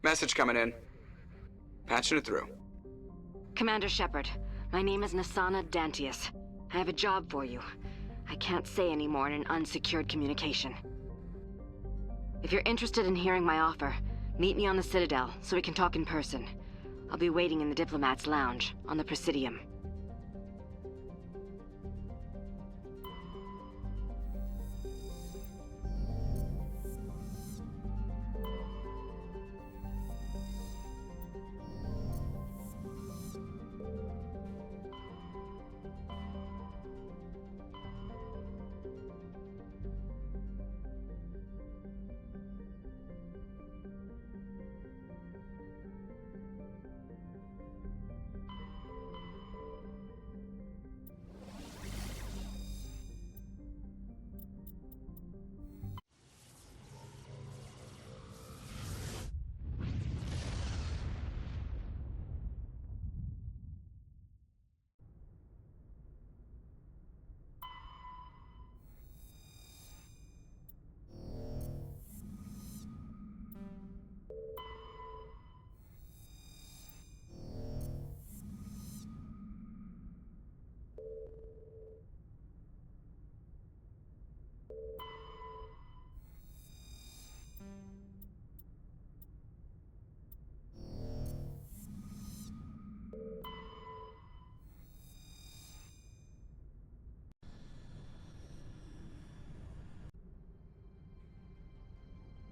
Message coming in. Patching it through. Commander Shepard, my name is Nasana Dantius. I have a job for you. I can't say any more in an unsecured communication. If you're interested in hearing my offer, meet me on the Citadel so we can talk in person. I'll be waiting in the Diplomat's Lounge on the Presidium.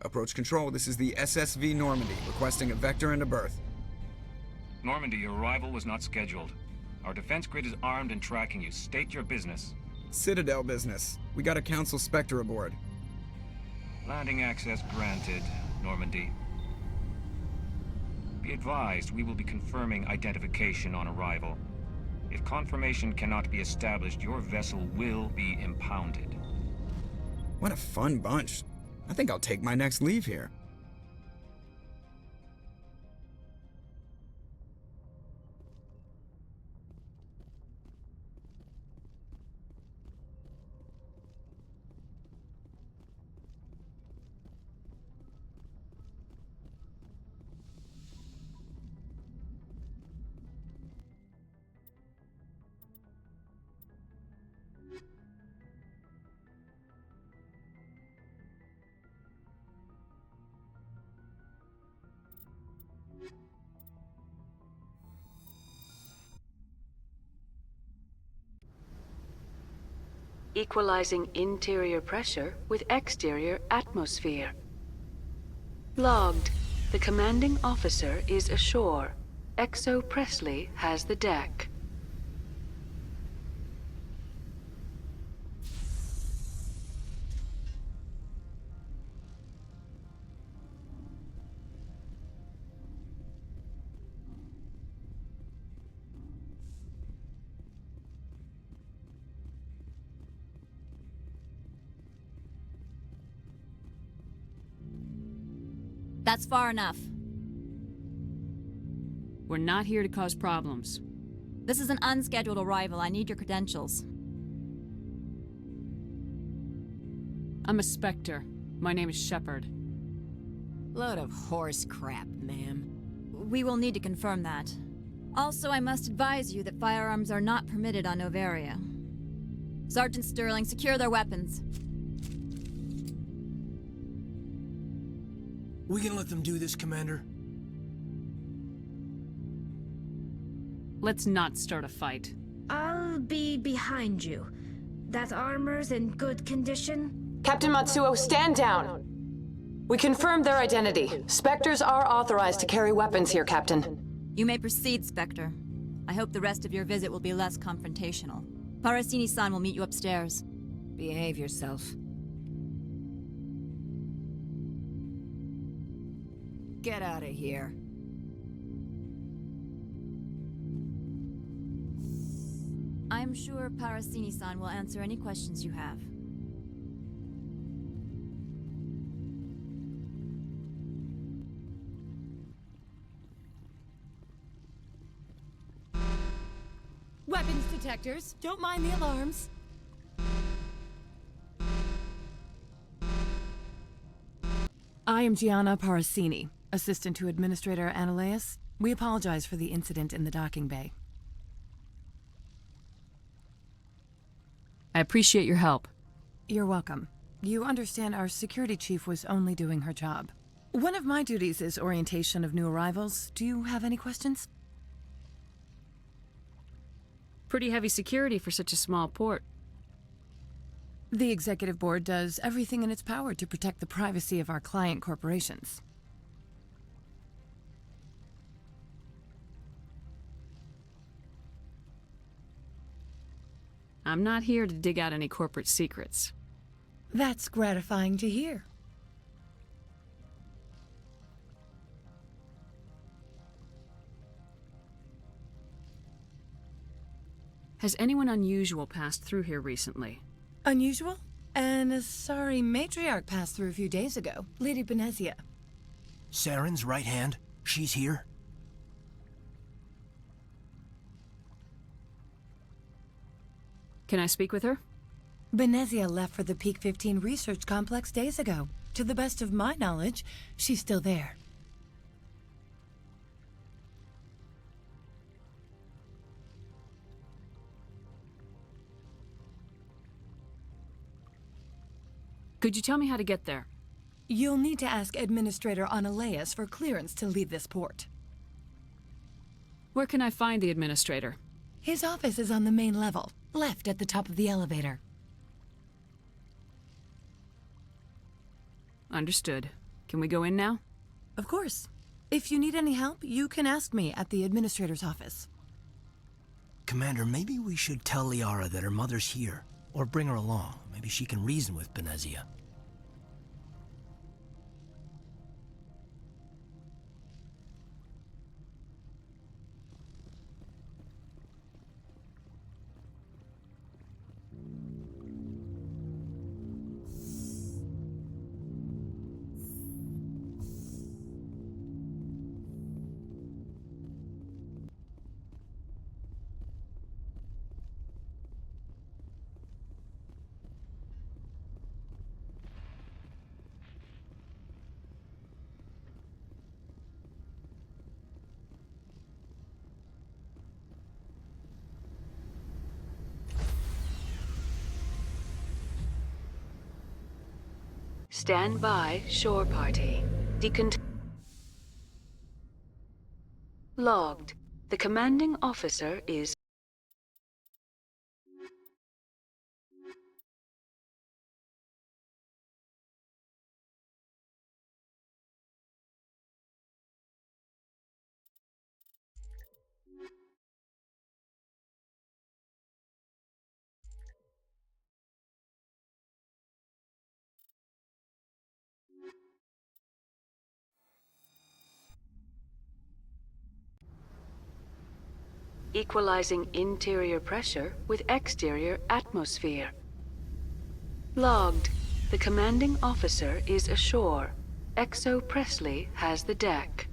Approach control, this is the SSV Normandy, requesting a vector and a berth. Normandy, your arrival was not scheduled. Our defense grid is armed and tracking you. State your business. Citadel business. We got a Council Spectre aboard. Landing access granted, Normandy. Be advised, we will be confirming identification on arrival. If confirmation cannot be established, your vessel will be impounded. What a fun bunch. I think I'll take my next leave here. Equalizing interior pressure with exterior atmosphere. Logged. The commanding officer is ashore. Exo Presley has the deck. That's far enough. We're not here to cause problems. This is an unscheduled arrival. I need your credentials. I'm a Spectre. My name is Shepard. Load of horse crap, ma'am. We will need to confirm that. Also, I must advise you that firearms are not permitted on Noveria. Sergeant Sterling, secure their weapons. We can let them do this, Commander? Let's not start a fight. I'll be behind you. That armor's in good condition? Captain Matsuo, stand down! We confirmed their identity. Spectres are authorized to carry weapons here, Captain. You may proceed, Spectre. I hope the rest of your visit will be less confrontational. Parasini-san will meet you upstairs. Behave yourself. Get out of here. I'm sure Parasini-san will answer any questions you have. Weapons detectors. Don't mind the alarms. I am Gianna Parasini, assistant to Administrator Ananias. We apologize for the incident in the docking bay. I appreciate your help. You're welcome. You understand our security chief was only doing her job. One of my duties is orientation of new arrivals. Do you have any questions? Pretty heavy security for such a small port. The Executive Board does everything in its power to protect the privacy of our client corporations. I'm not here to dig out any corporate secrets. That's gratifying to hear. Has anyone unusual passed through here recently? Unusual? An Asari matriarch passed through a few days ago. Lady Benezia. Saren's right hand? She's here? Can I speak with her? Benezia left for the Peak 15 research complex days ago. To the best of my knowledge, she's still there. Could you tell me how to get there? You'll need to ask Administrator Ananias for clearance to leave this port. Where can I find the Administrator? His office is on the main level, left at the top of the elevator. Understood. Can we go in now? Of course. If you need any help, you can ask me at the Administrator's office. Commander, maybe we should tell Liara that her mother's here. Or bring her along. Maybe she can reason with Benezia. Stand by, shore party. Logged. The commanding officer is... Equalizing interior pressure with exterior atmosphere. Logged. The commanding officer is ashore. Exo Presley has the deck.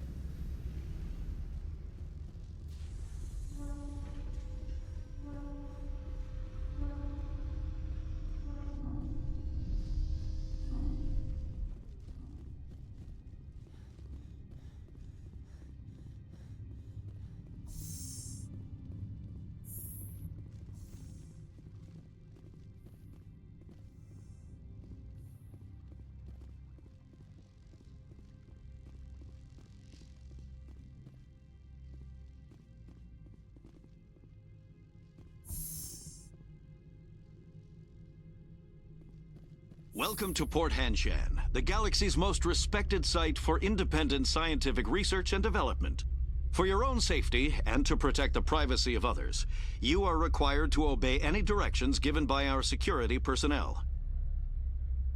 Welcome to Port Hanshan, the galaxy's most respected site for independent scientific research and development. For your own safety, and to protect the privacy of others, you are required to obey any directions given by our security personnel.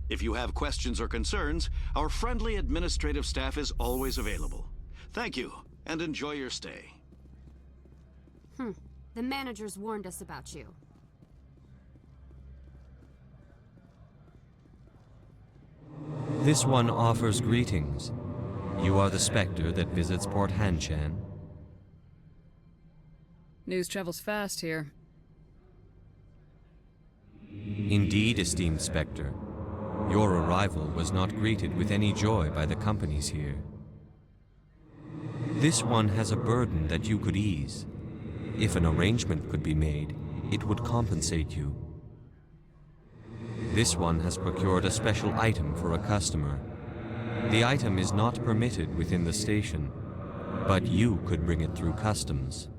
If you have questions or concerns, our friendly administrative staff is always available. Thank you, and enjoy your stay. The managers warned us about you. This one offers greetings. You are the Spectre that visits Port Hanshan. News travels fast here. Indeed, esteemed Spectre. Your arrival was not greeted with any joy by the companies here. This one has a burden that you could ease. If an arrangement could be made, it would compensate you. This one has procured a special item for a customer. The item is not permitted within the station, but you could bring it through customs.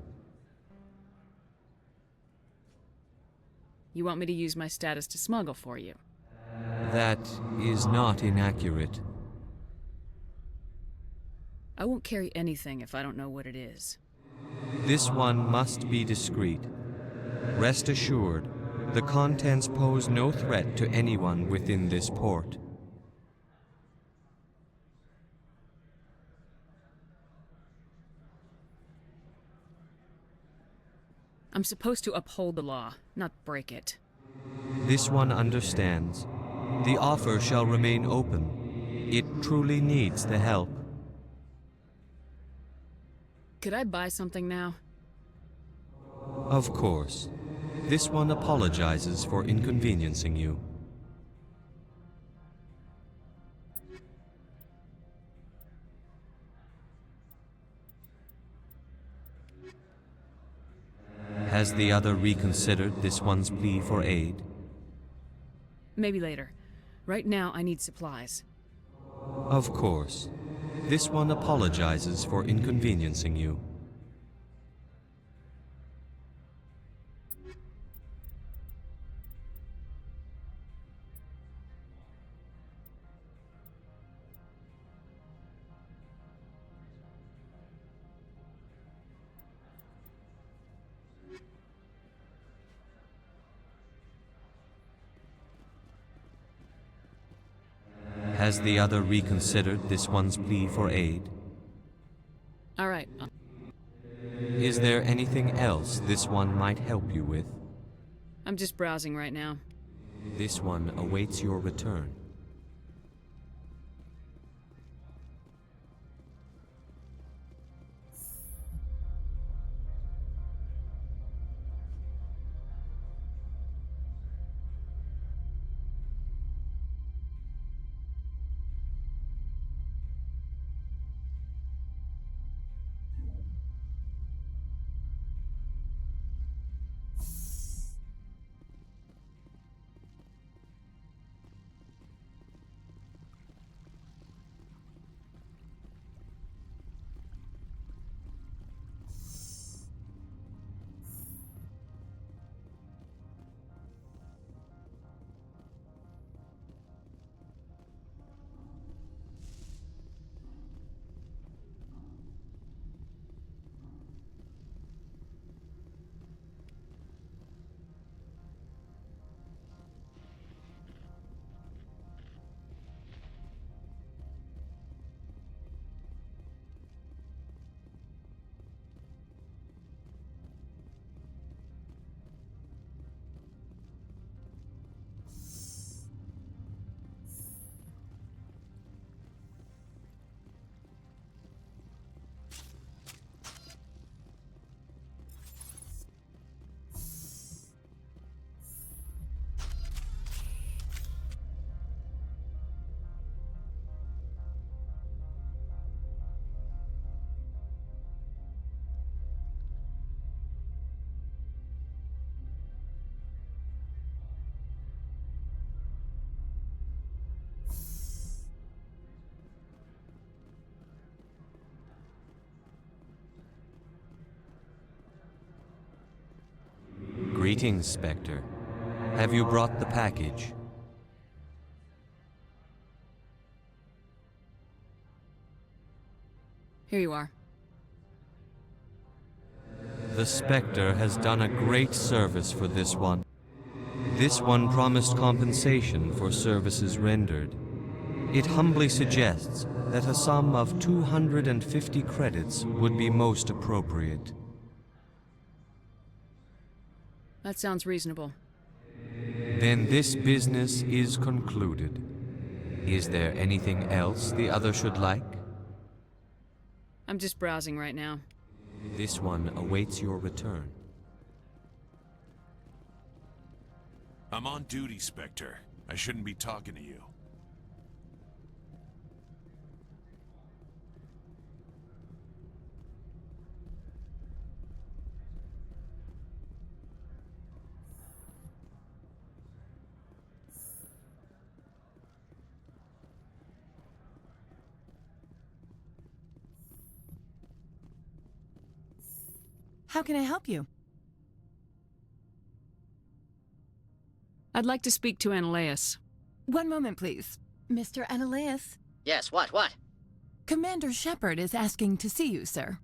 You want me to use my status to smuggle for you? That is not inaccurate. I won't carry anything if I don't know what it is. This one must be discreet. Rest assured, the contents pose no threat to anyone within this port. I'm supposed to uphold the law, not break it. This one understands. The offer shall remain open. It truly needs the help. Could I buy something now? Of course. This one apologizes for inconveniencing you. Has the other reconsidered this one's plea for aid? Maybe later. Right now, I need supplies. Of course. This one apologizes for inconveniencing you. Has the other reconsidered this one's plea for aid? All right. Is there anything else this one might help you with? I'm just browsing right now. This one awaits your return. Greetings, Spectre. Have you brought the package? Here you are. The Spectre has done a great service for this one. This one promised compensation for services rendered. It humbly suggests that a sum of 250 credits would be most appropriate. That sounds reasonable. Then this business is concluded. Is there anything else the other should like? I'm just browsing right now. This one awaits your return. I'm on duty, Spectre. I shouldn't be talking to you. How can I help you? I'd like to speak to Analeas. One moment, please. Mr. Analeas? Yes, what? Commander Shepard is asking to see you, sir.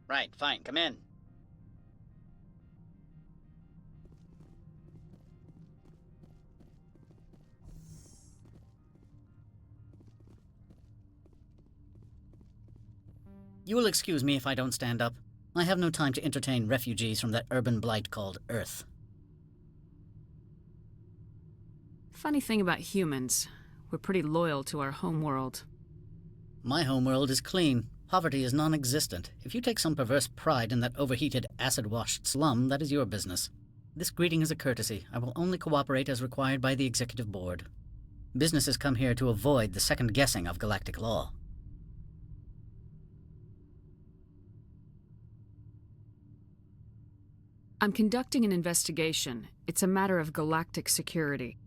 Right, fine, come in. You will excuse me if I don't stand up. I have no time to entertain refugees from that urban blight called Earth. Funny thing about humans, we're pretty loyal to our homeworld. My homeworld is clean. Poverty is non-existent. If you take some perverse pride in that overheated, acid-washed slum, that is your business. This greeting is a courtesy. I will only cooperate as required by the Executive Board. Businesses come here to avoid the second guessing of galactic law. I'm conducting an investigation. It's a matter of galactic security.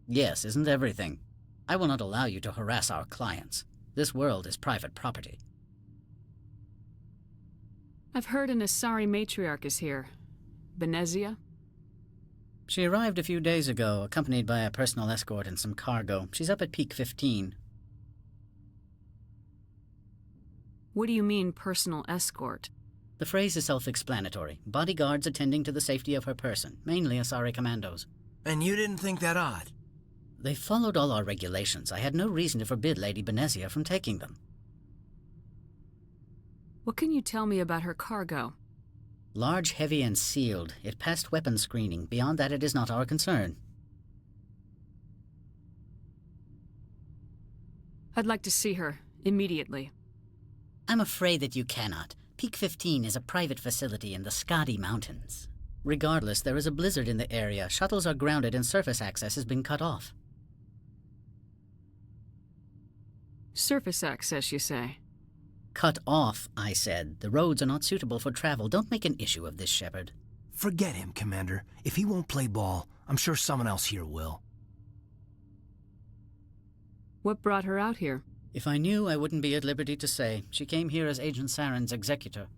Yes, isn't everything? I will not allow you to harass our clients. This world is private property. I've heard an Asari matriarch is here. Benezia? She arrived a few days ago, accompanied by a personal escort and some cargo. She's up at Peak 15. What do you mean, personal escort? The phrase is self-explanatory. Bodyguards attending to the safety of her person, mainly Asari commandos. And you didn't think that odd? They followed all our regulations. I had no reason to forbid Lady Benezia from taking them. What can you tell me about her cargo? Large, heavy, and sealed. It passed weapons screening. Beyond that, it is not our concern. I'd like to see her, immediately. I'm afraid that you cannot. Peak 15 is a private facility in the Skadi Mountains. Regardless, there is a blizzard in the area. Shuttles are grounded and surface access has been cut off. Surface access, you say? Cut off, I said. The roads are not suitable for travel. Don't make an issue of this, Shepard. Forget him, Commander. If he won't play ball, I'm sure someone else here will. What brought her out here? If I knew, I wouldn't be at liberty to say. She came here as Agent Saren's executor.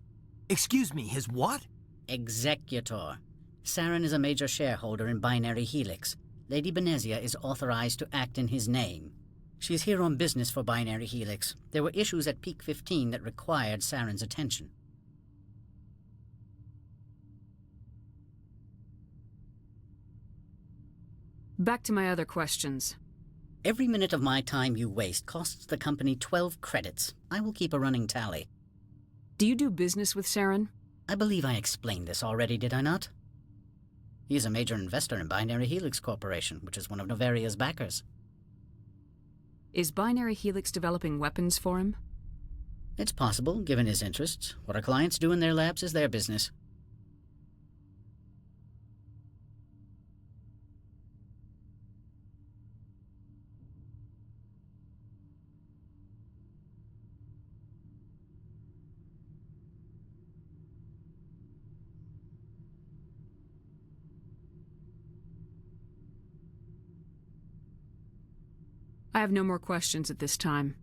Excuse me, his what? Executor. Saren is a major shareholder in Binary Helix. Lady Benezia is authorized to act in his name. She's here on business for Binary Helix. There were issues at Peak 15 that required Saren's attention. Back to my other questions. Every minute of my time you waste costs the company 12 credits. I will keep a running tally. Do you do business with Saren? I believe I explained this already, did I not? He is a major investor in Binary Helix Corporation, which is one of Noveria's backers. Is Binary Helix developing weapons for him? It's possible, given his interests. What our clients do in their labs is their business. I have no more questions at this time.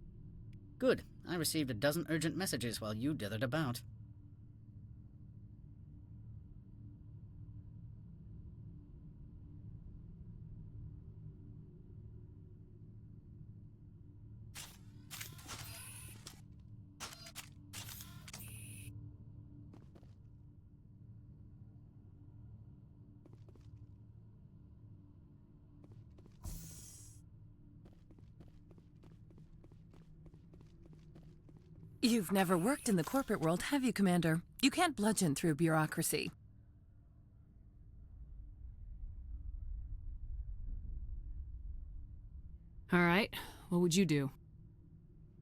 Good. I received a dozen urgent messages while you dithered about. You've never worked in the corporate world, have you, Commander? You can't bludgeon through bureaucracy. All right, what would you do?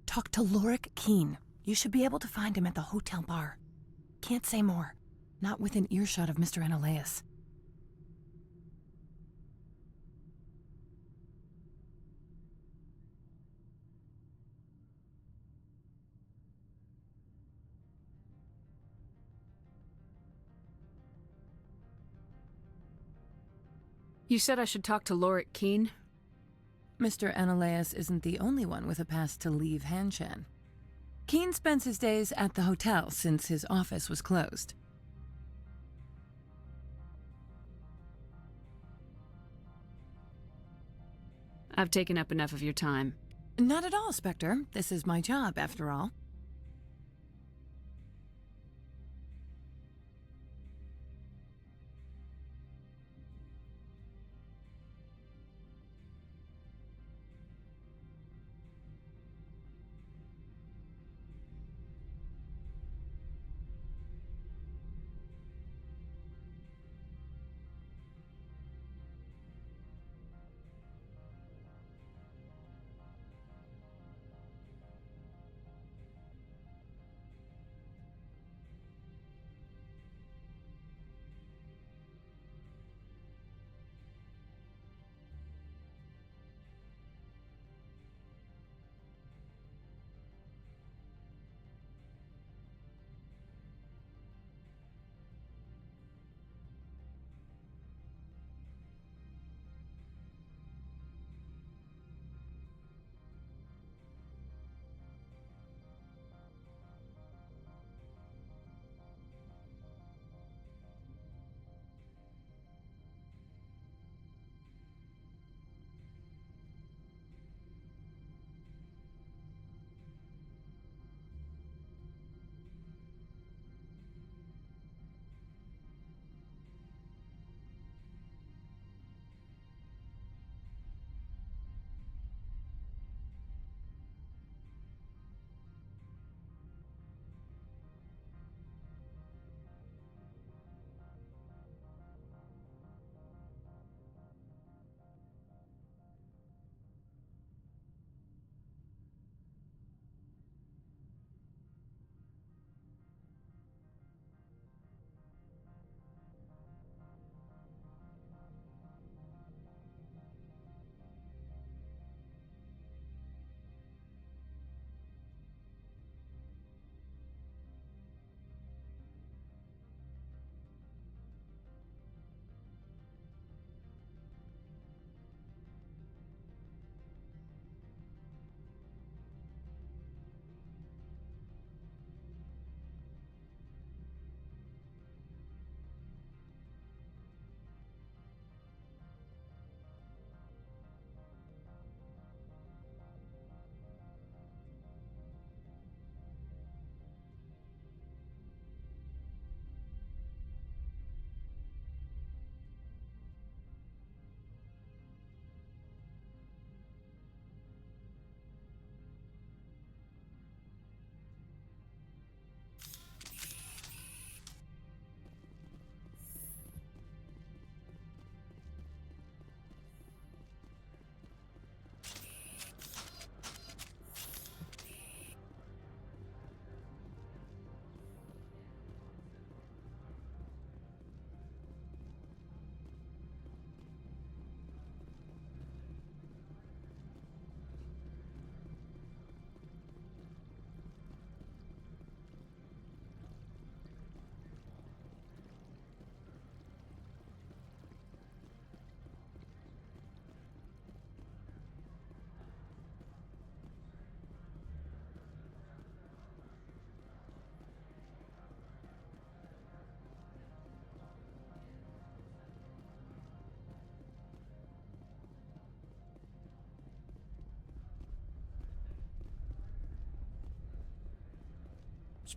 Talk to Lorik Keen. You should be able to find him at the hotel bar. Can't say more. Not within earshot of Mr. Analaeus. You said I should talk to Lorik Keen? Mr. Analaeus isn't the only one with a pass to leave Hanshan. Keen spends his days at the hotel since his office was closed. I've taken up enough of your time. Not at all, Spectre. This is my job, after all.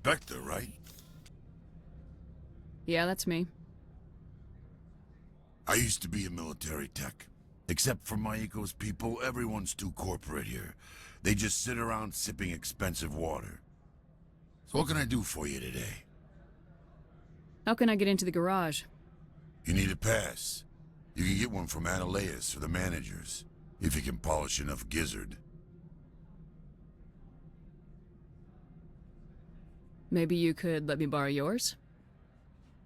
Spectre, right? Yeah, that's me. I used to be a military tech. Except for Maiko's people, everyone's too corporate here. They just sit around sipping expensive water. So what can I do for you today? How can I get into the garage? You need a pass. You can get one from Ananias or the managers, if you can polish enough gizzard. Maybe you could let me borrow yours?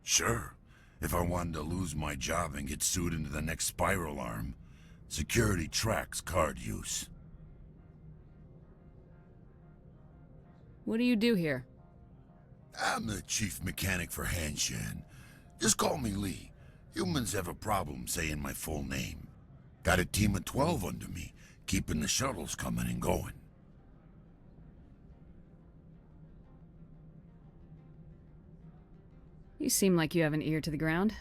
Sure. If I wanted to lose my job and get sued into the next spiral arm, security tracks card use. What do you do here? I'm the chief mechanic for Hanshan. Just call me Lee. Humans have a problem saying my full name. Got a team of 12 under me, keeping the shuttles coming and going. You seem like you have an ear to the ground.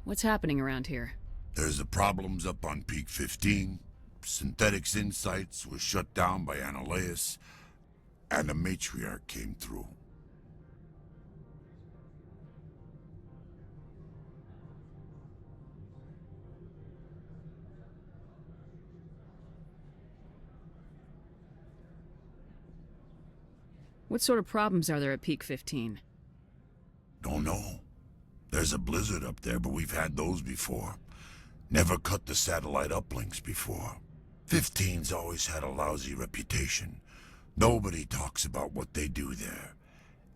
What's happening around here? There's the problems up on Peak 15. Synthetics Insights was shut down by Ananias, and the matriarch came through. What sort of problems are there at Peak 15? Don't know. There's a blizzard up there, but we've had those before. Never cut the satellite uplinks before. 15's always had a lousy reputation. Nobody talks about what they do there.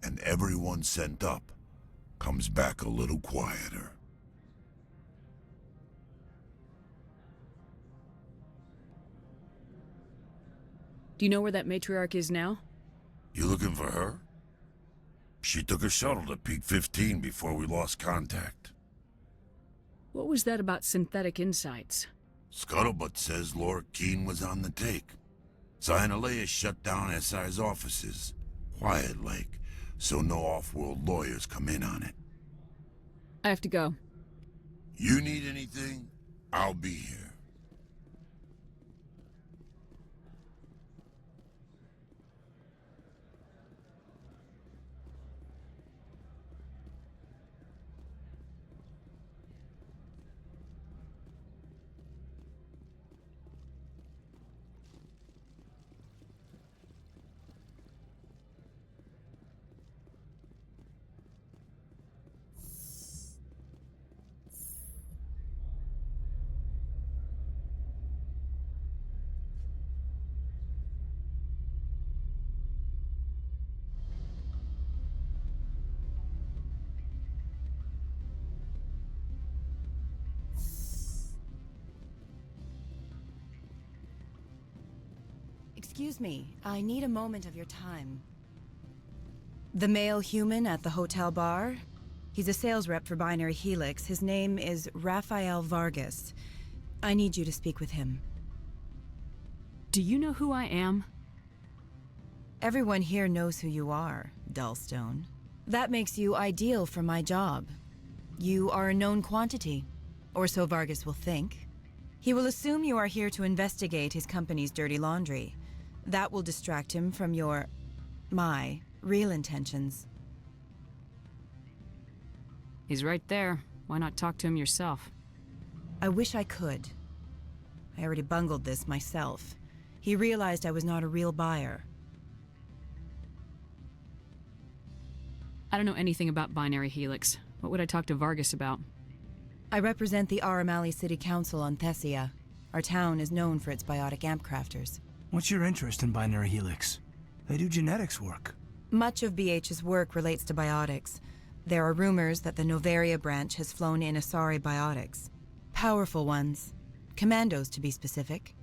And everyone sent up comes back a little quieter. Do you know where that matriarch is now? You looking for her? She took a shuttle to Peak 15 before we lost contact. What was that about synthetic insights? Scuttlebutt says Laura Keene was on the take. Ananias shut down SI's offices, quiet-like, so no off-world lawyers come in on it. I have to go. You need anything? I'll be here. Excuse me, I need a moment of your time. The male human at the hotel bar? He's a sales rep for Binary Helix. His name is Rafael Vargas. I need you to speak with him. Do you know who I am? Everyone here knows who you are, Dullstone. That makes you ideal for my job. You are a known quantity, or so Vargas will think. He will assume you are here to investigate his company's dirty laundry. That will distract him from my real intentions. He's right there. Why not talk to him yourself? I wish I could. I already bungled this myself. He realized I was not a real buyer. I don't know anything about Binary Helix. What would I talk to Vargas about? I represent the Aramali City Council on Thessia. Our town is known for its biotic amp crafters. What's your interest in Binary Helix? They do genetics work. Much of BH's work relates to biotics. There are rumors that the Noveria branch has flown in Asari biotics. Powerful ones. Commandos, to be specific.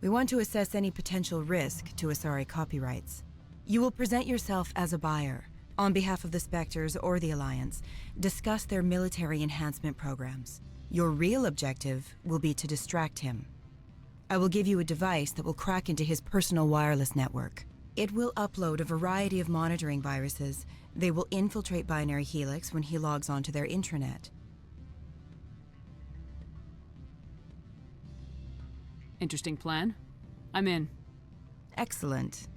We want to assess any potential risk to Asari copyrights. You will present yourself as a buyer, on behalf of the Spectres or the Alliance. Discuss their military enhancement programs. Your real objective will be to distract him. I will give you a device that will crack into his personal wireless network. It will upload a variety of monitoring viruses. They will infiltrate Binary Helix when he logs onto their intranet. Interesting plan. I'm in. Excellent.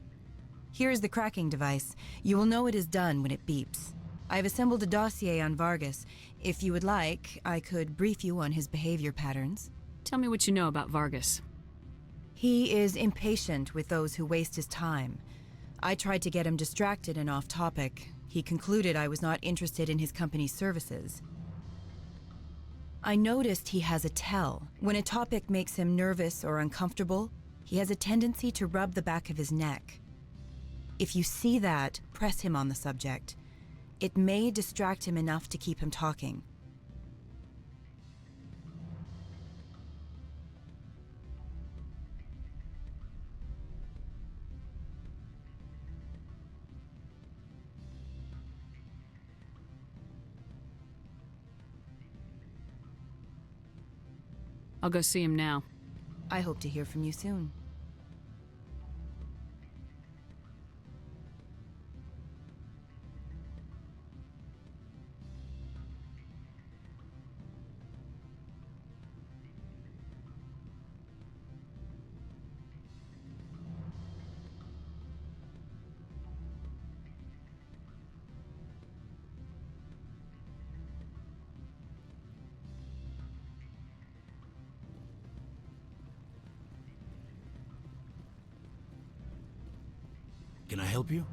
Here is the cracking device. You will know it is done when it beeps. I have assembled a dossier on Vargas. If you would like, I could brief you on his behavior patterns. Tell me what you know about Vargas. He is impatient with those who waste his time. I tried to get him distracted and off topic. He concluded I was not interested in his company's services. I noticed he has a tell. When a topic makes him nervous or uncomfortable, he has a tendency to rub the back of his neck. If you see that, press him on the subject. It may distract him enough to keep him talking. I'll go see him now. I hope to hear from you soon. Can I help you?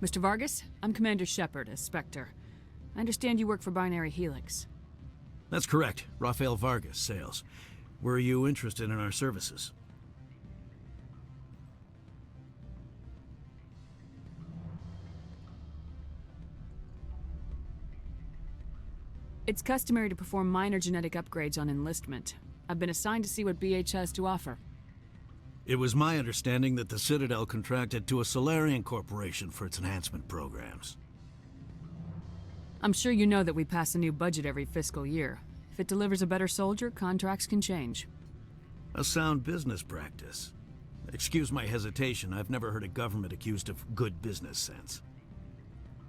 Mr. Vargas, I'm Commander Shepard, a Spectre. I understand you work for Binary Helix. That's correct. Rafael Vargas, sales. Were you interested in our services? It's customary to perform minor genetic upgrades on enlistment. I've been assigned to see what BH has to offer. It was my understanding that the Citadel contracted to a Solarian corporation for its enhancement programs. I'm sure you know that we pass a new budget every fiscal year. If it delivers a better soldier, contracts can change. A sound business practice. Excuse my hesitation, I've never heard a government accused of good business sense.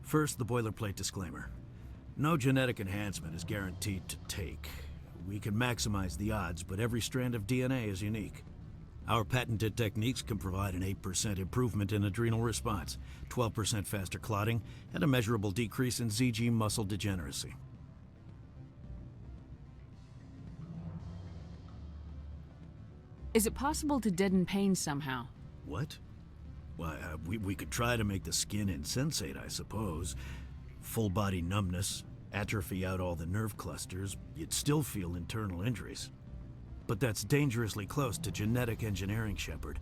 First, the boilerplate disclaimer. No genetic enhancement is guaranteed to take. We can maximize the odds, but every strand of DNA is unique. Our patented techniques can provide an 8% improvement in adrenal response, 12% faster clotting, and a measurable decrease in ZG muscle degeneracy. Is it possible to deaden pain somehow? What? Why, we could try to make the skin insensate, I suppose. Full body numbness, atrophy out all the nerve clusters, you'd still feel internal injuries. But that's dangerously close to genetic engineering, Shepard.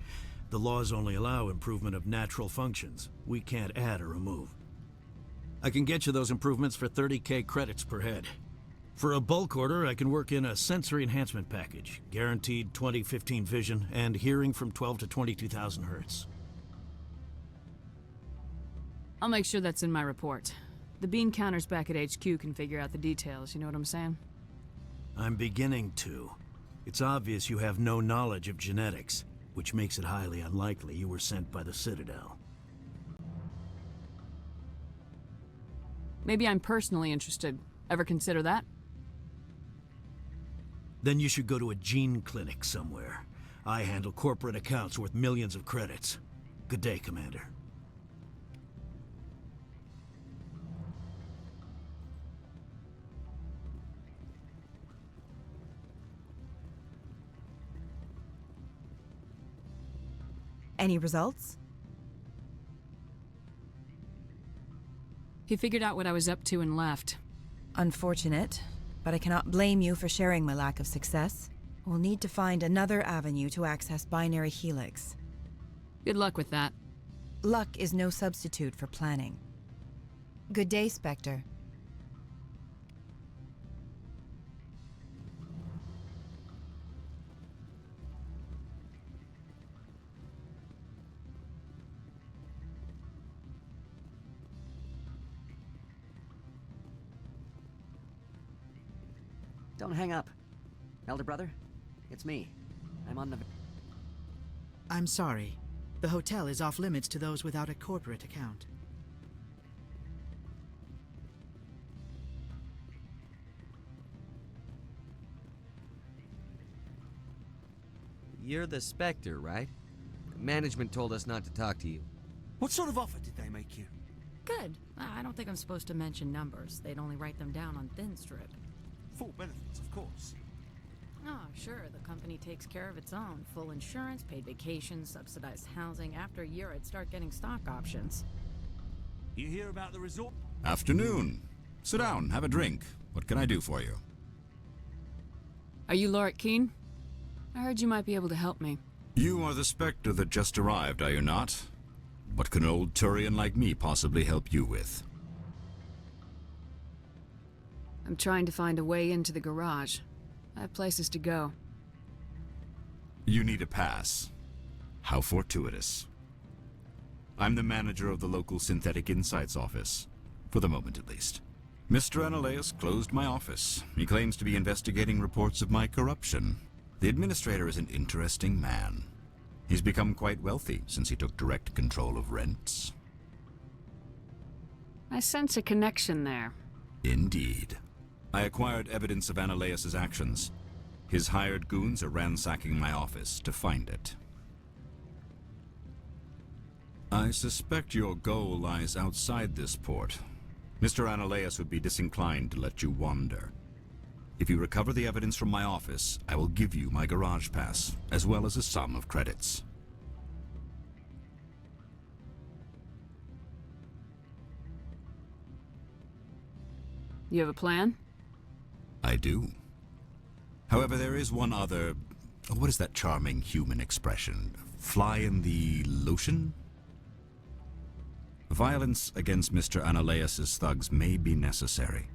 The laws only allow improvement of natural functions. We can't add or remove. I can get you those improvements for 30K credits per head. For a bulk order, I can work in a sensory enhancement package, guaranteed 20/15 vision, and hearing from 12 to 22,000 hertz. I'll make sure that's in my report. The bean counters back at HQ can figure out the details, you know what I'm saying? I'm beginning to. It's obvious you have no knowledge of genetics, which makes it highly unlikely you were sent by the Citadel. Maybe I'm personally interested. Ever consider that? Then you should go to a gene clinic somewhere. I handle corporate accounts worth millions of credits. Good day, Commander. Any results? He figured out what I was up to and left. Unfortunate, but I cannot blame you for sharing my lack of success. We'll need to find another avenue to access Binary Helix. Good luck with that. Luck is no substitute for planning. Good day, Spectre. Don't hang up. Elder brother, it's me. I'm on the... I'm sorry. The hotel is off limits to those without a corporate account. You're the Spectre, right? Management told us not to talk to you. What sort of offer did they make you? Good. I don't think I'm supposed to mention numbers. They'd only write them down on thin strip. Full benefits, of course. Oh, Sure, the company takes care of its own. Full insurance, paid vacations, subsidized housing. After a year, I'd start getting stock options. You hear about the resort? Afternoon. Sit down, have a drink. What can I do for you? Are you Lord Keen? I heard you might be able to help me. You are the Spectre that just arrived, are you not? What can an old Turian like me possibly help you with? I'm trying to find a way into the garage. I have places to go. You need a pass. How fortuitous. I'm the manager of the local Synthetic Insights office. For the moment, at least. Mr. Analaeus closed my office. He claims to be investigating reports of my corruption. The administrator is an interesting man. He's become quite wealthy since he took direct control of rents. I sense a connection there. Indeed. I acquired evidence of Analaeus' actions. His hired goons are ransacking my office to find it. I suspect your goal lies outside this port. Mr. Analaeus would be disinclined to let you wander. If you recover the evidence from my office, I will give you my garage pass, as well as a sum of credits. You have a plan? I do. However, there is one other... What is that charming human expression? Fly in the lotion? Violence against Mr. Analaeus' thugs may be necessary.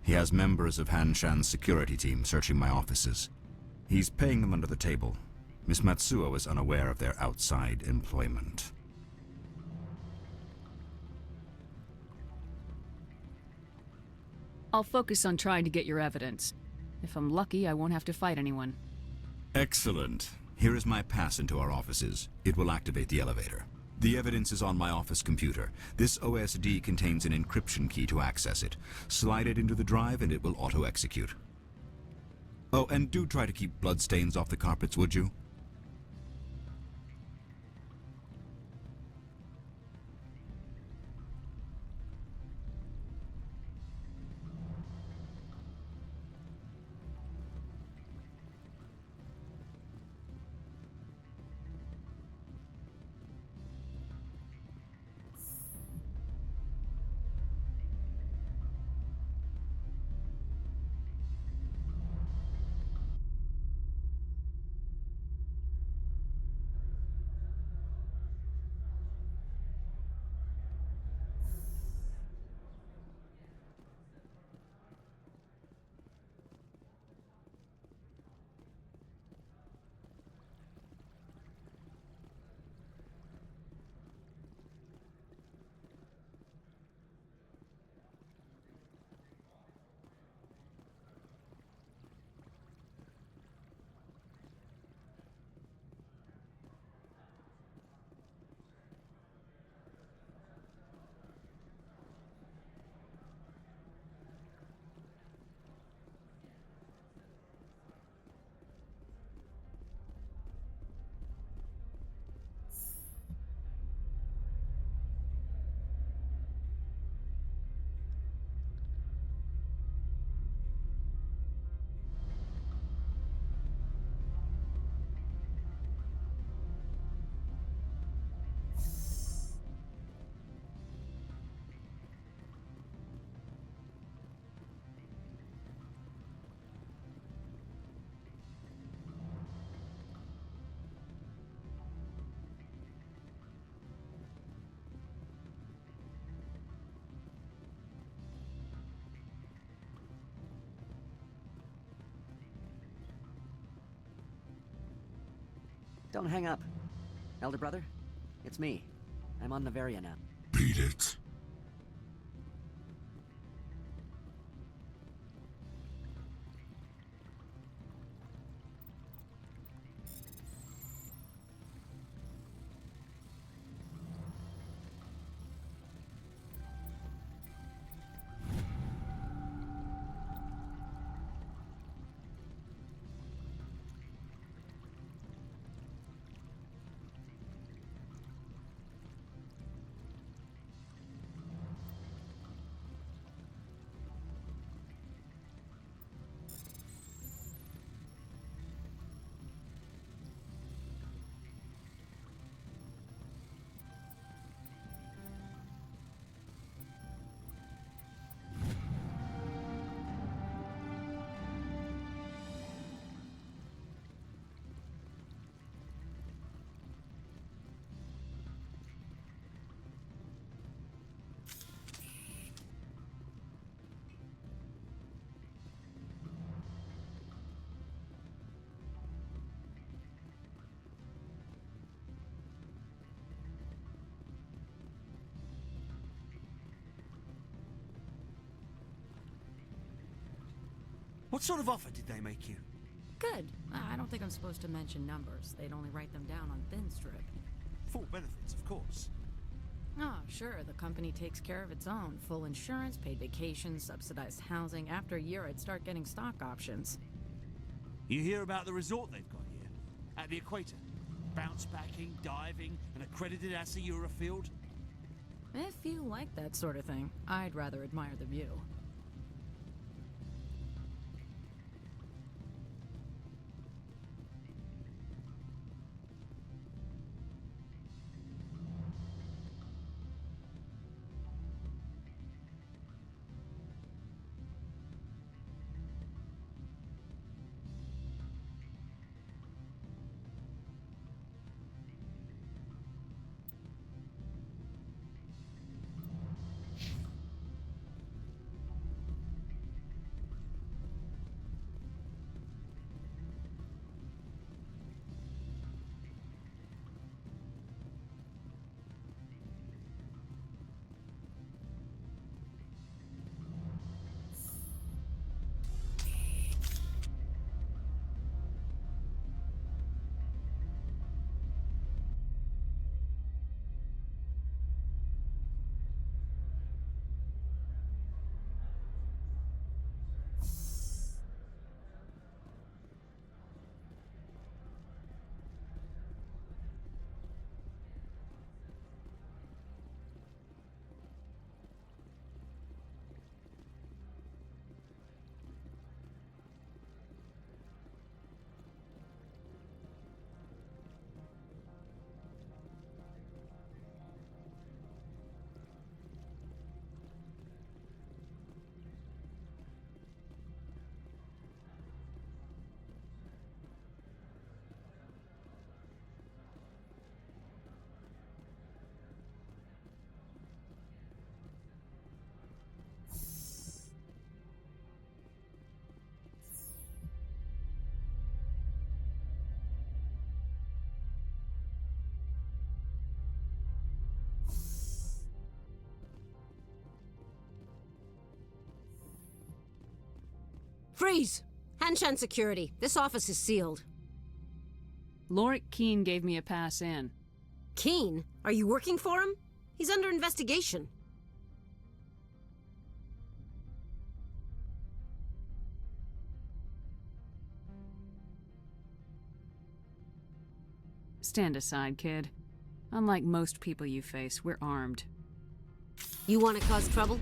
He has members of Han Shan's security team searching my offices. He's paying them under the table. Miss Matsuo is unaware of their outside employment. I'll focus on trying to get your evidence. If I'm lucky, I won't have to fight anyone. Excellent. Here is my pass into our offices. It will activate the elevator. The evidence is on my office computer. This OSD contains an encryption key to access it. Slide it into the drive and it will auto-execute. Oh, and do try to keep bloodstains off the carpets, would you? Don't hang up. Elder brother, it's me. I'm on Noveria now. Beat it. What sort of offer did they make you? Good. I don't think I'm supposed to mention numbers. They'd only write them down on thin strip. Full benefits, of course. Oh, sure, the company takes care of its own. Full insurance, paid vacations, subsidized housing. After a year, I'd start getting stock options. You hear about the resort they've got here? At the equator? Bounce backing, diving, an accredited ASA Eurofield? If you like that sort of thing, I'd rather admire the view. Freeze! Hanshan security. This office is sealed. Lorik Keene gave me a pass in. Keene? Are you working for him? He's under investigation. Stand aside, kid. Unlike most people you face, we're armed. You want to cause trouble?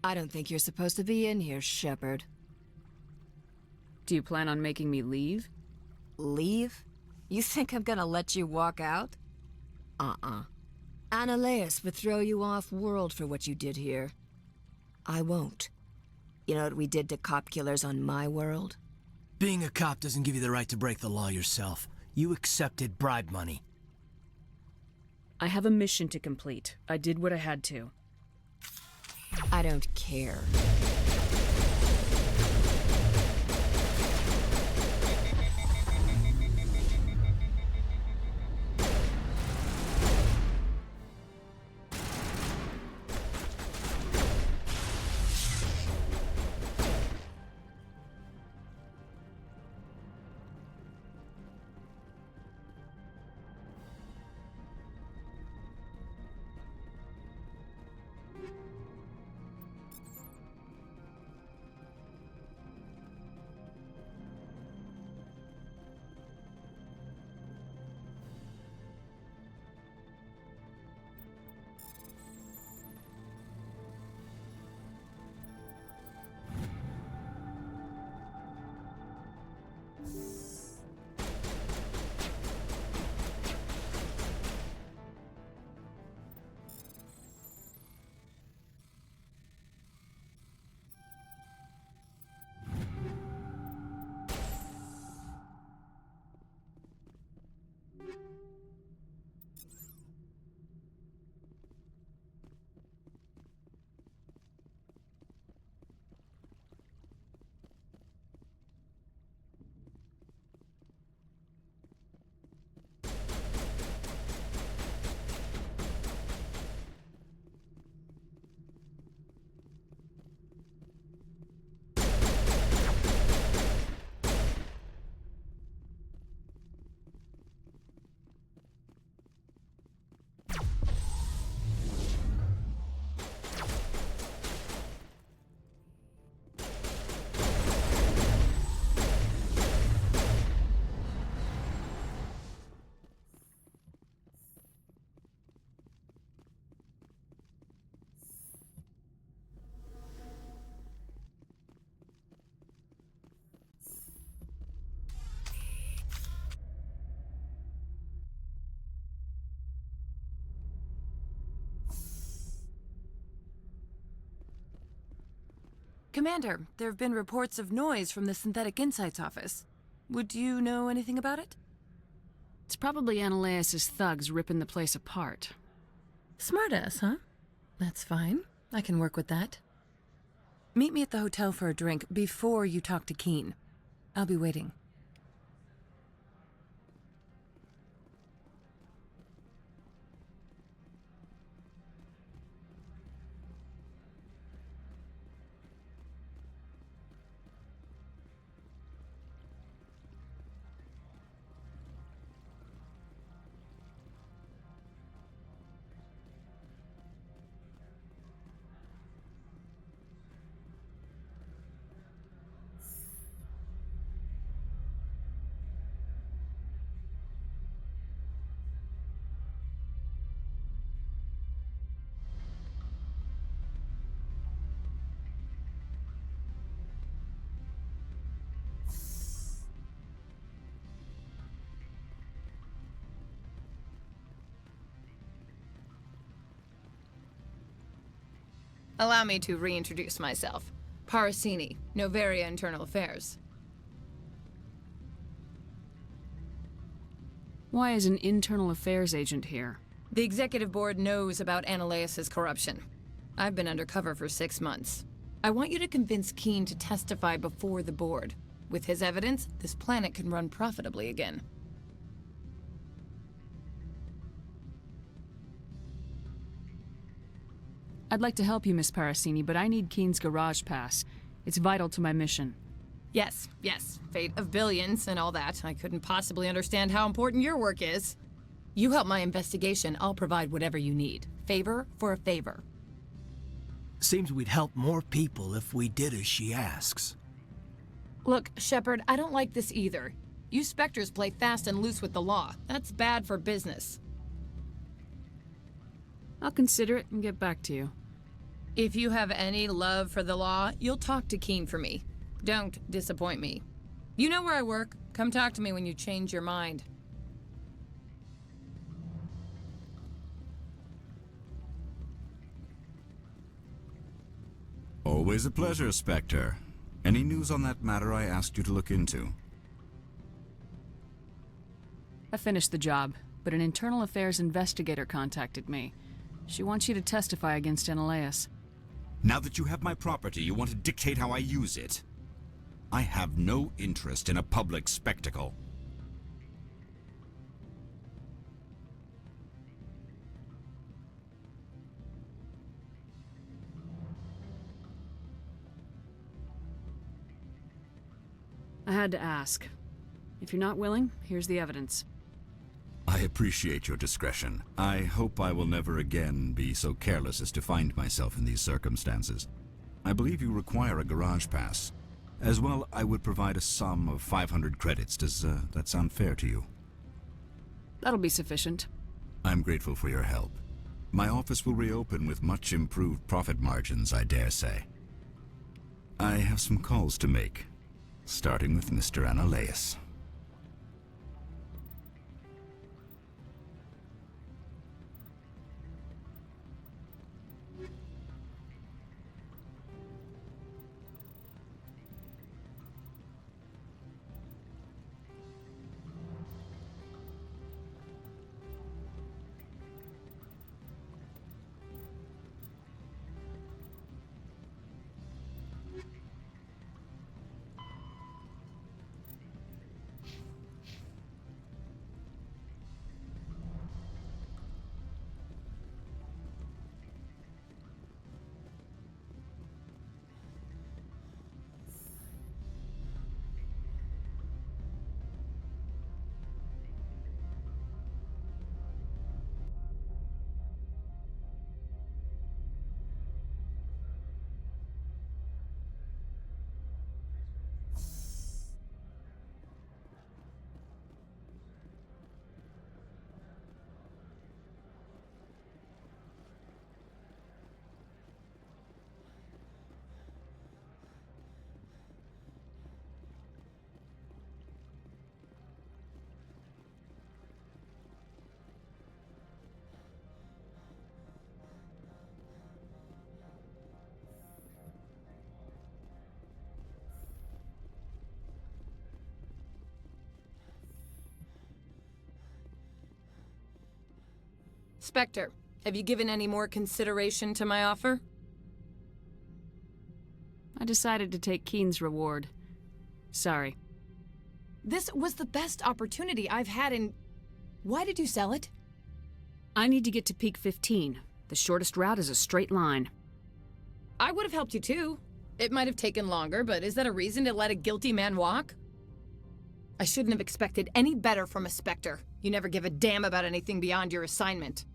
I don't think you're supposed to be in here, Shepard. Do you plan on making me leave? Leave? You think I'm gonna let you walk out? Annaleus would throw you off-world for what you did here. I won't. You know what we did to cop killers on my world? Being a cop doesn't give you the right to break the law yourself. You accepted bribe money. I have a mission to complete. I did what I had to. I don't care. Commander, there have been reports of noise from the Synthetic Insights office. Would you know anything about it? It's probably Annaleus' thugs ripping the place apart. Smartass, huh? That's fine. I can work with that. Meet me at the hotel for a drink before you talk to Keen. I'll be waiting. Allow me to reintroduce myself. Parasini, Noveria Internal Affairs. Why is an internal affairs agent here? The executive board knows about Annaleus' corruption. I've been undercover for 6 months. I want you to convince Keen to testify before the board. With his evidence, this planet can run profitably again. I'd like to help you, Miss Parasini, but I need Keen's garage pass. It's vital to my mission. Yes, fate of billions and all that. I couldn't possibly understand how important your work is. You help my investigation, I'll provide whatever you need. Favor for a favor. Seems we'd help more people if we did as she asks. Look, Shepard, I don't like this either. You Spectres play fast and loose with the law. That's bad for business. I'll consider it and get back to you. If you have any love for the law, you'll talk to Keen for me. Don't disappoint me. You know where I work. Come talk to me when you change your mind. Always a pleasure, Spectre. Any news on that matter I asked you to look into? I finished the job, but an internal affairs investigator contacted me. She wants you to testify against Ananias. Now that you have my property, you want to dictate how I use it? I have no interest in a public spectacle. I had to ask. If you're not willing, here's the evidence. I appreciate your discretion. I hope I will never again be so careless as to find myself in these circumstances. I believe you require a garage pass. As well, I would provide a sum of 500 credits. Does that sound fair to you? That'll be sufficient. I'm grateful for your help. My office will reopen with much improved profit margins, I dare say. I have some calls to make, starting with Mr. Ananias. Spectre, have you given any more consideration to my offer? I decided to take Keen's reward. Sorry. This was the best opportunity I've had in... Why did you sell it? I need to get to Peak 15. The shortest route is a straight line. I would have helped you too. It might have taken longer, but is that a reason to let a guilty man walk? I shouldn't have expected any better from a Spectre. You never give a damn about anything beyond your assignment.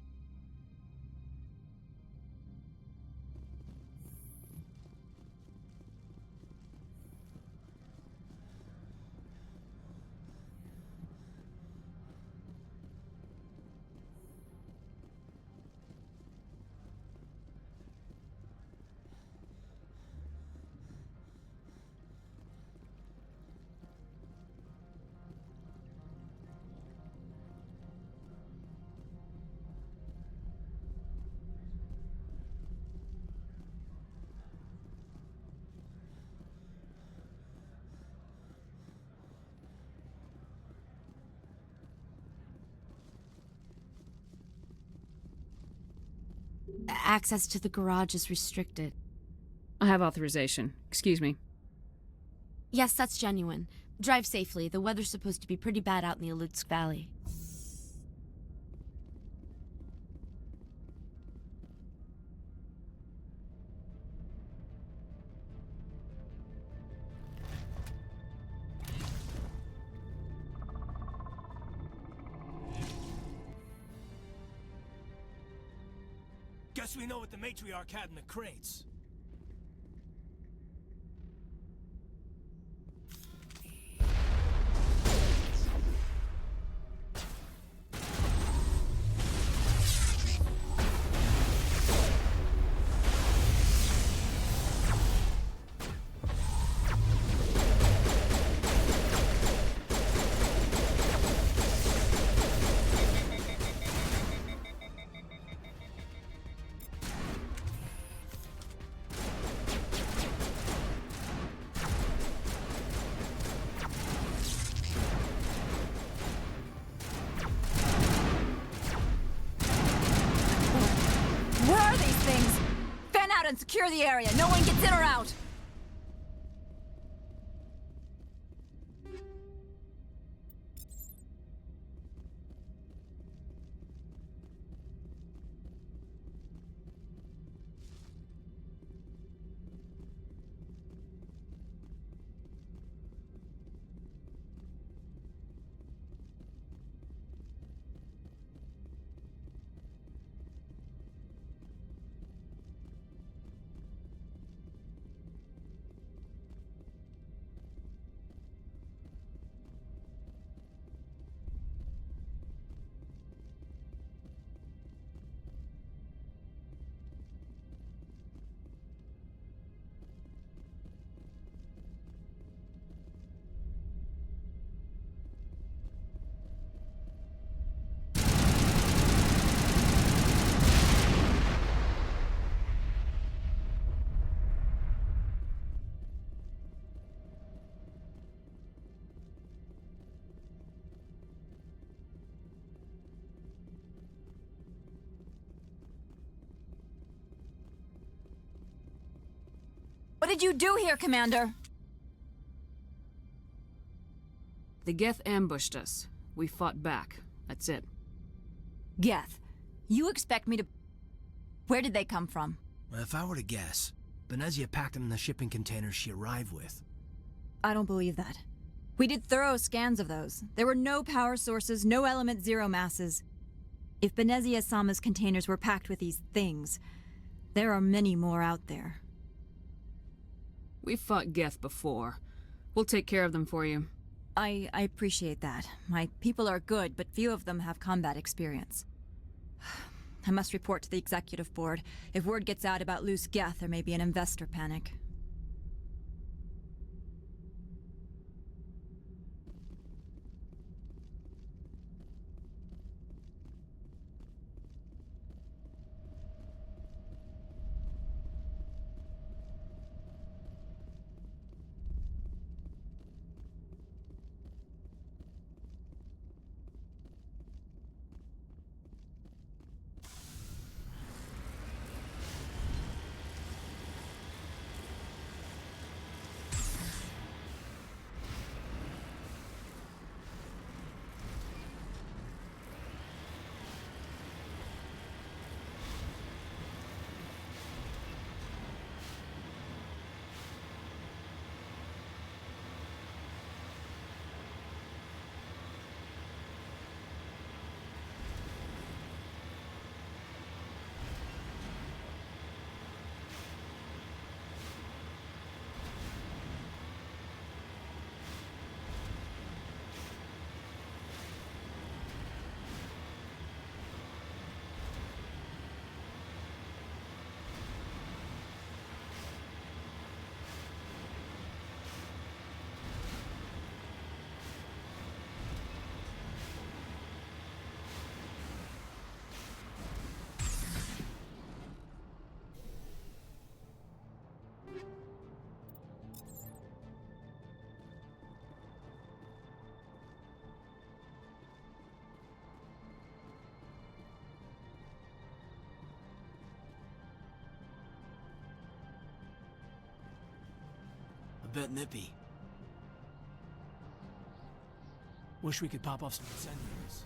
Access to the garage is restricted. I have authorization. Excuse me. Yes, that's genuine. Drive safely. The weather's supposed to be pretty bad out in the Alutsk Valley. Guess we know what the matriarch had in the crates. and secure the area. No one gets in or out. What did you do here, Commander? The Geth ambushed us. We fought back. That's it. Geth, you expect me to... Where did they come from? Well, if I were to guess, Venezia packed them in the shipping containers she arrived with. I don't believe that. We did thorough scans of those. There were no power sources, no element zero masses. If Venezia-sama's containers were packed with these things, there are many more out there. We've fought Geth before. We'll take care of them for you. I appreciate that. My people are good, but few of them have combat experience. I must report to the executive board. If word gets out about loose Geth, there may be an investor panic. A bit nippy. Wish we could pop off some incendiaries.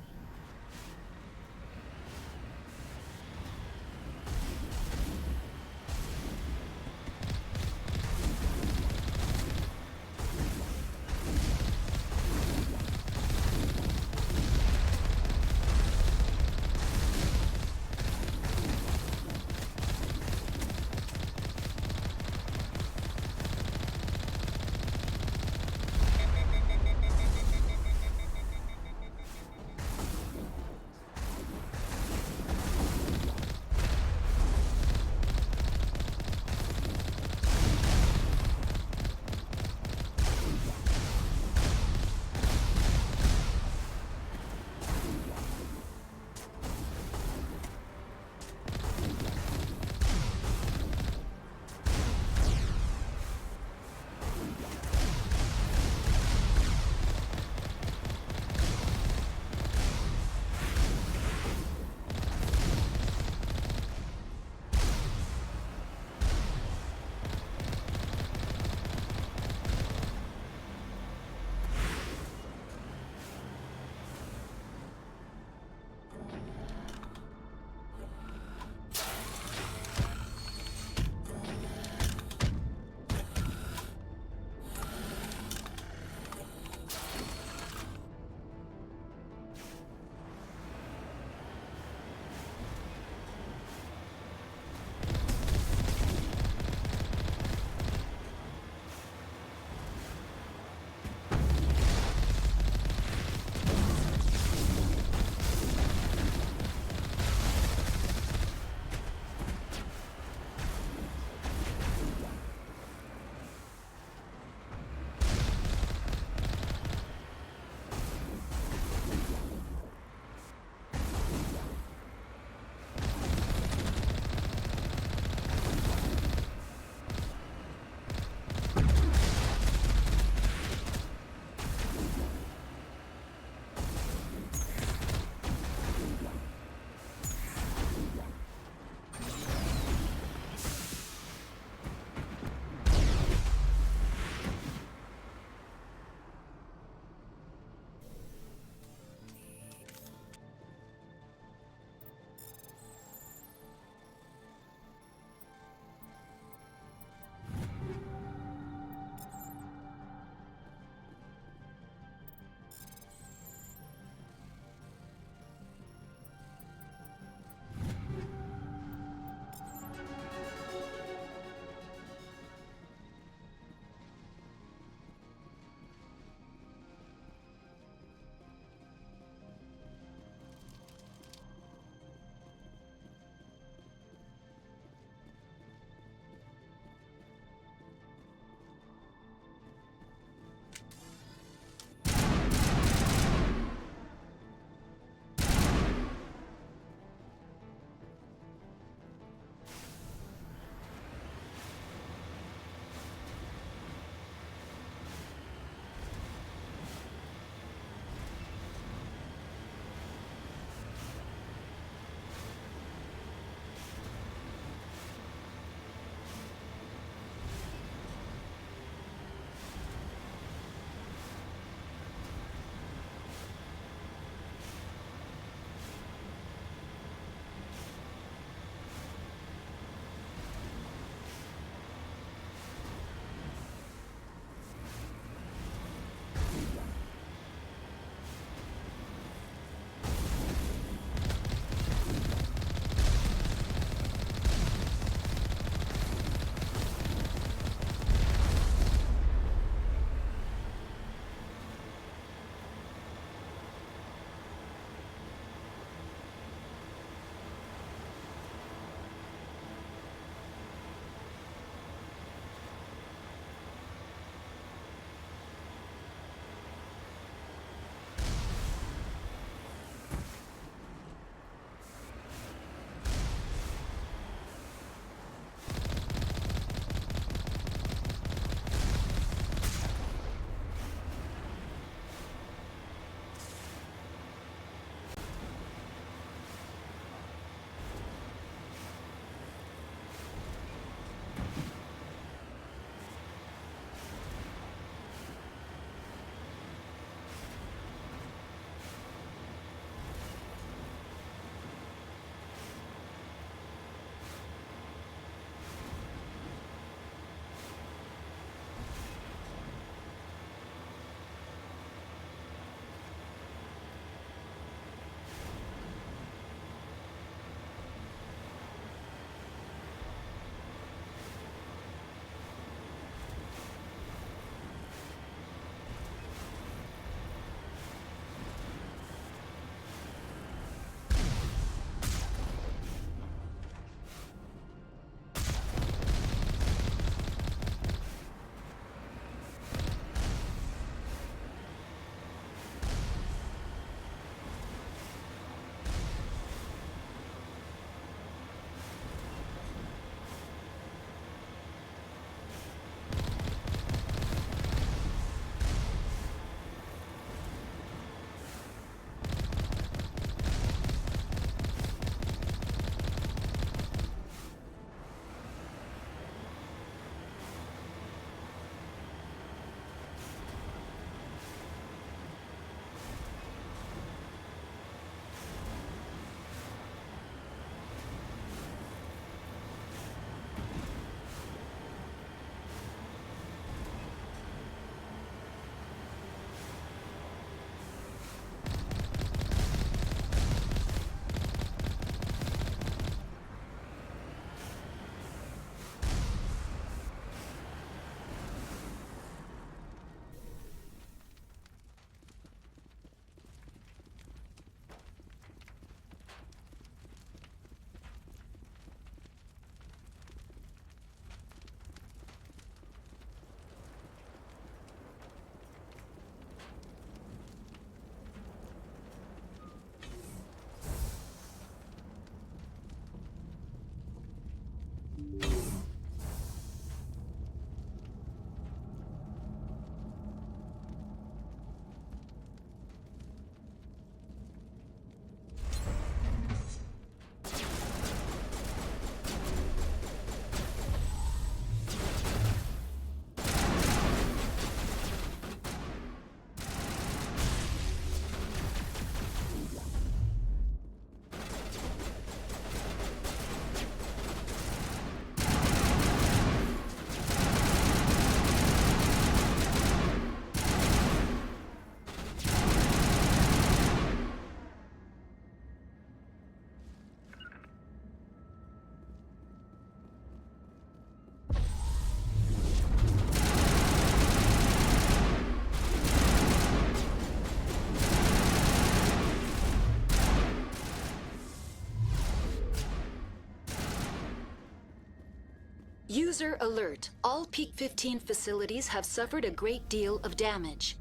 User alert. All Peak 15 facilities have suffered a great deal of damage.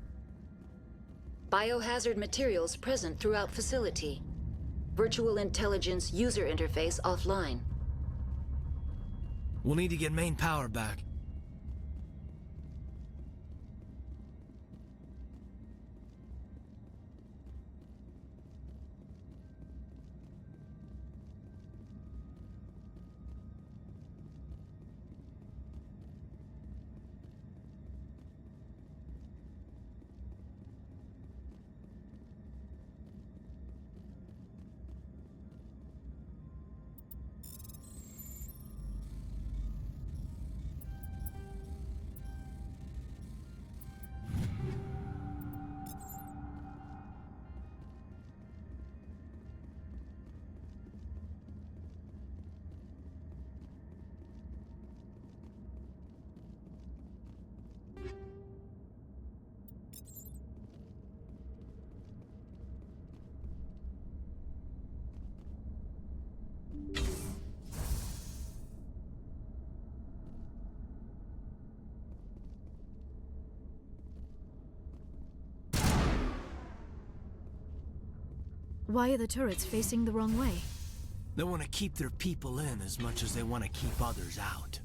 Biohazard materials present throughout facility. Virtual intelligence user interface offline. We'll need to get main power back. Why are the turrets facing the wrong way? They want to keep their people in as much as they want to keep others out.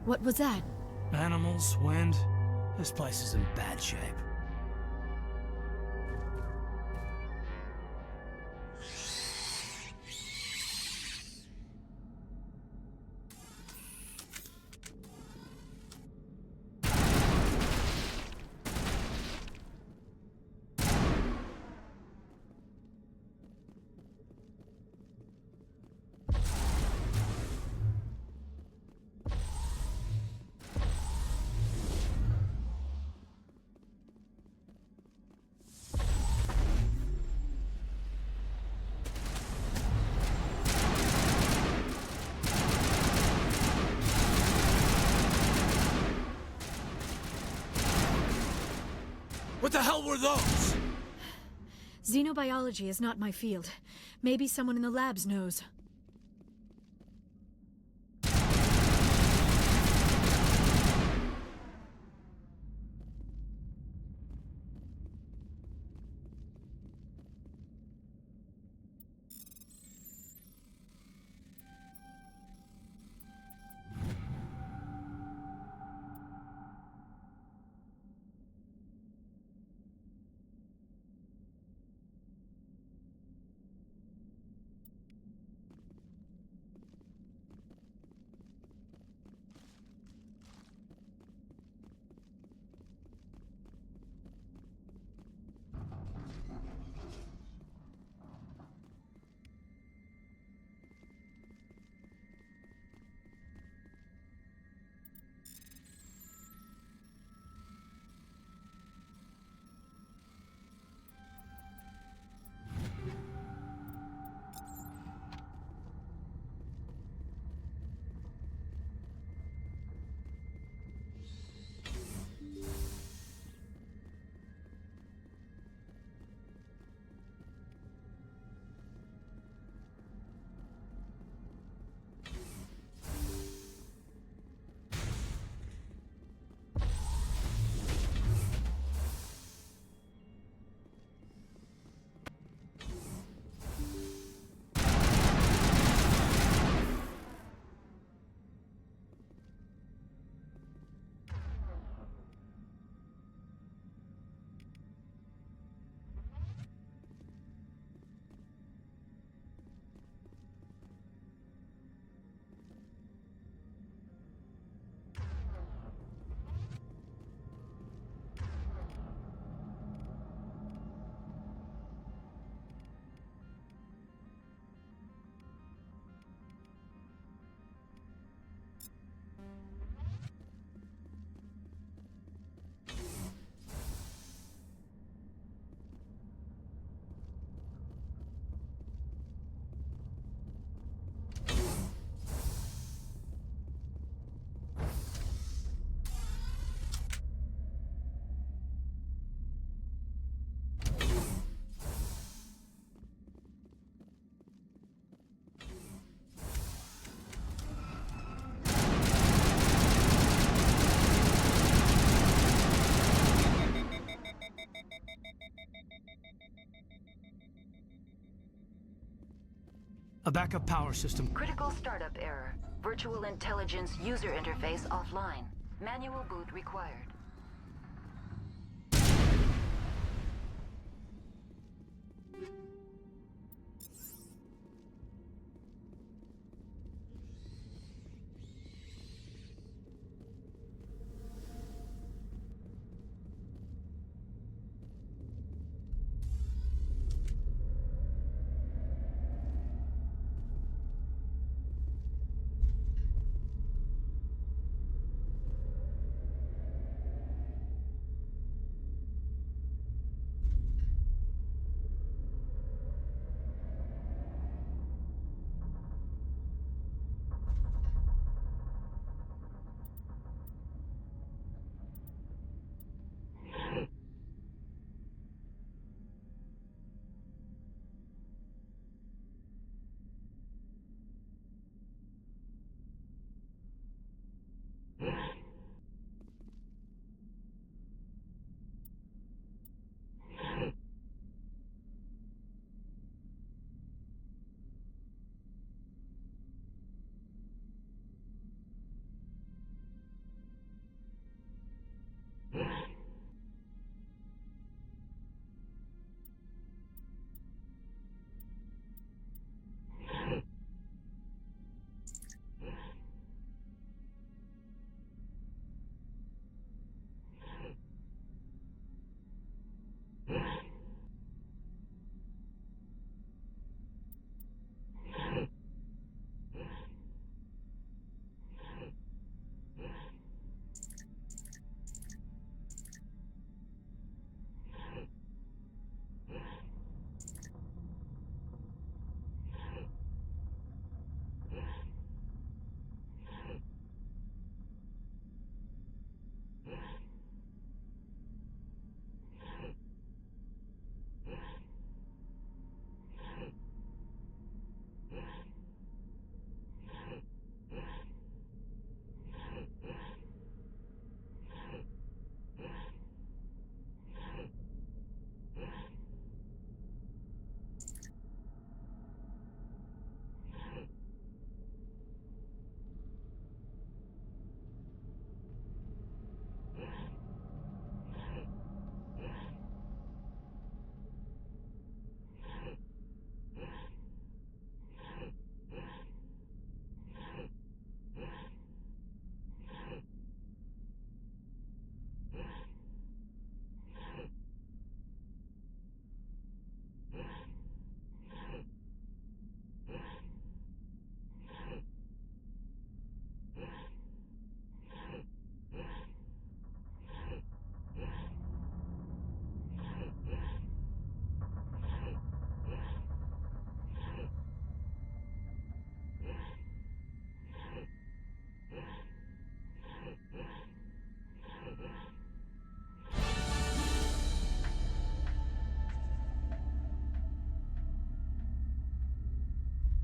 What was that? Animals, wind. This place is in bad shape. What the hell were those? Xenobiology is not my field. Maybe someone in the labs knows. backup power system. Critical startup error. Virtual intelligence user interface offline. Manual boot required.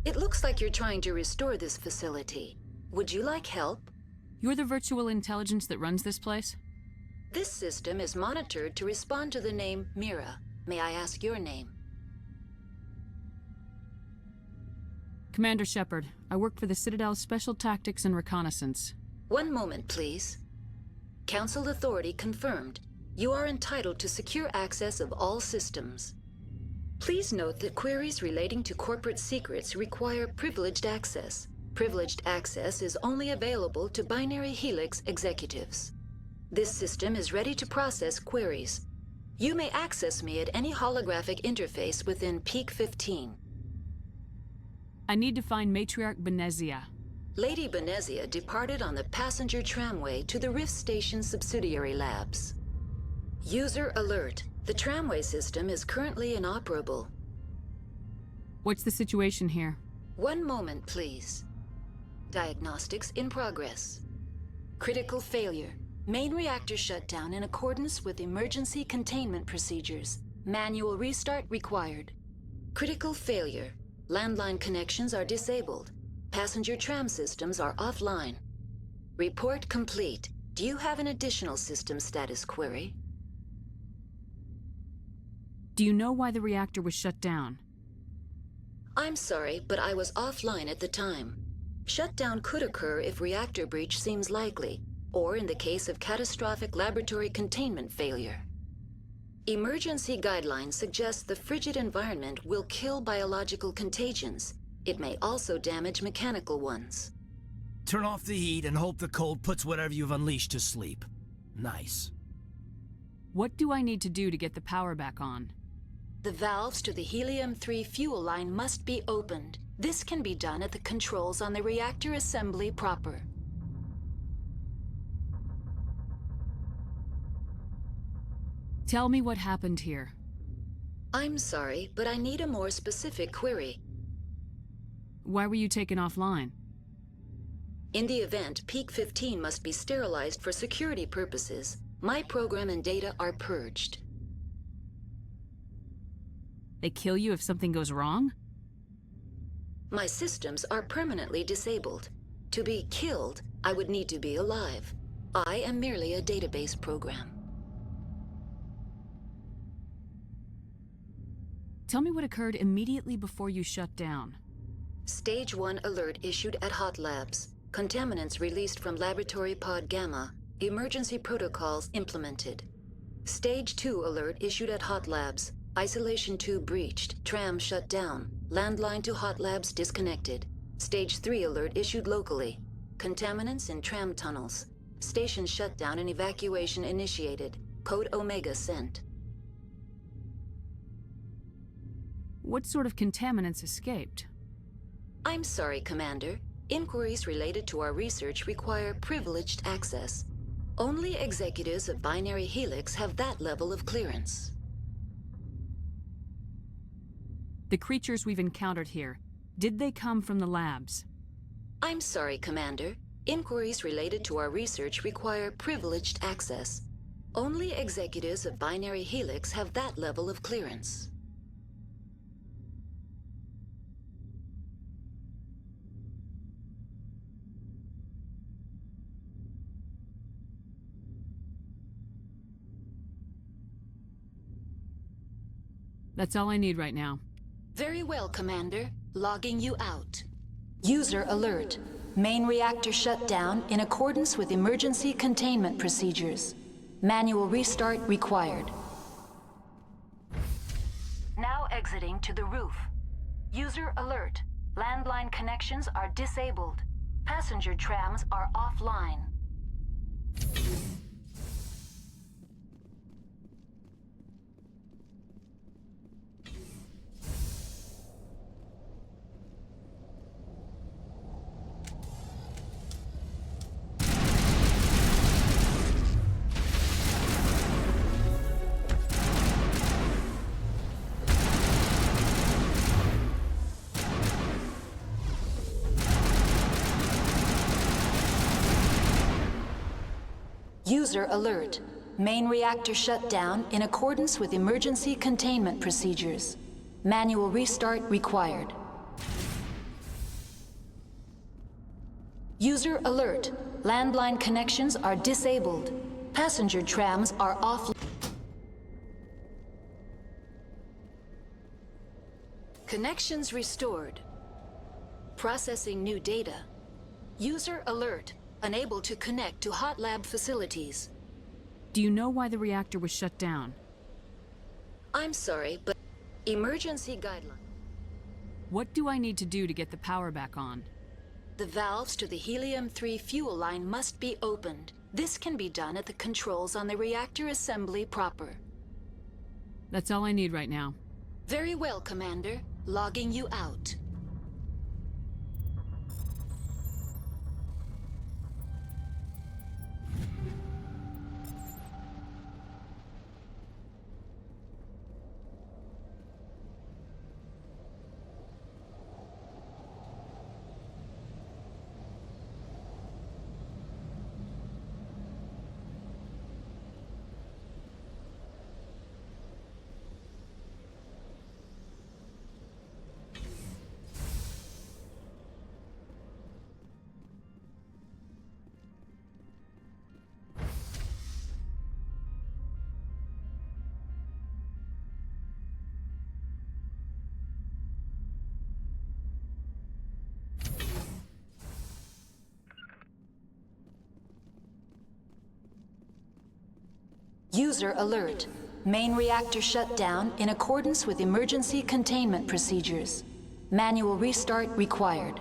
It looks like you're trying to restore this facility. Would you like help? You're the virtual intelligence that runs this place? This system is monitored to respond to the name Mira. May I ask your name? Commander Shepard. I work for the Citadel's Special Tactics and Reconnaissance. One moment, please. Council authority confirmed. You are entitled to secure access of all systems. Please note that queries relating to corporate secrets require privileged access. Privileged access is only available to Binary Helix executives. This system is ready to process queries. You may access me at any holographic interface within Peak 15. I need to find Matriarch Benezia. Lady Benezia departed on the passenger tramway to the Rift Station subsidiary labs. User alert. The tramway system is currently inoperable. What's the situation here? One moment, please. Diagnostics in progress. Critical failure. Main reactor shut down in accordance with emergency containment procedures. Manual restart required. Critical failure. Landline connections are disabled. Passenger tram systems are offline. Report complete. Do you have an additional system status query? Do you know why the reactor was shut down? I'm sorry, but I was offline at the time. Shutdown could occur if reactor breach seems likely, or in the case of catastrophic laboratory containment failure. Emergency guidelines suggest the frigid environment will kill biological contagions. It may also damage mechanical ones. Turn off the heat and hope the cold puts whatever you've unleashed to sleep. Nice. What do I need to do to get the power back on? The valves to the helium-3 fuel line must be opened. This can be done at the controls on the reactor assembly proper. Tell me what happened here. I'm sorry, but I need a more specific query. Why were you taken offline? In the event, Peak 15 must be sterilized for security purposes. My program and data are purged. They kill you if something goes wrong? My systems are permanently disabled. To be killed, I would need to be alive. I am merely a database program. Tell me what occurred immediately before you shut down. Stage 1 alert issued at Hot Labs. Contaminants released from Laboratory Pod Gamma. Emergency protocols implemented. Stage 2 alert issued at Hot Labs. Isolation tube breached. Tram shut down. Landline to Hot Labs disconnected. Stage 3 alert issued locally. Contaminants in tram tunnels. Station shutdown and evacuation initiated. Code Omega sent. What sort of contaminants escaped? I'm sorry, Commander. Inquiries related to our research require privileged access. Only executives of Binary Helix have that level of clearance. The creatures we've encountered here, did they come from the labs? I'm sorry, Commander. Inquiries related to our research require privileged access. Only executives of Binary Helix have that level of clearance. That's all I need right now. Very well, Commander. Logging you out. User alert. Main reactor shut down in accordance with emergency containment procedures. Manual restart required. Now exiting to the roof. User alert. Landline connections are disabled. Passenger trams are offline. User alert. Main reactor shut down in accordance with emergency containment procedures. Manual restart required. User alert. Landline connections are disabled. Passenger trams are off. Connections restored. Processing new data. User alert. Unable to connect to Hot Lab facilities. Do you know why the reactor was shut down? I'm sorry, but emergency guideline. What do I need to do to get the power back on? The valves to the helium-3 fuel line must be opened. This can be done at the controls on the reactor assembly proper. That's all I need right now. Very well, Commander. Logging you out. User alert. Main reactor shut down in accordance with emergency containment procedures. Manual restart required.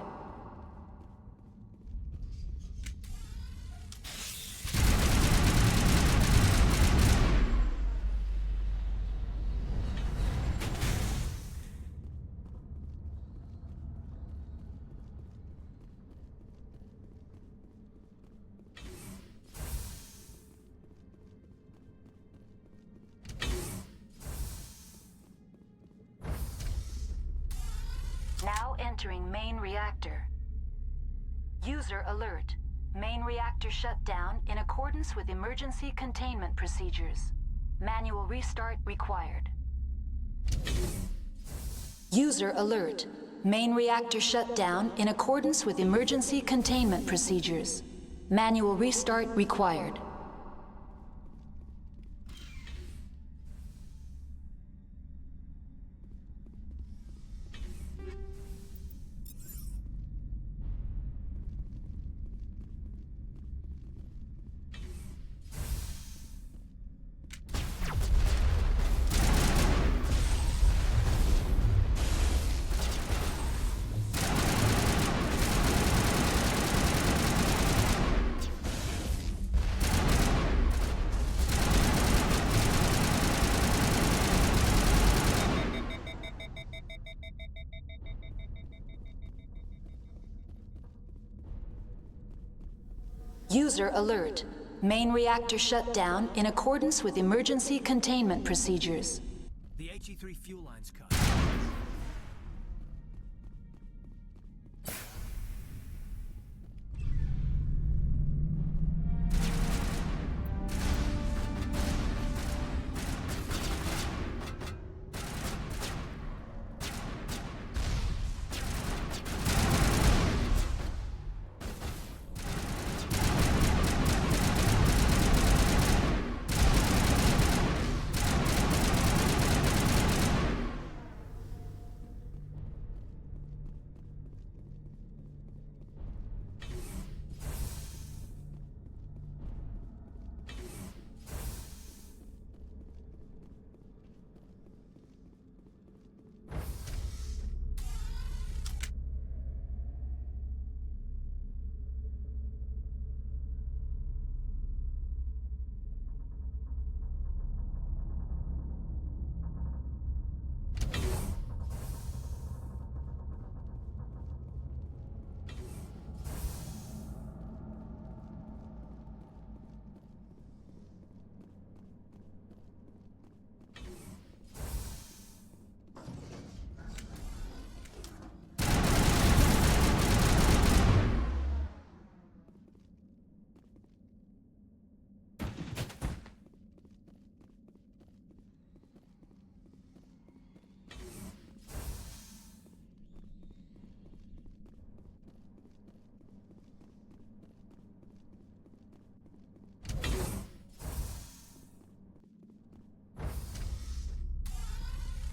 Now entering main reactor. User alert. Main reactor shut down in accordance with emergency containment procedures. Manual restart required. User alert. Main reactor shut down in accordance with emergency containment procedures. Manual restart required. User alert. Main reactor shut down in accordance with emergency containment procedures. The HE3 fuel line's cut.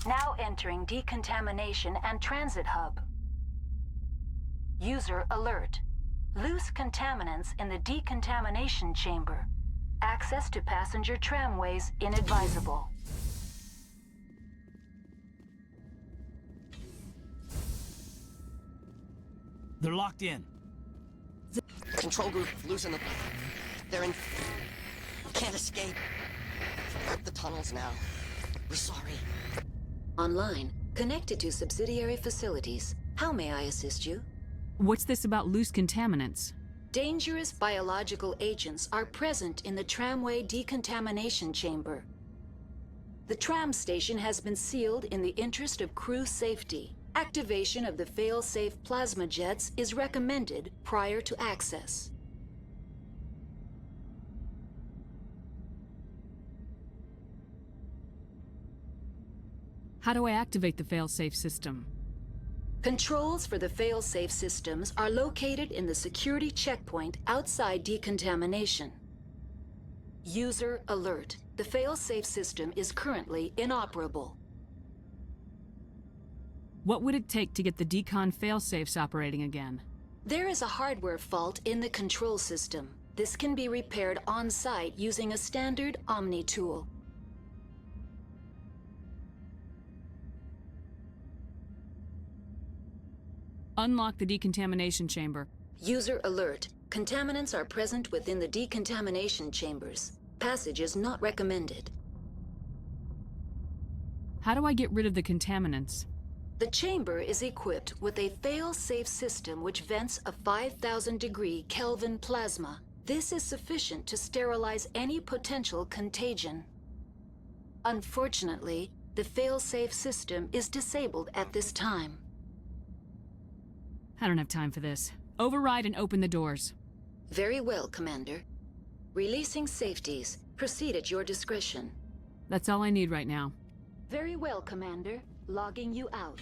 Now entering decontamination and transit hub. User alert. Loose contaminants in the decontamination chamber. Access to passenger tramways inadvisable. They're locked in. Control group, loosen the... They're in... Can't escape. The tunnels now. We're sorry. Online, connected to subsidiary facilities. How may I assist you? What's this about loose contaminants? Dangerous biological agents are present in the tramway decontamination chamber. The tram station has been sealed in the interest of crew safety. Activation of the fail-safe plasma jets is recommended prior to access. How do I activate the fail-safe system? Controls for the fail-safe systems are located in the security checkpoint outside decontamination. User alert. The fail-safe system is currently inoperable. What would it take to get the decon fail-safes operating again? There is a hardware fault in the control system. This can be repaired on-site using a standard Omni tool. Unlock the decontamination chamber. User alert. Contaminants are present within the decontamination chambers. Passage is not recommended. How do I get rid of the contaminants? The chamber is equipped with a fail-safe system which vents a 5,000-degree Kelvin plasma. This is sufficient to sterilize any potential contagion. Unfortunately, the fail-safe system is disabled at this time. I don't have time for this. Override and open the doors. Very well, Commander. Releasing safeties. Proceed at your discretion. That's all I need right now. Very well, Commander. Logging you out.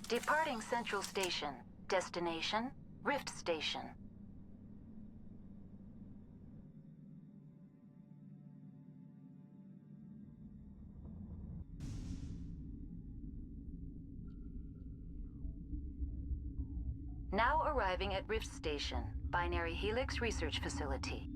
Departing Central Station. Destination, Rift Station. Now arriving at Rift Station, Binary Helix Research Facility.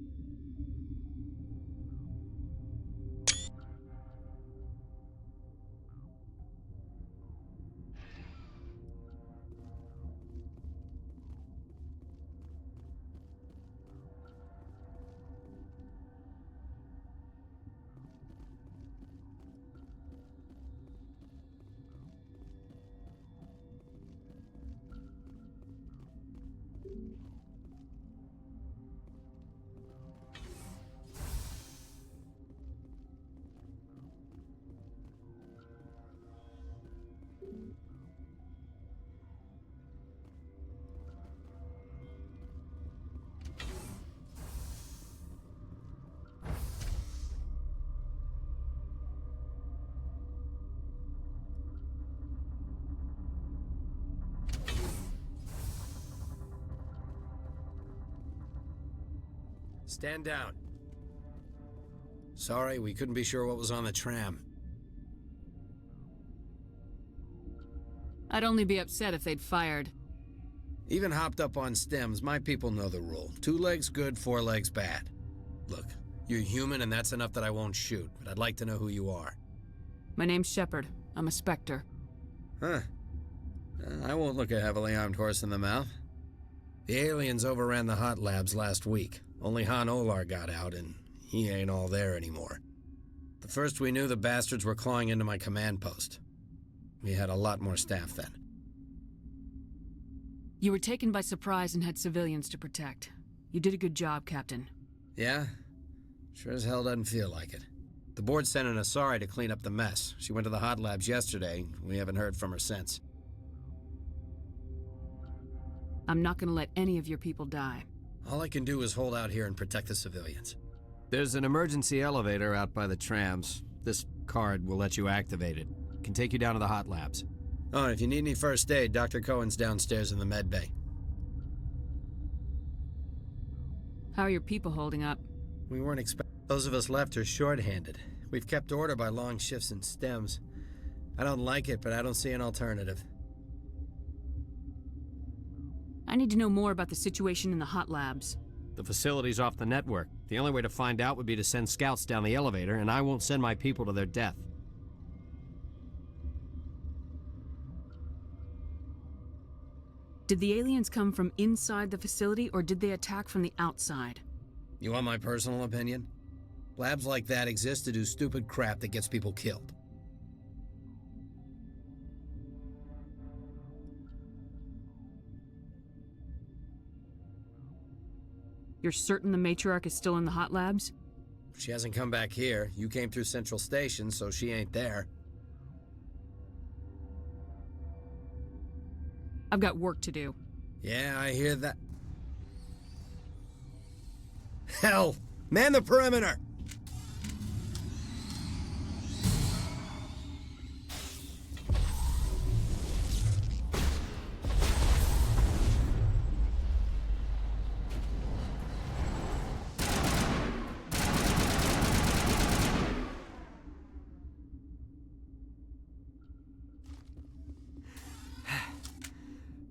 Stand down. Sorry, we couldn't be sure what was on the tram. I'd only be upset if they'd fired. Even hopped up on stems, my people know the rule. 2 legs good, 4 legs bad. Look, you're human and that's enough that I won't shoot, but I'd like to know who you are. My name's Shepard. I'm a Spectre. Huh. I won't look a heavily armed horse in the mouth. The aliens overran the hot labs last week. Only Han Olar got out, and he ain't all there anymore. The first we knew, the bastards were clawing into my command post. We had a lot more staff then. You were taken by surprise and had civilians to protect. You did a good job, Captain. Yeah? Sure as hell doesn't feel like it. The board sent an Asari to clean up the mess. She went to the hot labs yesterday. We haven't heard from her since. I'm not gonna let any of your people die. All I can do is hold out here and protect the civilians. There's an emergency elevator out by the trams. This card will let you activate it. Can take you down to the hot labs. Oh, and if you need any first aid, Dr. Cohen's downstairs in the med bay. How are your people holding up? We weren't expecting. Those of us left are short-handed. We've kept order by long shifts and stems. I don't like it, but I don't see an alternative. I need to know more about the situation in the hot labs. The facility's off the network. The only way to find out would be to send scouts down the elevator, and I won't send my people to their death. Did the aliens come from inside the facility, or did they attack from the outside? You want my personal opinion? Labs like that exist to do stupid crap that gets people killed. You're certain the matriarch is still in the hot labs? She hasn't come back here. You came through Central Station, so she ain't there. I've got work to do. Yeah, I hear that. Hell! Man the perimeter!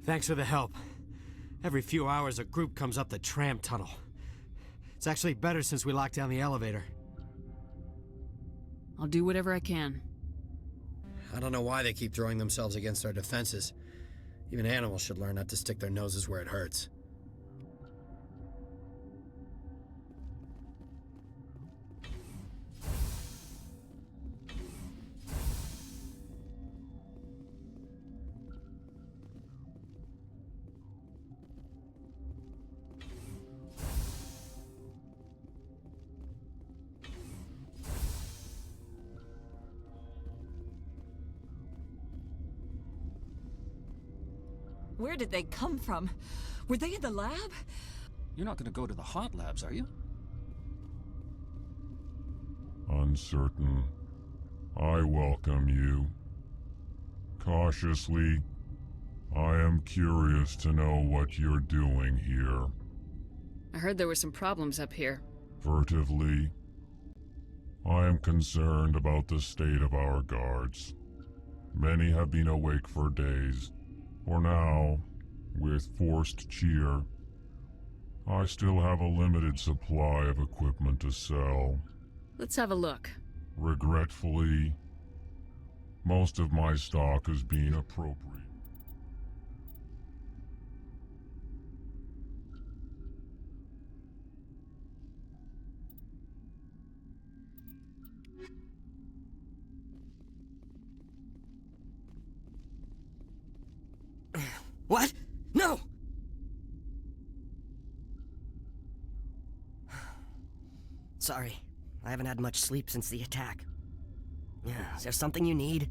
Thanks for the help. Every few hours, a group comes up the tram tunnel. It's actually better since we locked down the elevator. I'll do whatever I can. I don't know why they keep throwing themselves against our defenses. Even animals should learn not to stick their noses where it hurts. Where did they come from? Were they in the lab? You're not going to go to the hot labs, are you? Uncertain. I welcome you. Cautiously, I am curious to know what you're doing here. I heard there were some problems up here. Furtively, I am concerned about the state of our guards. Many have been awake for days. For now, with forced cheer, I still have a limited supply of equipment to sell. Let's have a look. Regretfully, most of my stock has been appropriate. What? No! Sorry, I haven't had much sleep since the attack. Is there something you need?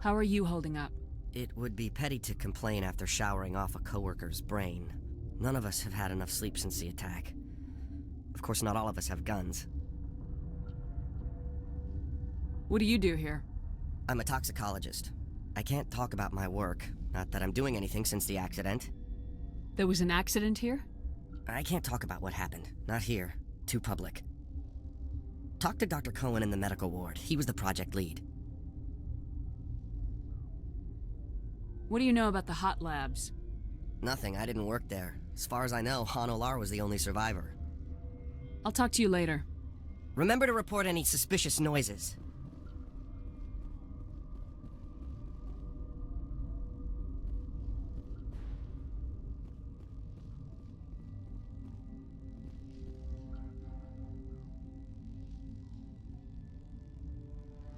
How are you holding up? It would be petty to complain after showering off a coworker's brain. None of us have had enough sleep since the attack. Of course, not all of us have guns. What do you do here? I'm a toxicologist. I can't talk about my work. Not that I'm doing anything since the accident. There was an accident here? I can't talk about what happened. Not here. Too public. Talk to Dr. Cohen in the medical ward. He was the project lead. What do you know about the hot labs? Nothing. I didn't work there. As far as I know, Han Olar was the only survivor. I'll talk to you later. Remember to report any suspicious noises.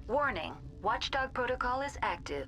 Warning, Watchdog protocol is active.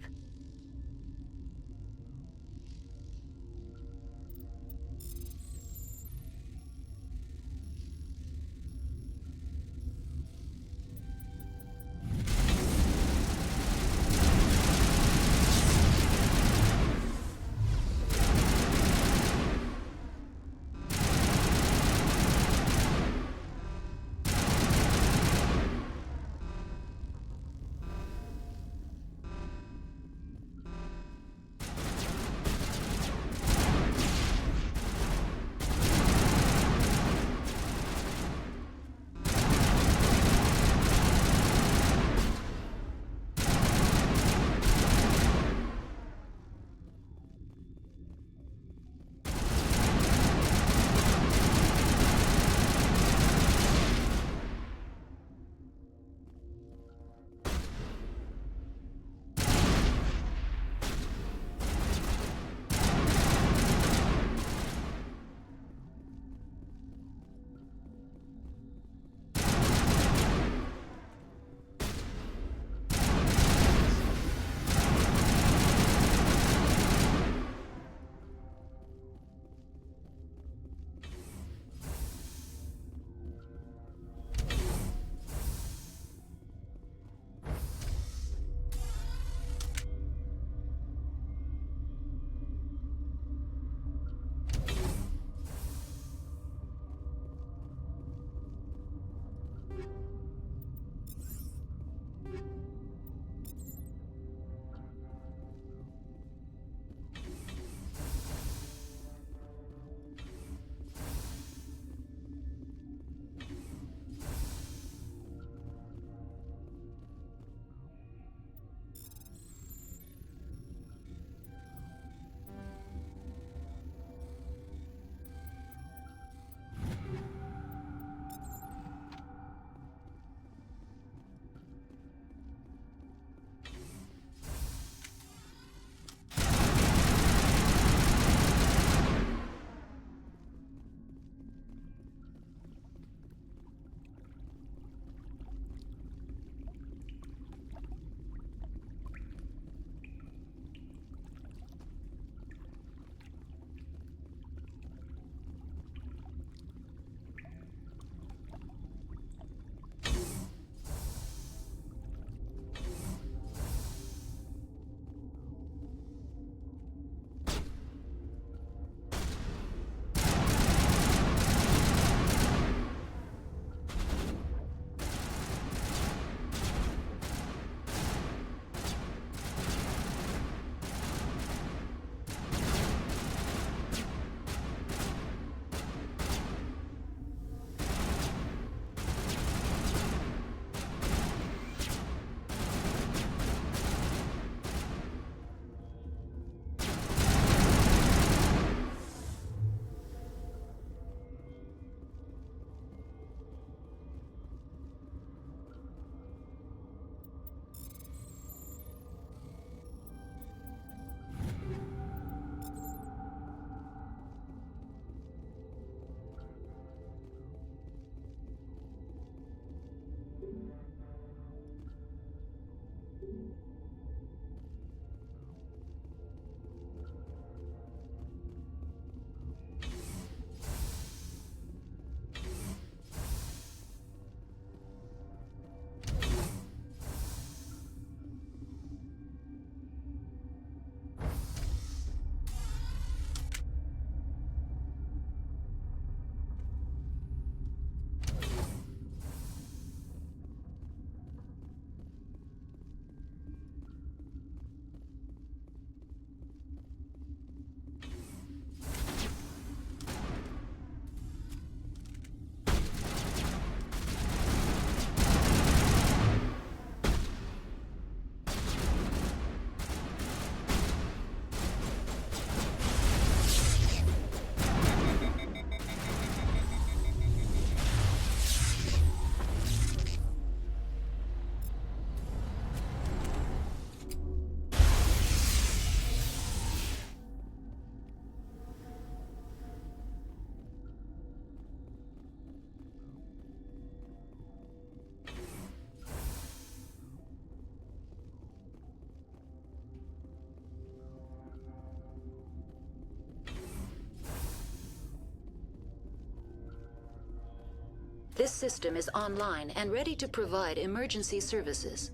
This system is online and ready to provide emergency services.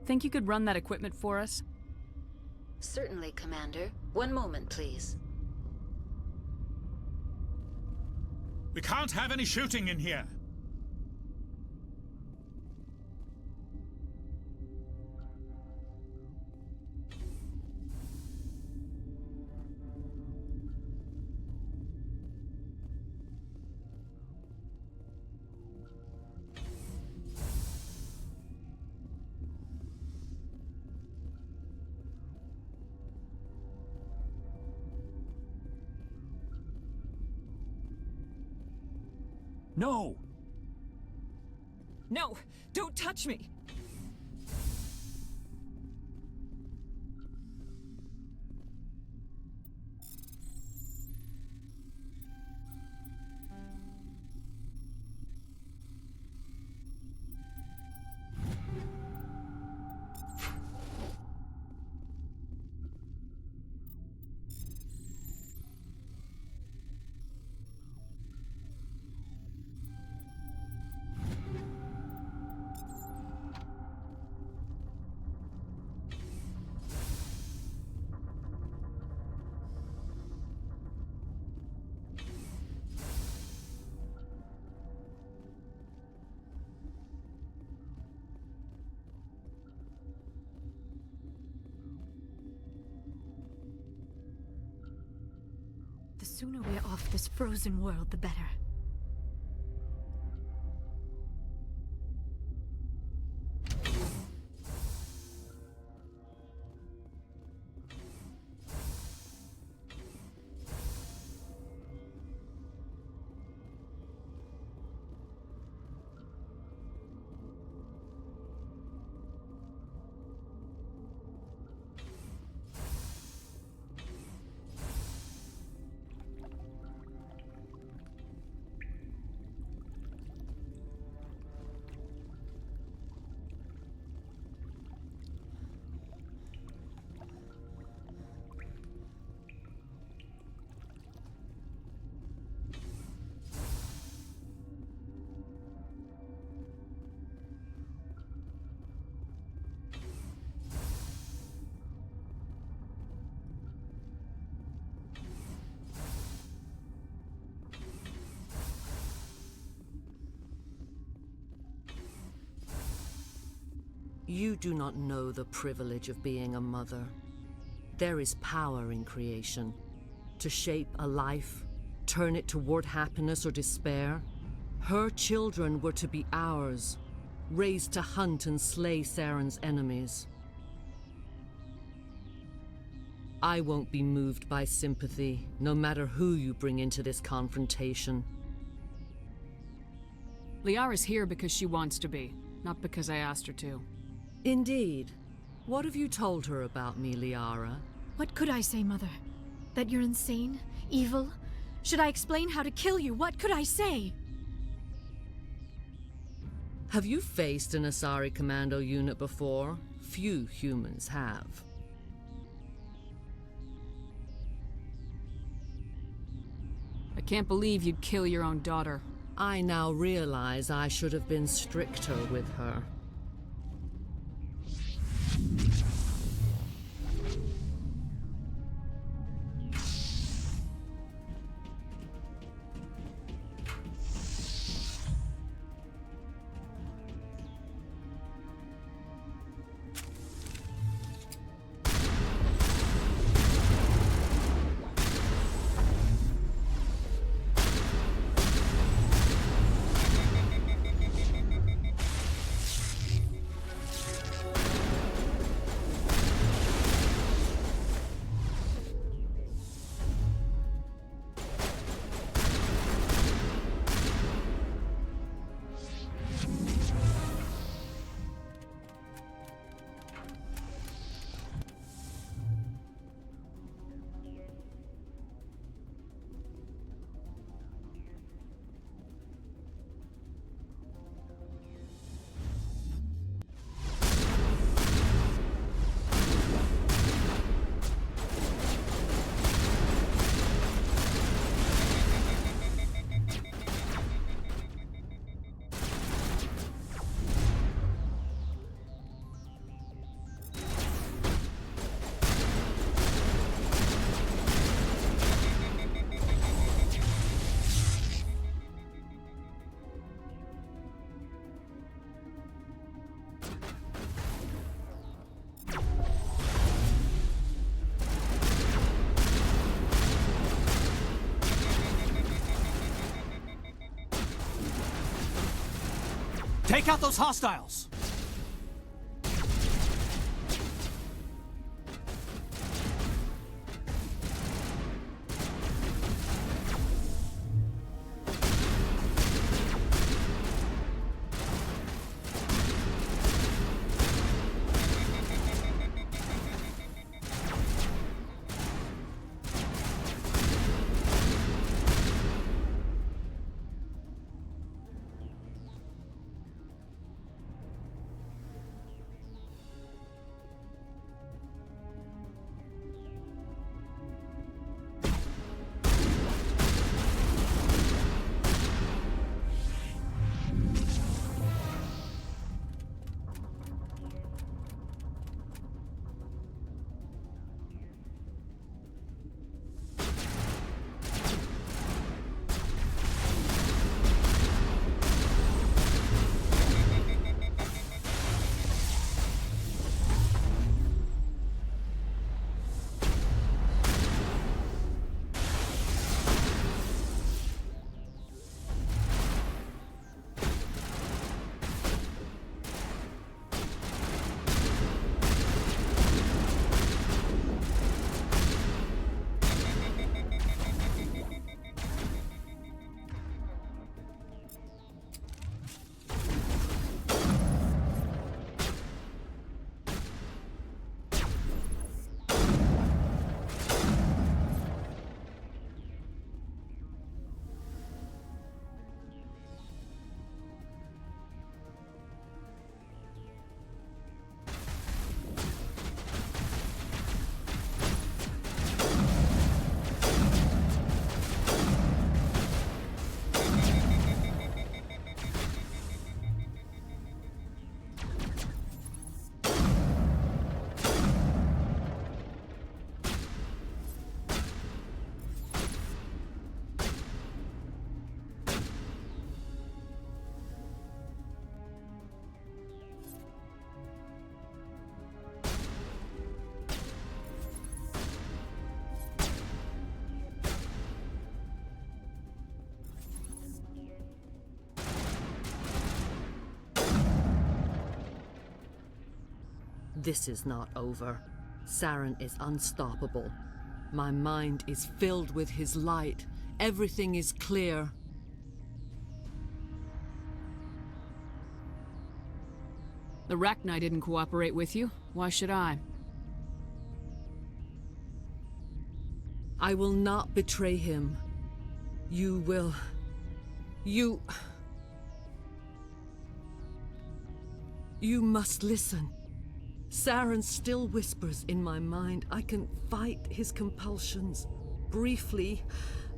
Think you could run that equipment for us? Certainly, Commander. One moment, please. We can't have any shooting in here. No! No! Don't touch me! The sooner we're off this frozen world, the better. You do not know the privilege of being a mother. There is power in creation. To shape a life, turn it toward happiness or despair. Her children were to be ours, raised to hunt and slay Saren's enemies. I won't be moved by sympathy, no matter who you bring into this confrontation. Liara's here because she wants to be, not because I asked her to. Indeed. What have you told her about me, Liara? What could I say, Mother? That you're insane? Evil? Should I explain how to kill you? What could I say? Have you faced an Asari commando unit before? Few humans have. I can't believe you'd kill your own daughter. I now realize I should have been stricter with her. Take out those hostiles! This is not over. Saren is unstoppable. My mind is filled with his light. Everything is clear. The Rachni didn't cooperate with you. Why should I? I will not betray him. You will... You must listen. Saren still whispers in my mind. I can fight his compulsions, briefly,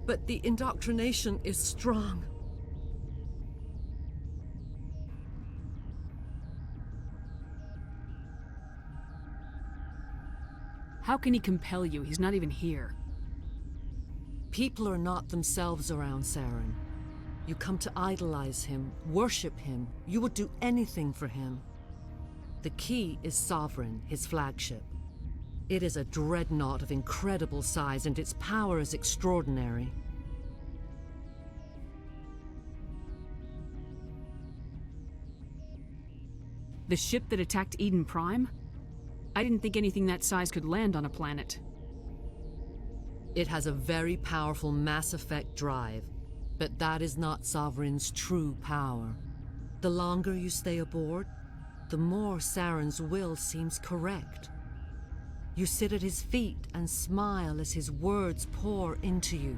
but the indoctrination is strong. How can he compel you? He's not even here. People are not themselves around Saren. You come to idolize him, worship him. You would do anything for him. The key is Sovereign, his flagship. It is a dreadnought of incredible size, and its power is extraordinary. The ship that attacked Eden Prime? I didn't think anything that size could land on a planet. It has a very powerful mass effect drive, but that is not Sovereign's true power. The longer you stay aboard, the more Saren's will seems correct. You sit at his feet and smile as his words pour into you.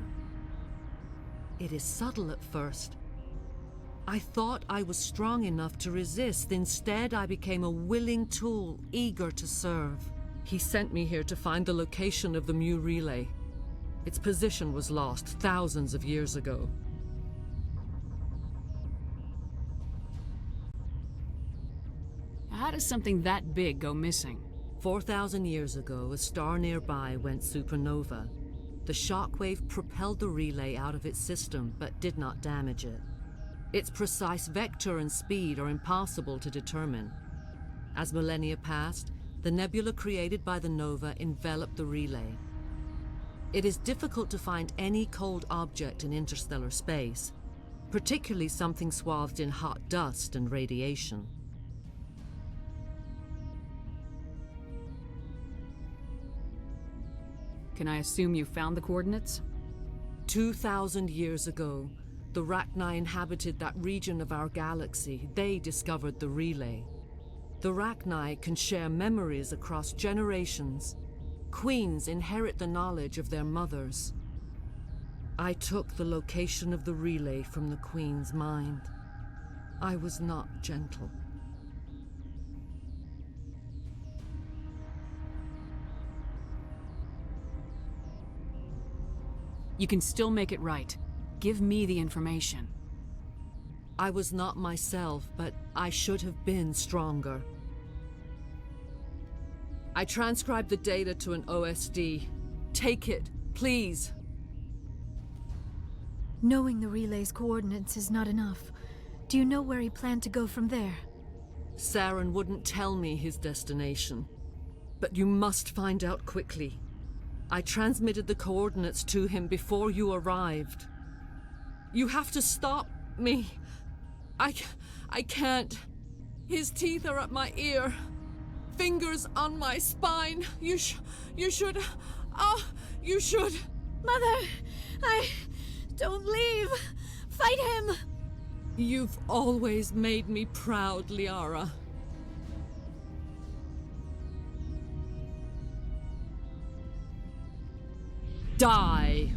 It is subtle at first. I thought I was strong enough to resist. Instead, I became a willing tool, eager to serve. He sent me here to find the location of the Mu relay. Its position was lost thousands of years ago. How does something that big go missing? 4,000 years ago, a star nearby went supernova. The shockwave propelled the relay out of its system, but did not damage it. Its precise vector and speed are impossible to determine. As millennia passed, the nebula created by the nova enveloped the relay. It is difficult to find any cold object in interstellar space, particularly something swathed in hot dust and radiation. Can I assume you found the coordinates? 2,000 years ago, the Rachni inhabited that region of our galaxy. They discovered the relay. The Rachni can share memories across generations. Queens inherit the knowledge of their mothers. I took the location of the relay from the Queen's mind. I was not gentle. You can still make it right. Give me the information. I was not myself, but I should have been stronger. I transcribed the data to an OSD. Take it, please. Knowing the relay's coordinates is not enough. Do you know where he planned to go from there? Saren wouldn't tell me his destination. But you must find out quickly. I transmitted the coordinates to him before you arrived. You have to stop me. I can't. His teeth are at my ear. Fingers on my spine. You should... Oh, you should... Mother! Don't leave! Fight him! You've always made me proud, Liara. Die!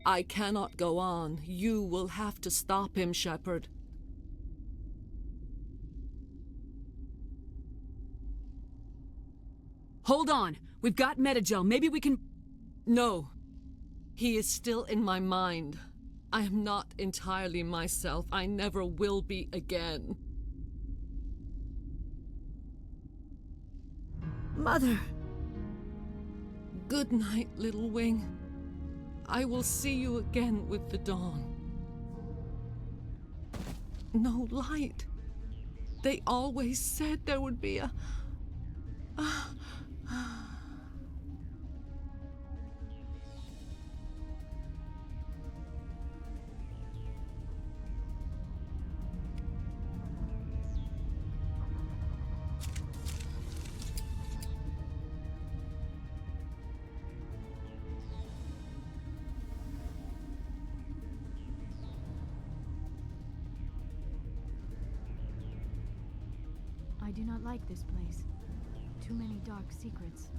I cannot go on. You will have to stop him, Shepard. Hold on! We've got Metagel. Maybe we can... No. He is still in my mind. I am not entirely myself. I never will be again. Mother! Good night, little wing. I will see you again with the dawn. No light. They always said there would be a... I do not like this place. Too many dark secrets.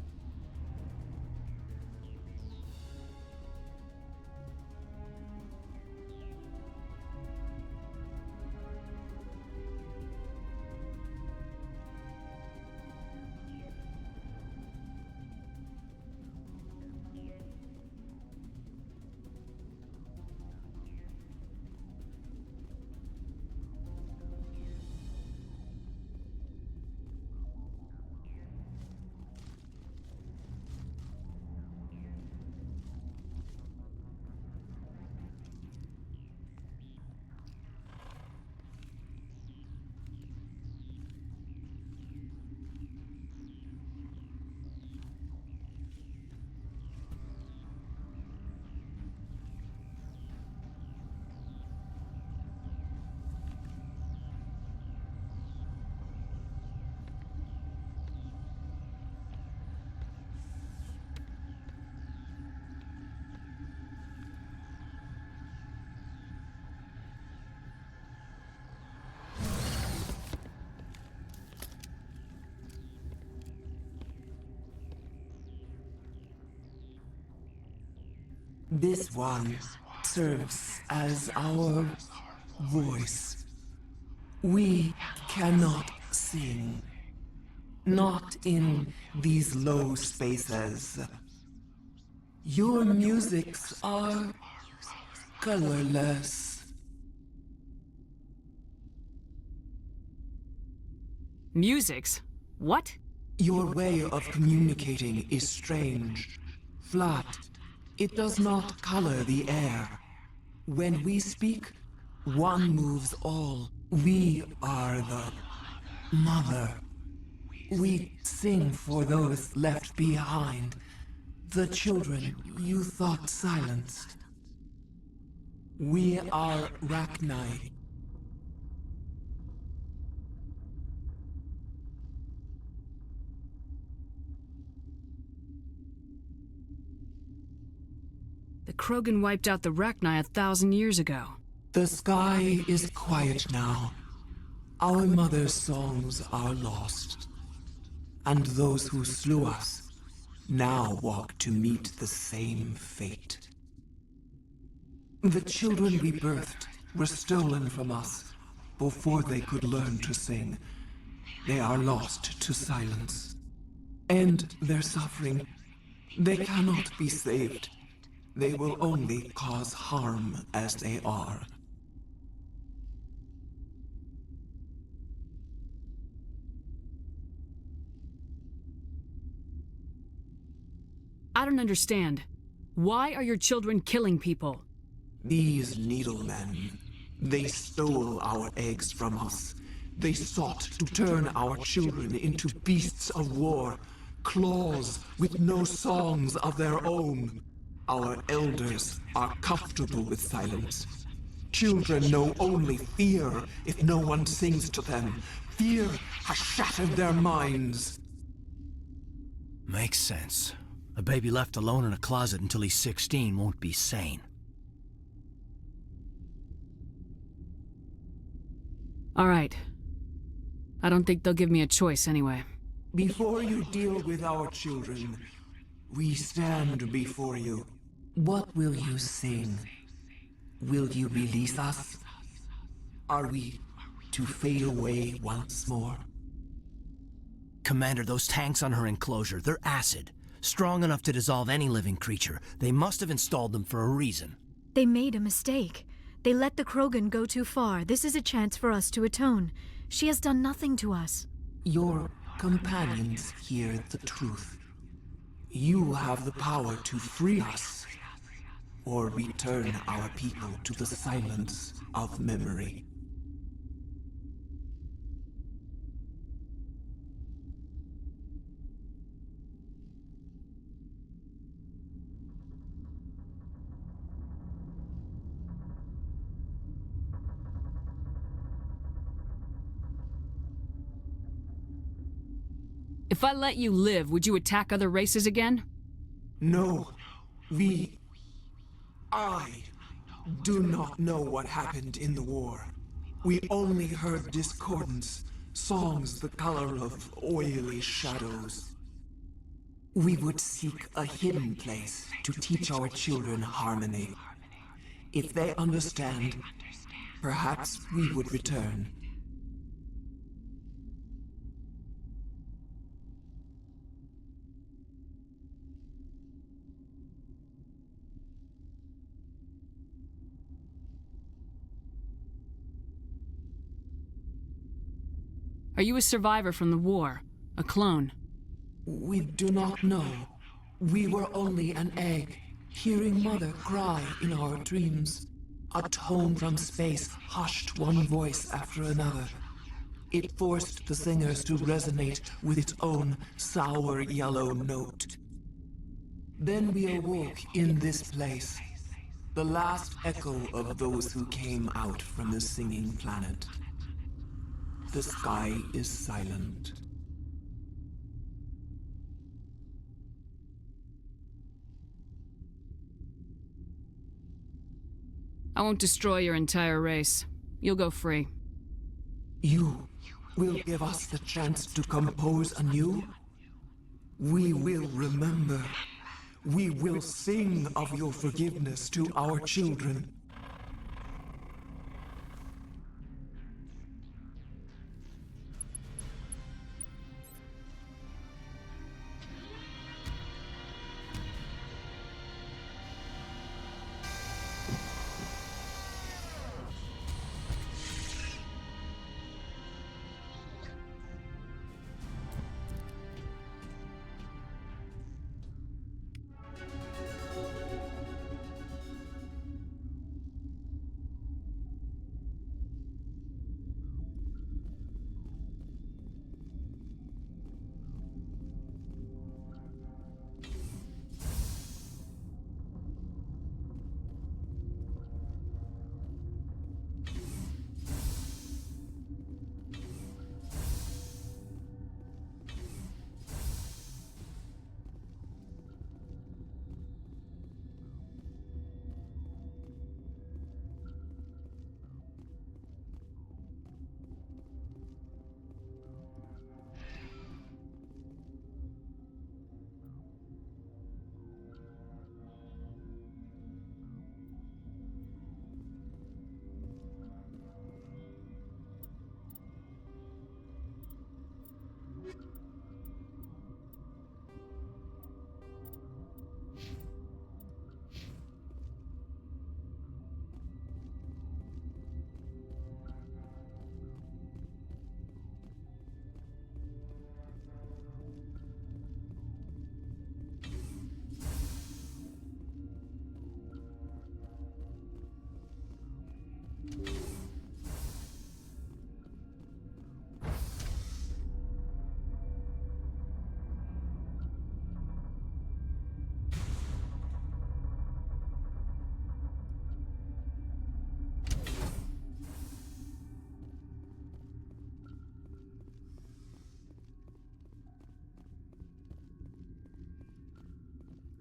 This one serves as our voice. We cannot sing, Not in these low spaces. Your musics are colorless. Musics? What? Your way of communicating is strange. Flat. It does not color the air. When we speak, one moves all. We are the mother. We sing for those left behind. The children you thought silenced. We are Rachni. The Krogan wiped out the Rachni 1,000 years ago. The sky is quiet now. Our mother's songs are lost. And those who slew us now walk to meet the same fate. The children we birthed were stolen from us before they could learn to sing. They are lost to silence. And their suffering, they cannot be saved. They will only cause harm as they are. I don't understand. Why are your children killing people? These needlemen, they stole our eggs from us. They sought to turn our children into beasts of war, claws with no songs of their own. Our elders are comfortable with silence. Children know only fear if no one sings to them. Fear has shattered their minds. Makes sense. A baby left alone in a closet until he's 16 won't be sane. All right. I don't think they'll give me a choice anyway. Before you deal with our children, we stand before you. What will you sing? Will you release us? Are we to fade away once more? Commander, those tanks on her enclosure, they're acid. Strong enough to dissolve any living creature. They must have installed them for a reason. They made a mistake. They let the Krogan go too far. This is a chance for us to atone. She has done nothing to us. Your companions hear the truth. You have the power to free us, or return our people to the silence of memory. If I let you live, would you attack other races again? No. I do not know what happened in the war. We only heard discordance, songs the color of oily shadows. We would seek a hidden place to teach our children harmony. If they understand, perhaps we would return. Are you a survivor from the war? A clone? We do not know. We were only an egg, hearing Mother cry in our dreams. A tone from space hushed one voice after another. It forced the singers to resonate with its own sour yellow note. Then we awoke in this place, the last echo of those who came out from the singing planet. The sky is silent. I won't destroy your entire race. You'll go free. You will give us the chance to compose anew? We will remember. We will sing of your forgiveness to our children.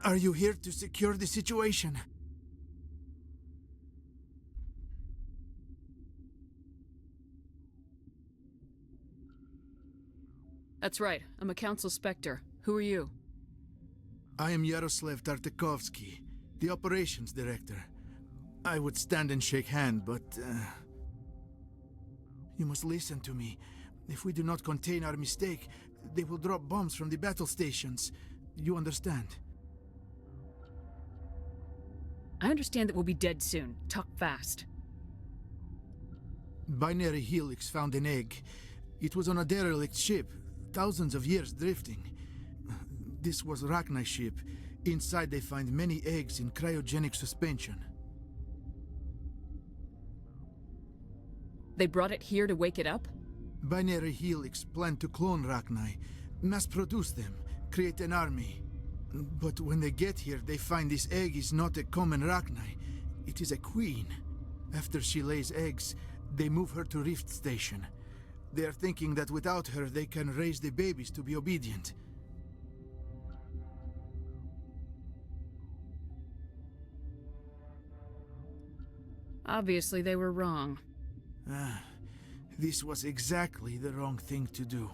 Are you here to secure the situation? That's right. I'm a Council Spectre. Who are you? I am Yaroslav Tartakovsky, the operations director. I would stand and shake hand, but... You must listen to me. If we do not contain our mistake, they will drop bombs from the battle stations. You understand? I understand that we'll be dead soon. Talk fast. Binary Helix found an egg. It was on a derelict ship, thousands of years drifting. This was Rachni's ship. Inside they find many eggs in cryogenic suspension. They brought it here to wake it up? Binary Helix planned to clone Rachni, mass-produce them, create an army. But when they get here, they find this egg is not a common Rachni. It is a queen. After she lays eggs, they move her to Rift Station. They are thinking that without her, they can raise the babies to be obedient. Obviously, they were wrong. This was exactly the wrong thing to do.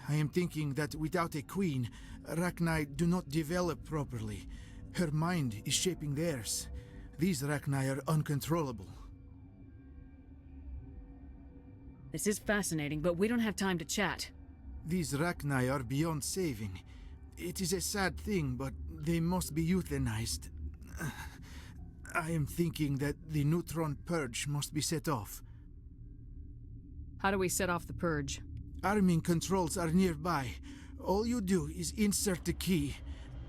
I am thinking that without a queen, Rachni do not develop properly. Her mind is shaping theirs. These Rachni are uncontrollable. This is fascinating, but we don't have time to chat. These Rachni are beyond saving. It is a sad thing, but they must be euthanized. I am thinking that the neutron purge must be set off. How do we set off the purge? Arming controls are nearby. All you do is insert the key.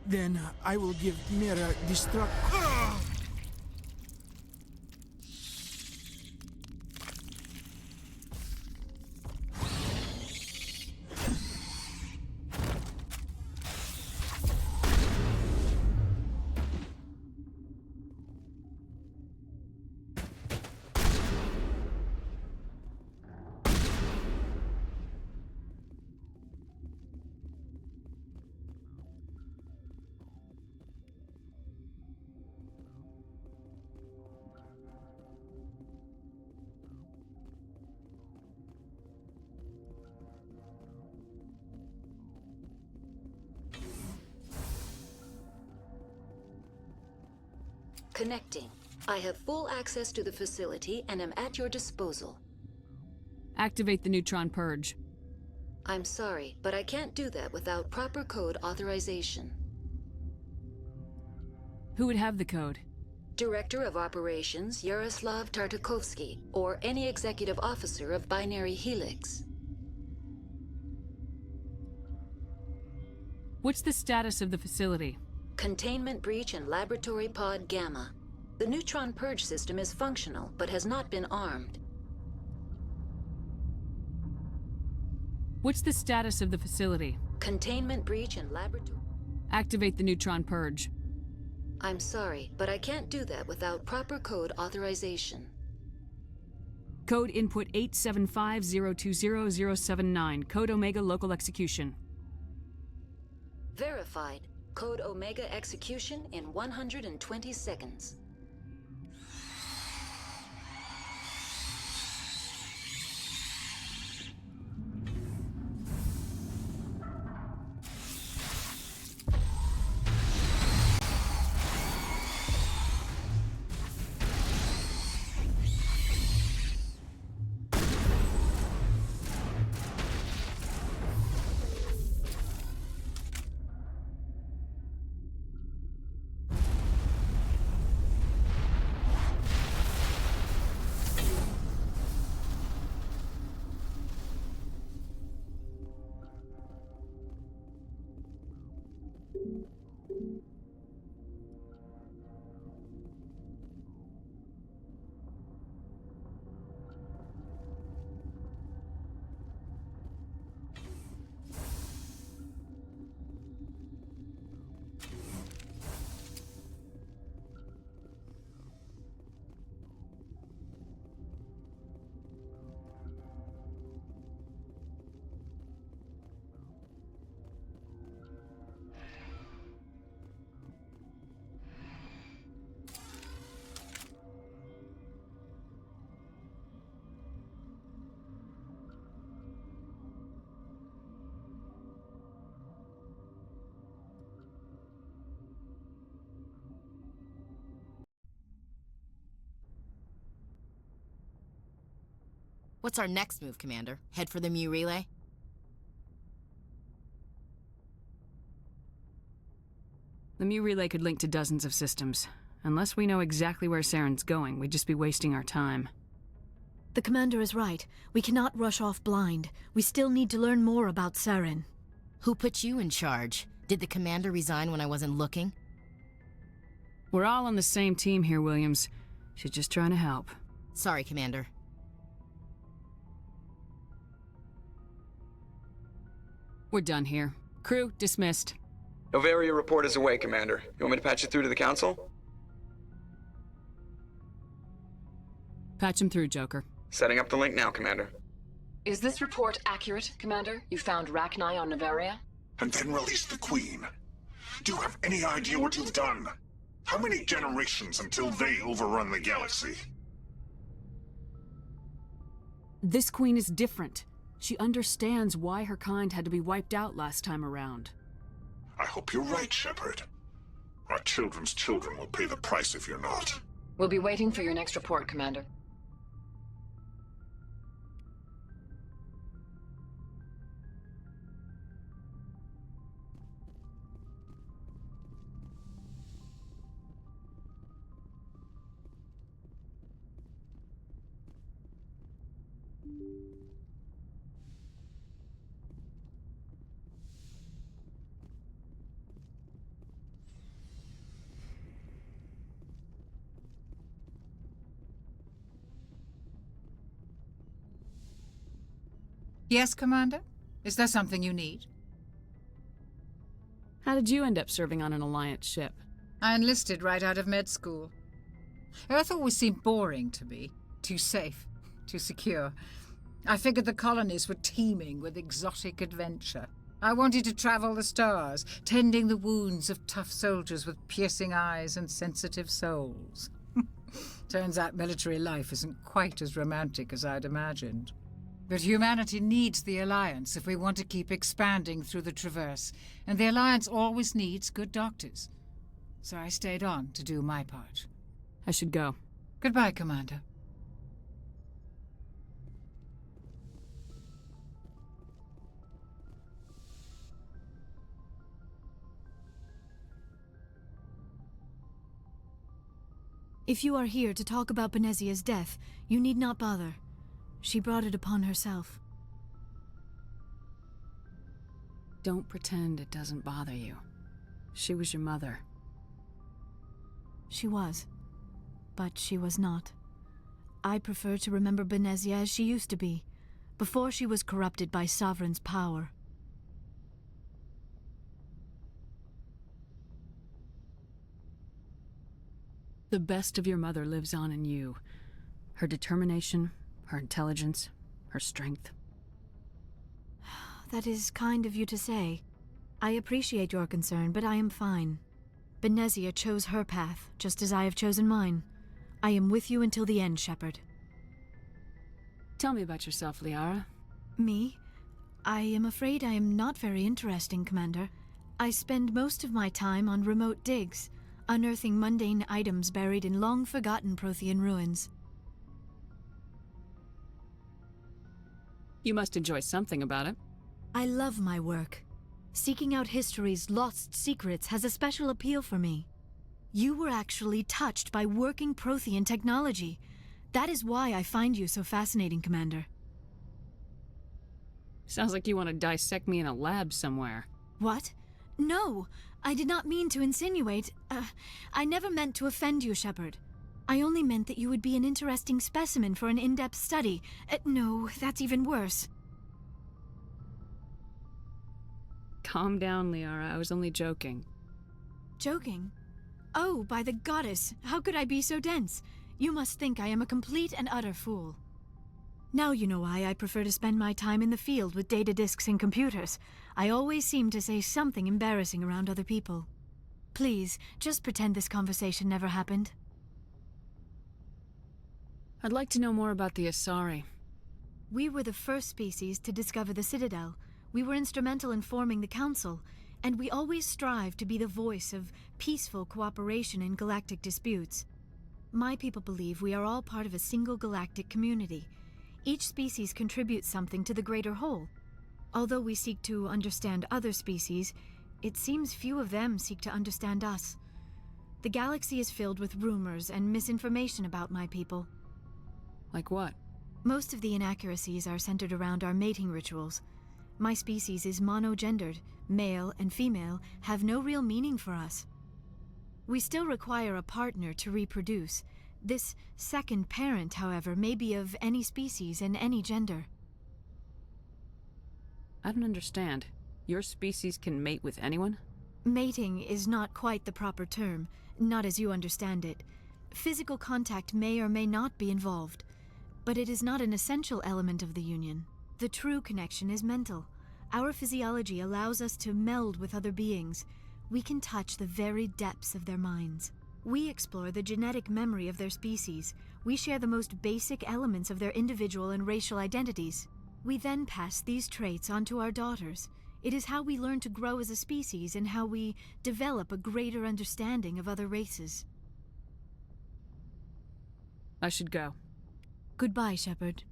Then I will give Mira destruct... Connecting. I have full access to the facility and am at your disposal. Activate the neutron purge. I'm sorry, but I can't do that without proper code authorization. Who would have the code? Director of Operations Yaroslav Tartakovsky, or any executive officer of Binary Helix. What's the status of the facility? Containment breach in Laboratory Pod Gamma. The neutron purge system is functional, but has not been armed. What's the status of the facility? Containment breach in Laboratory... Activate the neutron purge. I'm sorry, but I can't do that without proper code authorization. Code input 875020079. Code Omega local execution. Verified. Code Omega execution in 120 seconds. What's our next move, Commander? Head for the Mu relay? The Mu relay could link to dozens of systems. Unless we know exactly where Saren's going, we'd just be wasting our time. The commander is right. We cannot rush off blind. We still need to learn more about Saren. Who put you in charge? Did the commander resign when I wasn't looking? We're all on the same team here, Williams. She's just trying to help. Sorry, Commander. We're done here. Crew, dismissed. Noveria report is away, Commander. You want me to patch it through to the Council? Patch him through, Joker. Setting up the link now, Commander. Is this report accurate, Commander? You found Rachni on Noveria? And then released the Queen. Do you have any idea what you've done? How many generations until they overrun the galaxy? This Queen is different. She understands why her kind had to be wiped out last time around. I hope you're right, Shepard. Our children's children will pay the price if you're not. We'll be waiting for your next report, Commander. Yes, Commander? Is there something you need? How did you end up serving on an Alliance ship? I enlisted right out of med school. Earth always seemed boring to me. Too safe, too secure. I figured the colonies were teeming with exotic adventure. I wanted to travel the stars, tending the wounds of tough soldiers with piercing eyes and sensitive souls. Turns out military life isn't quite as romantic as I'd imagined. But humanity needs the Alliance if we want to keep expanding through the Traverse, and the Alliance always needs good doctors. So I stayed on to do my part. I should go. Goodbye, Commander. If you are here to talk about Benezia's death, you need not bother. She brought it upon herself. Don't pretend it doesn't bother you. She was your mother. She was. But she was not. I prefer to remember Benezia as she used to be, before she was corrupted by Sovereign's power. The best of your mother lives on in you. Her determination, her intelligence, her strength. That is kind of you to say. I appreciate your concern, but I am fine. Benezia chose her path, just as I have chosen mine. I am with you until the end, Shepard. Tell me about yourself, Liara. Me? I am afraid I am not very interesting, Commander. I spend most of my time on remote digs, unearthing mundane items buried in long-forgotten Prothean ruins. You must enjoy something about it. I love my work. Seeking out history's lost secrets has a special appeal for me. You were actually touched by working Prothean technology. That is why I find you so fascinating, Commander. Sounds like you want to dissect me in a lab somewhere. What? No, I did not mean to insinuate. I never meant to offend you, Shepard. I only meant that you would be an interesting specimen for an in-depth study. No, that's even worse. Calm down, Liara. I was only joking. Joking? Oh, by the goddess, how could I be so dense? You must think I am a complete and utter fool. Now you know why I prefer to spend my time in the field with data disks and computers. I always seem to say something embarrassing around other people. Please, just pretend this conversation never happened. I'd like to know more about the Asari. We were the first species to discover the Citadel. We were instrumental in forming the Council, and we always strive to be the voice of peaceful cooperation in galactic disputes. My people believe we are all part of a single galactic community. Each species contributes something to the greater whole. Although we seek to understand other species, it seems few of them seek to understand us. The galaxy is filled with rumors and misinformation about my people. Like what? Most of the inaccuracies are centered around our mating rituals. My species is monogendered. Male and female have no real meaning for us. We still require a partner to reproduce. This second parent, however, may be of any species and any gender. I don't understand. Your species can mate with anyone? Mating is not quite the proper term, not as you understand it. Physical contact may or may not be involved, but it is not an essential element of the union. The true connection is mental. Our physiology allows us to meld with other beings. We can touch the very depths of their minds. We explore the genetic memory of their species. We share the most basic elements of their individual and racial identities. We then pass these traits on to our daughters. It is how we learn to grow as a species and how we develop a greater understanding of other races. I should go. Goodbye, Shepard.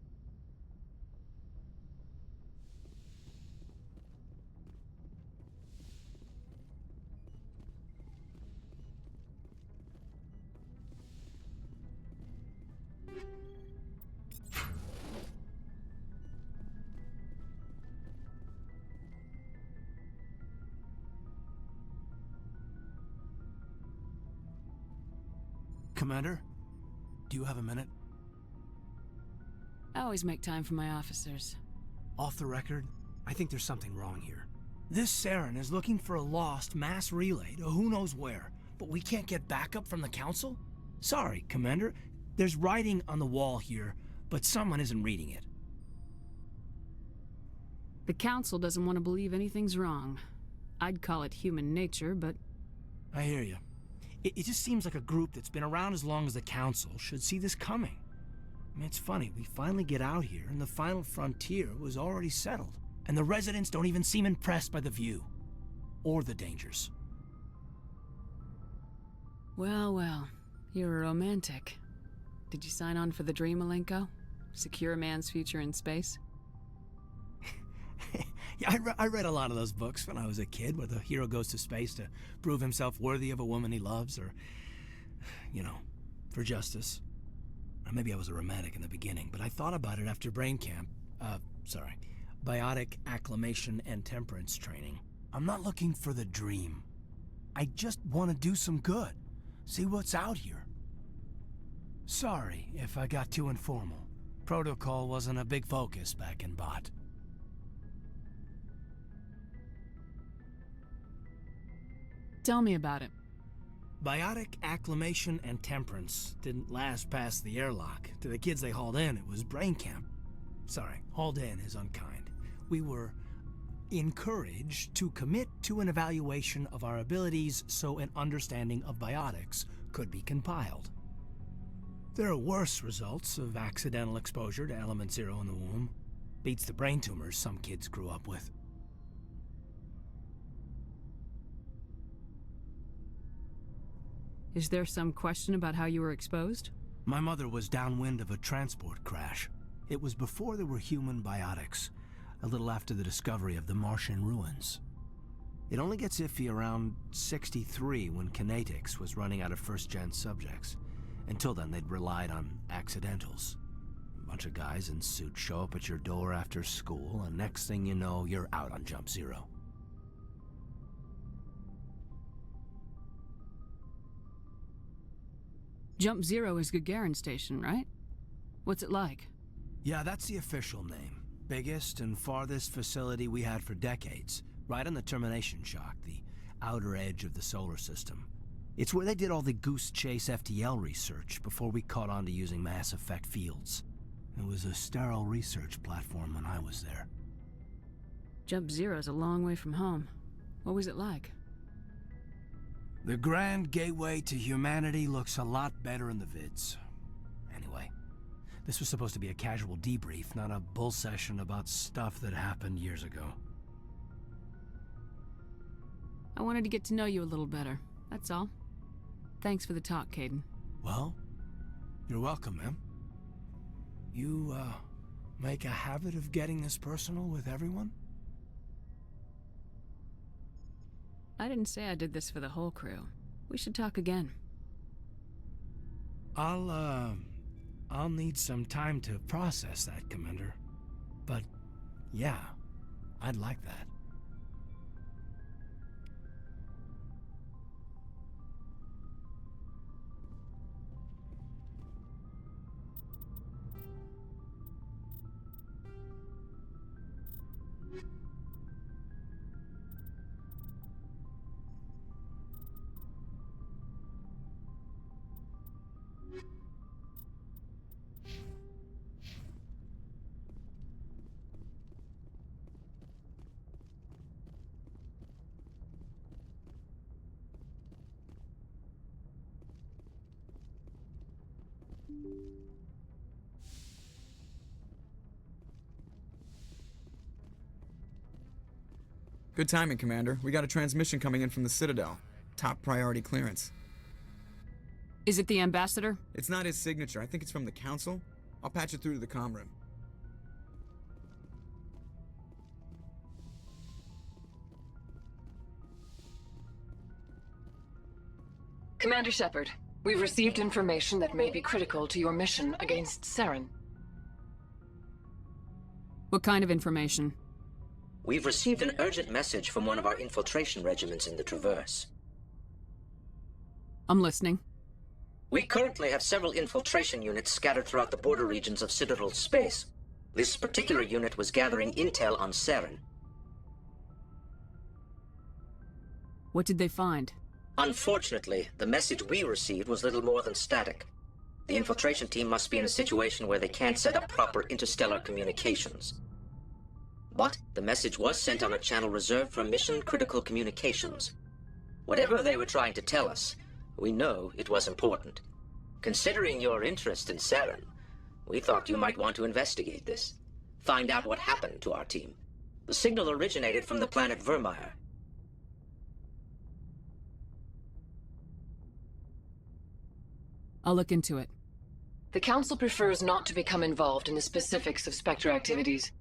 Commander, do you have a minute? I always make time for my officers. Off the record, I think there's something wrong here. This Saren is looking for a lost mass relay to who knows where, but we can't get backup from the Council? Sorry, Commander. There's writing on the wall here, but someone isn't reading it. The Council doesn't want to believe anything's wrong. I'd call it human nature, but... I hear you. It just seems like a group that's been around as long as the Council should see this coming. I mean, it's funny, we finally get out here and the final frontier was already settled. And the residents don't even seem impressed by the view. Or the dangers. Well, well. You're a romantic. Did you sign on for the dream, Malenko? Secure a man's future in space? Yeah, I read a lot of those books when I was a kid, where the hero goes to space to prove himself worthy of a woman he loves, or, you know, for justice. Or maybe I was a romantic in the beginning, but I thought about it after brain camp. Biotic acclimation and temperance training. I'm not looking for the dream. I just want to do some good. See what's out here. Sorry if I got too informal. Protocol wasn't a big focus back in Bot. Tell me about it. Biotic acclimation and temperance didn't last past the airlock. To the kids they hauled in, it was brain camp. Sorry, hauled in is unkind. We were encouraged to commit to an evaluation of our abilities so an understanding of biotics could be compiled. There are worse results of accidental exposure to Element Zero in the womb. Beats the brain tumors some kids grew up with. Is there some question about how you were exposed? My mother was downwind of a transport crash. It was before there were human biotics, a little after the discovery of the Martian ruins. It only gets iffy around 63 when Kinetics was running out of first-gen subjects. Until then, they'd relied on accidentals. A bunch of guys in suits show up at your door after school, and next thing you know, you're out on Jump Zero. Jump Zero is Gagarin Station, right? What's it like? Yeah, that's the official name. Biggest and farthest facility we had for decades. Right on the termination shock, the outer edge of the solar system. It's where they did all the Goose Chase FTL research before we caught on to using mass effect fields. It was a sterile research platform when I was there. Jump Zero's a long way from home. What was it like? The grand gateway to humanity looks a lot better in the vids. Anyway, this was supposed to be a casual debrief, not a bull session about stuff that happened years ago. I wanted to get to know you a little better, that's all. Thanks for the talk, Kaiden. Well, you're welcome, ma'am. You, make a habit of getting this personal with everyone? I didn't say I did this for the whole crew. We should talk again. I'll need some time to process that, Commander. But, yeah, I'd like that. Good timing, Commander. We got a transmission coming in from the Citadel. Top priority clearance. Is it the Ambassador? It's not his signature. I think it's from the Council. I'll patch it through to the comm room. Commander Shepard, we've received information that may be critical to your mission against Saren. What kind of information? We've received an urgent message from one of our infiltration regiments in the Traverse. I'm listening. We currently have several infiltration units scattered throughout the border regions of Citadel space. This particular unit was gathering intel on Saren. What did they find? Unfortunately, the message we received was little more than static. The infiltration team must be in a situation where they can't set up proper interstellar communications. But the message was sent on a channel reserved for mission-critical communications. Whatever they were trying to tell us, we know it was important. Considering your interest in Saren, we thought you might want to investigate this. Find out what happened to our team. The signal originated from the planet Virmire. I'll look into it. The Council prefers not to become involved in the specifics of Spectre activities.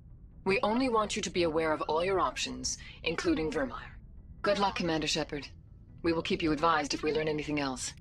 We only want you to be aware of all your options, including Virmire. Good luck, Commander Shepard. We will keep you advised if we learn anything else.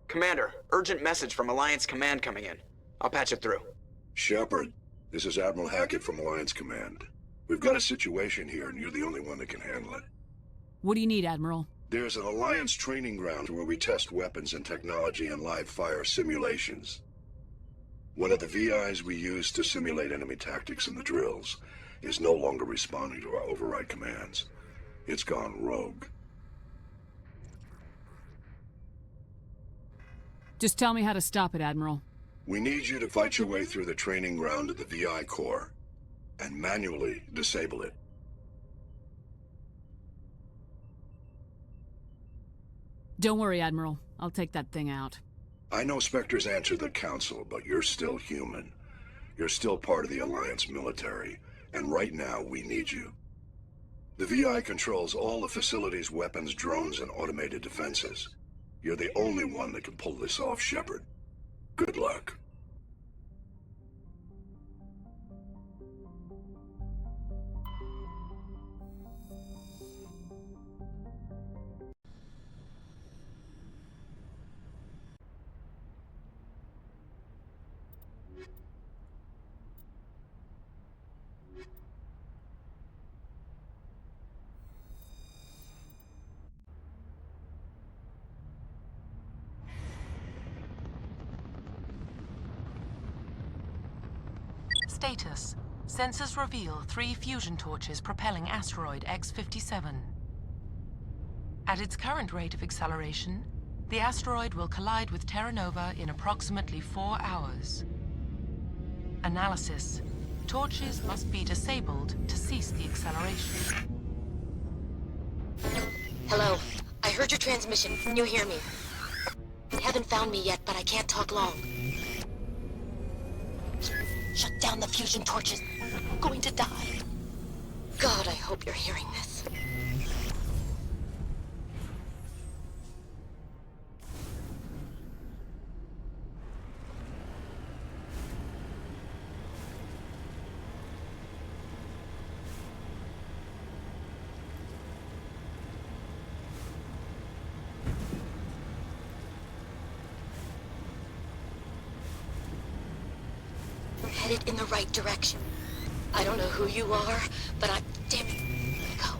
Commander, urgent message from Alliance Command coming in. I'll patch it through. Shepard, this is Admiral Hackett from Alliance Command. We've got a situation here, and you're the only one that can handle it. What do you need, Admiral? There's an Alliance training ground where we test weapons and technology in live fire simulations. One of the VIs we use to simulate enemy tactics in the drills is no longer responding to our override commands. It's gone rogue. Just tell me how to stop it, Admiral. We need you to fight your way through the training ground of the VI core and manually disable it. Don't worry, Admiral. I'll take that thing out. I know Spectres answer the Council, but you're still human. You're still part of the Alliance military, and right now we need you. The VI controls all the facility's weapons, drones, and automated defenses. You're the only one that can pull this off, Shepard. Good luck. Status. Sensors reveal 3 fusion torches propelling asteroid X-57. At its current rate of acceleration, the asteroid will collide with Terra Nova in approximately 4 hours. Analysis. Torches must be disabled to cease the acceleration. Hello. I heard your transmission. Can you hear me? They haven't found me yet, but I can't talk long. Shut down the fusion torches. I'm going to die. God, I hope you're hearing this. Headed in the right direction. I don't know who you are, but I'm... Damn it. Go.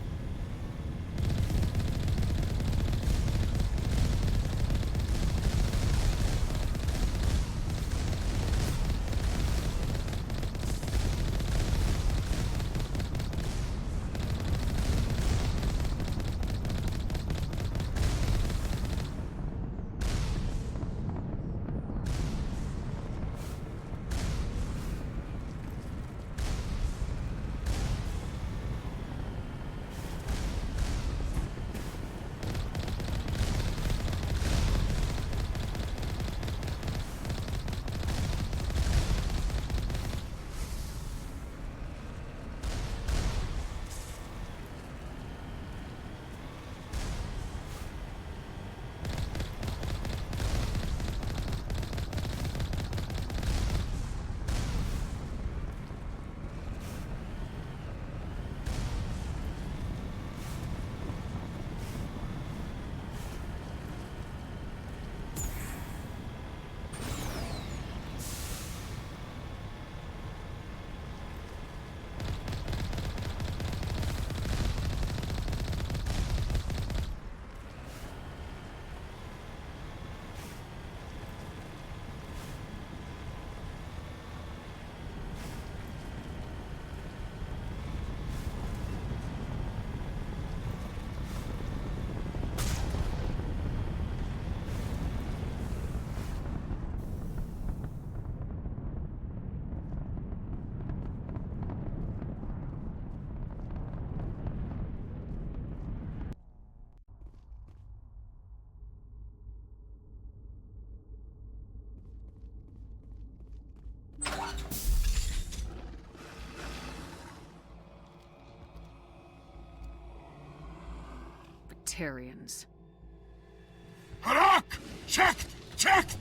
Batarians. Harak! Checked! Checked!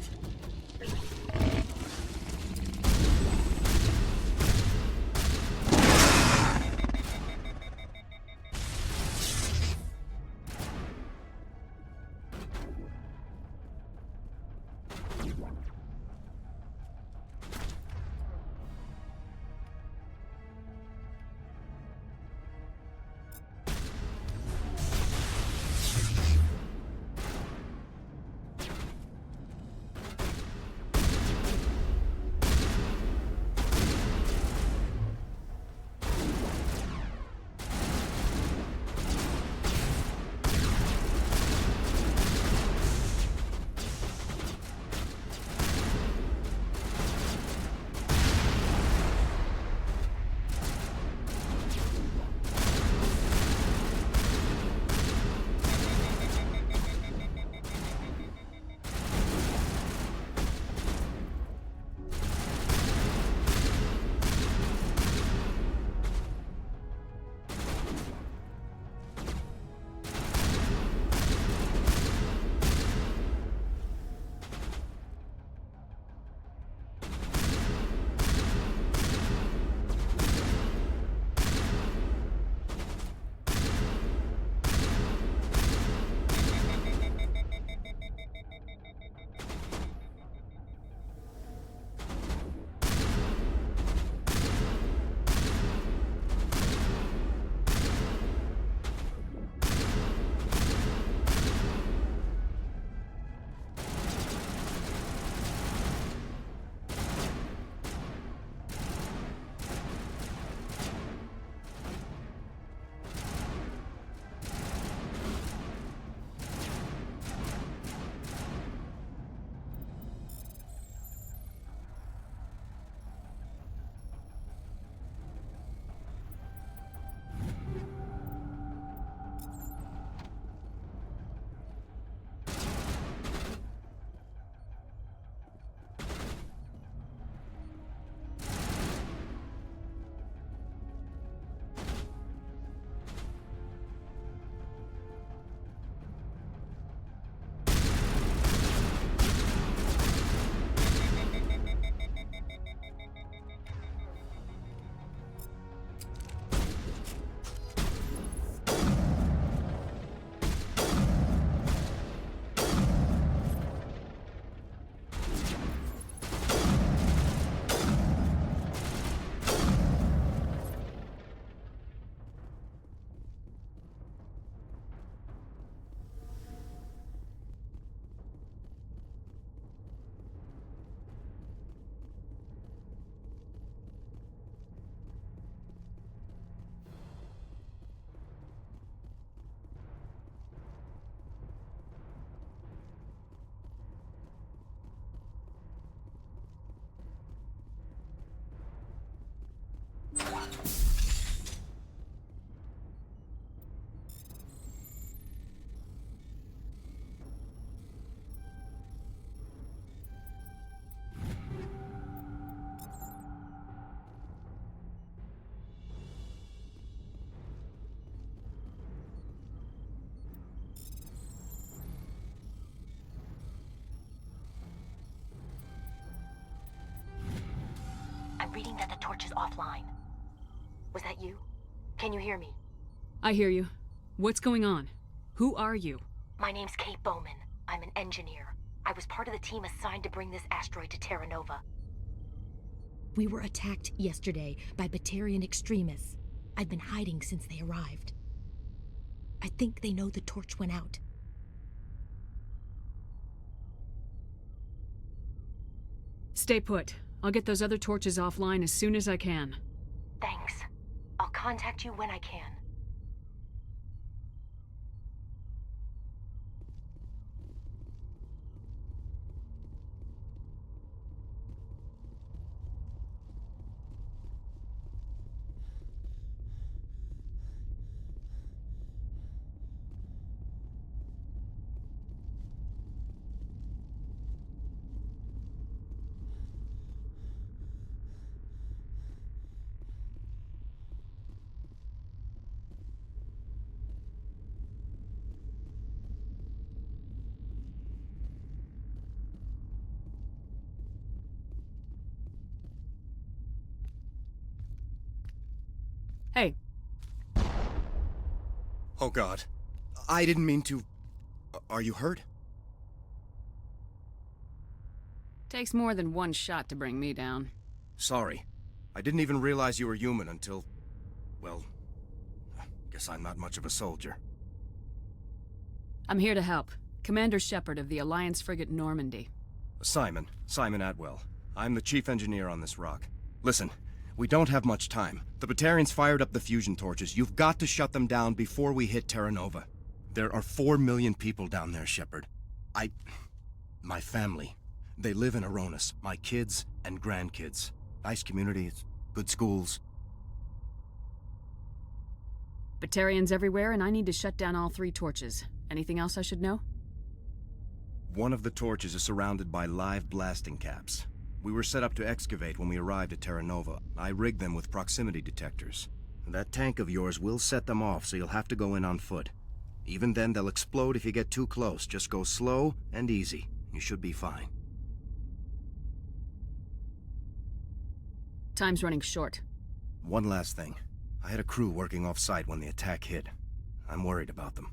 reading that the torch is offline. Was that you? Can you hear me? I hear you. What's going on? Who are you? My name's Kate Bowman. I'm an engineer. I was part of the team assigned to bring this asteroid to Terra Nova. We were attacked yesterday by Batarian extremists. I've been hiding since they arrived. I think they know the torch went out. Stay put. I'll get those other torches offline as soon as I can. Thanks. I'll contact you when I can. Hey. Oh God. I didn't mean to... Are you hurt? Takes more than one shot to bring me down. Sorry. I didn't even realize you were human until... Well... Guess I'm not much of a soldier. I'm here to help. Commander Shepard of the Alliance frigate Normandy. Simon Atwell. I'm the chief engineer on this rock. Listen, we don't have much time. The Batarians fired up the fusion torches. You've got to shut them down before we hit Terra Nova. There are 4 million people down there, Shepard. My family. They live in Aronis. My kids and grandkids. Nice communities, good schools. Batarians everywhere, and I need to shut down all 3 torches. Anything else I should know? One of the torches is surrounded by live blasting caps. We were set up to excavate when we arrived at Terra Nova. I rigged them with proximity detectors. That tank of yours will set them off, so you'll have to go in on foot. Even then, they'll explode if you get too close. Just go slow and easy. You should be fine. Time's running short. One last thing. I had a crew working off-site when the attack hit. I'm worried about them.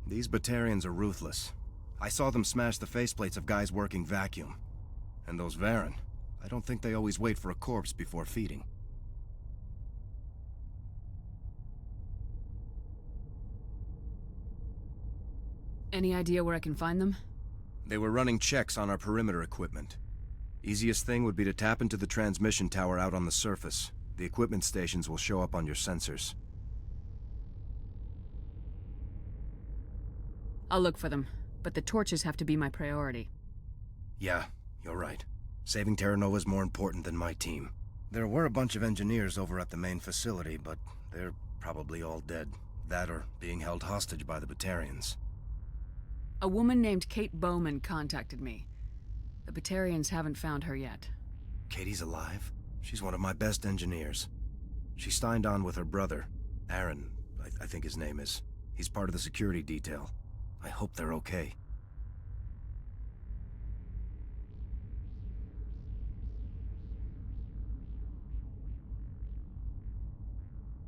These Batarians are ruthless. I saw them smash the faceplates of guys working vacuum. And those Varen, I don't think they always wait for a corpse before feeding. Any idea where I can find them? They were running checks on our perimeter equipment. Easiest thing would be to tap into the transmission tower out on the surface. The equipment stations will show up on your sensors. I'll look for them, but the torches have to be my priority. Yeah, you're right. Saving Terra Nova is more important than my team. There were a bunch of engineers over at the main facility, but they're probably all dead. That or being held hostage by the Batarians. A woman named Kate Bowman contacted me. The Batarians haven't found her yet. Katie's alive? She's one of my best engineers. She signed on with her brother, Aaron, I think his name is. He's part of the security detail. I hope they're okay.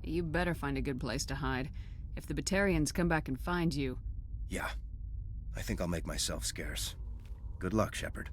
You better find a good place to hide. If the Batarians come back and find you... Yeah. I think I'll make myself scarce. Good luck, Shepard.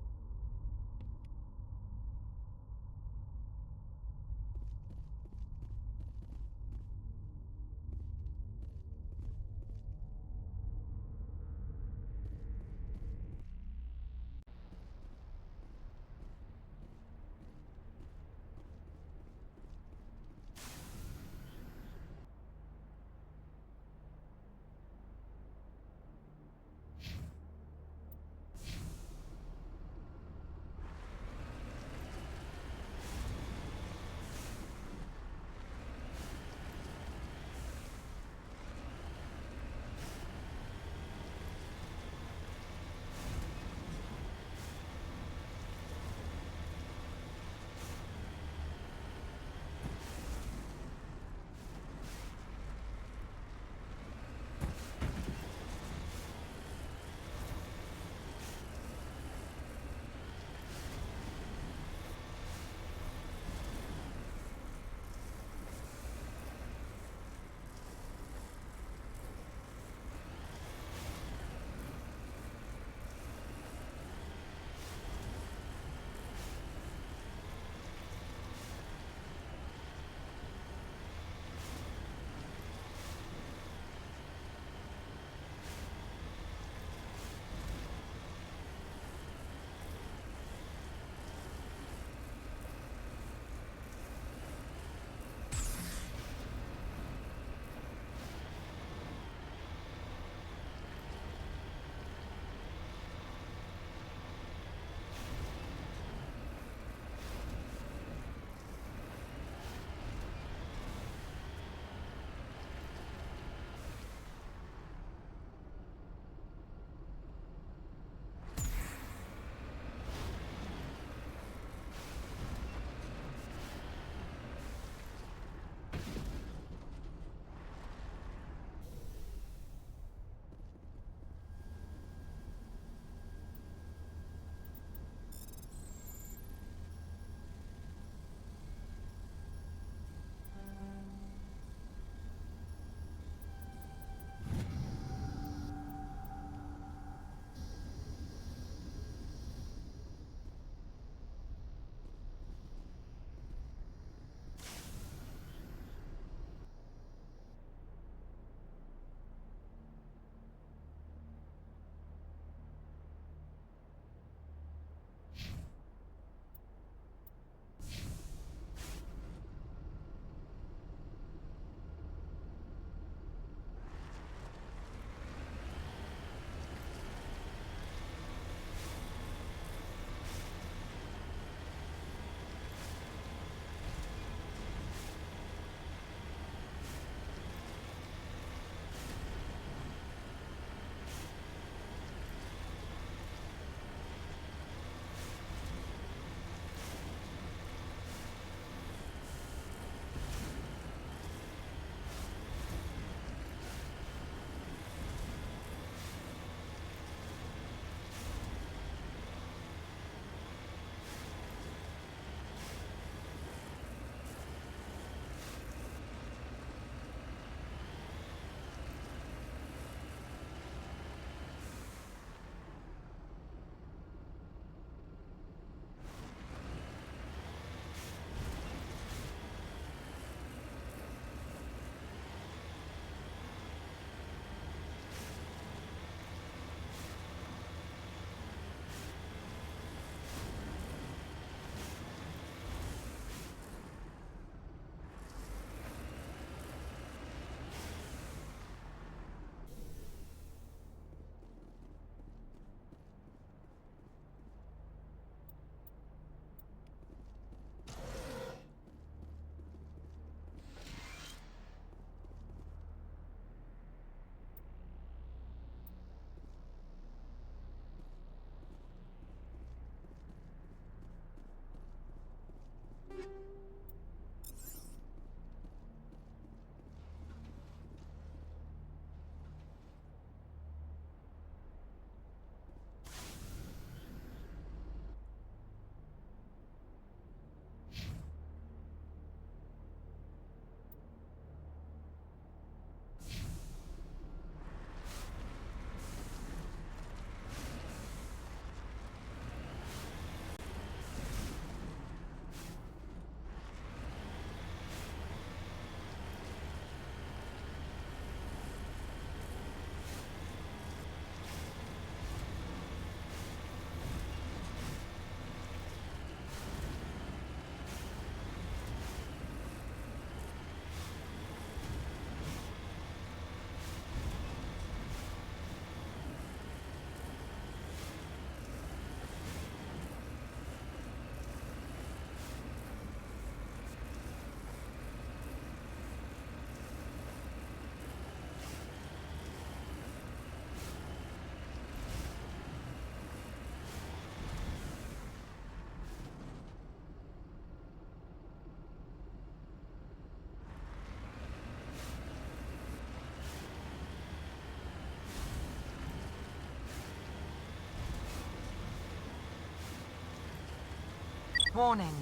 Warning.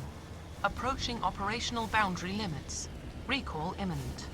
Approaching operational boundary limits. Recall imminent.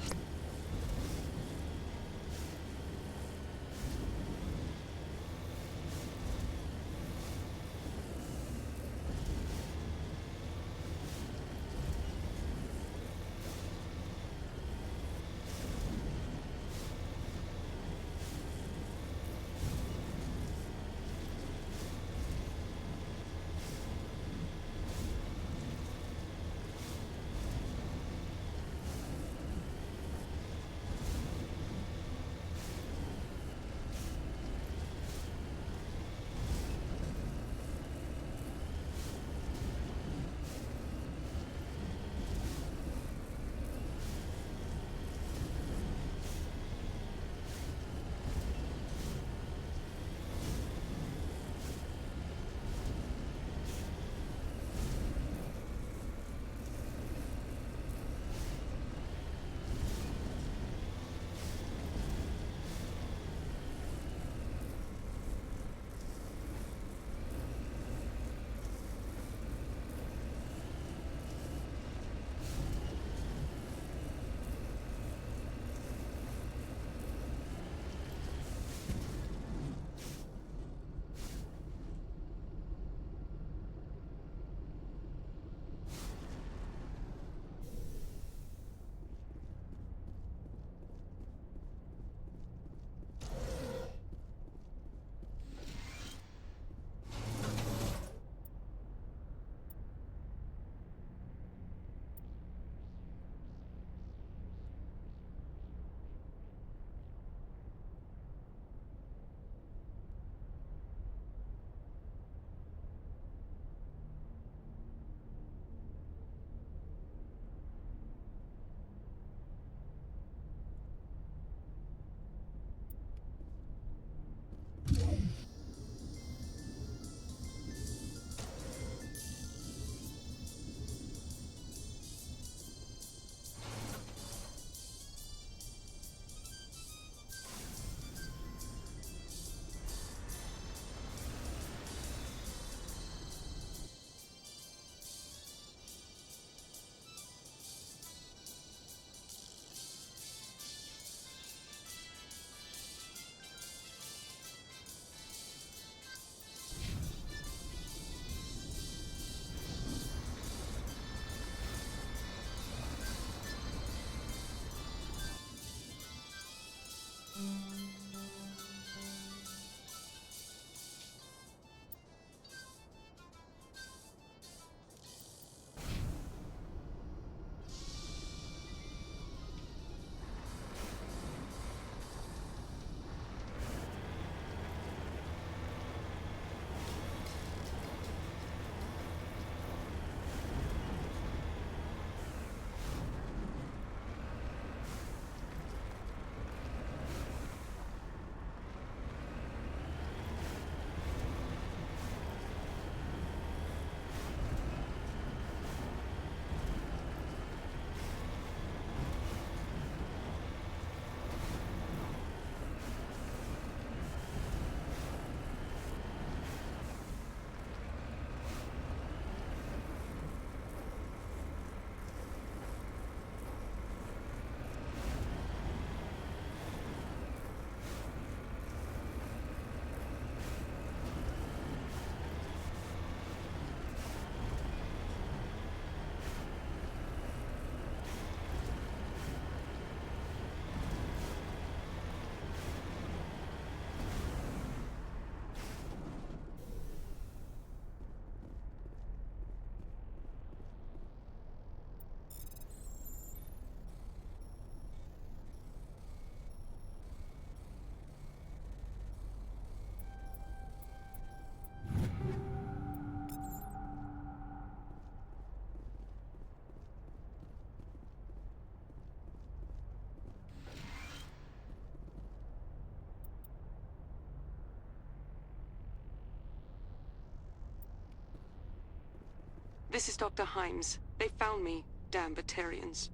This is Dr. Himes. They found me, damn Batarians.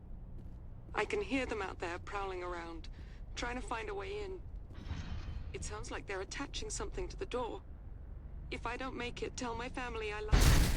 I can hear them out there prowling around, trying to find a way in. It sounds like they're attaching something to the door. If I don't make it, tell my family I love them.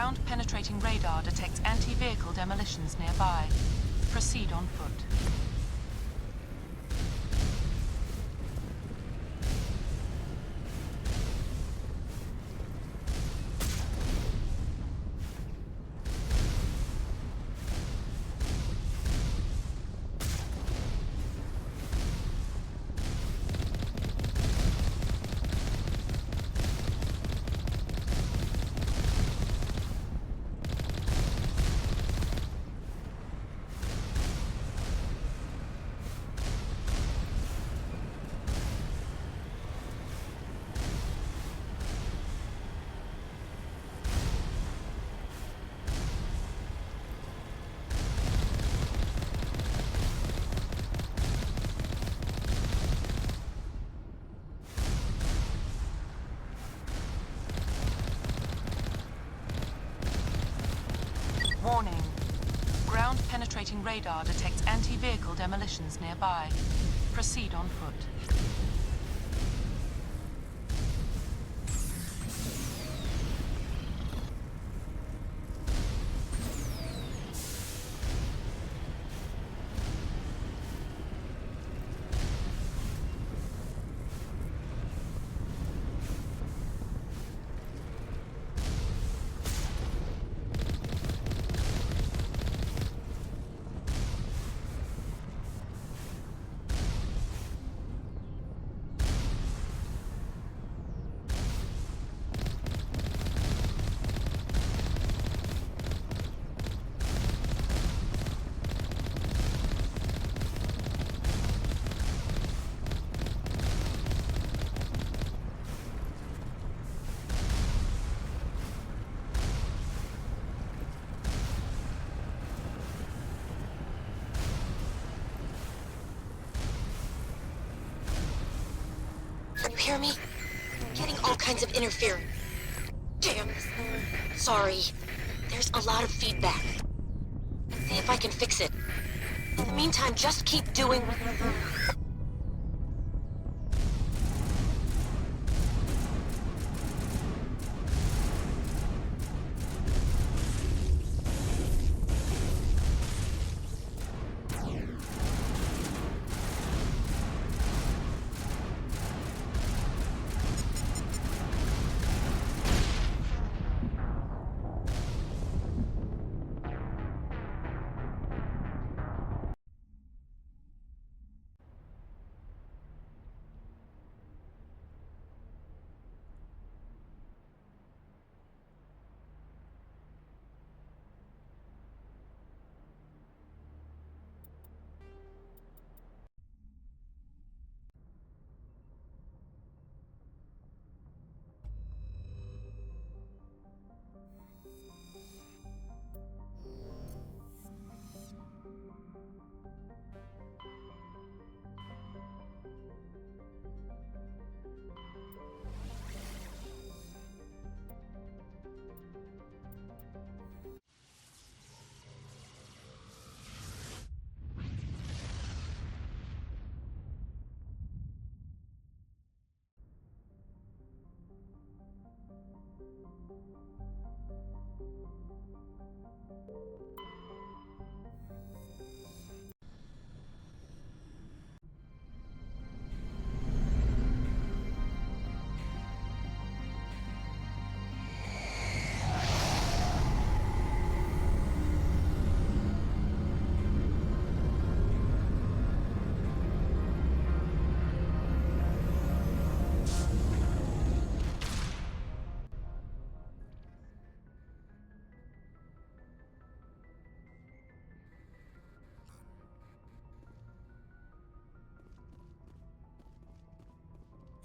Ground-penetrating radar detects anti-vehicle demolitions nearby. Proceed on foot. Warning. Ground-penetrating radar detects anti-vehicle demolitions nearby. Proceed on foot. Can you hear me? I'm getting all kinds of interference. Damn. Sorry. There's a lot of feedback. See if I can fix it. In the meantime, just keep doing...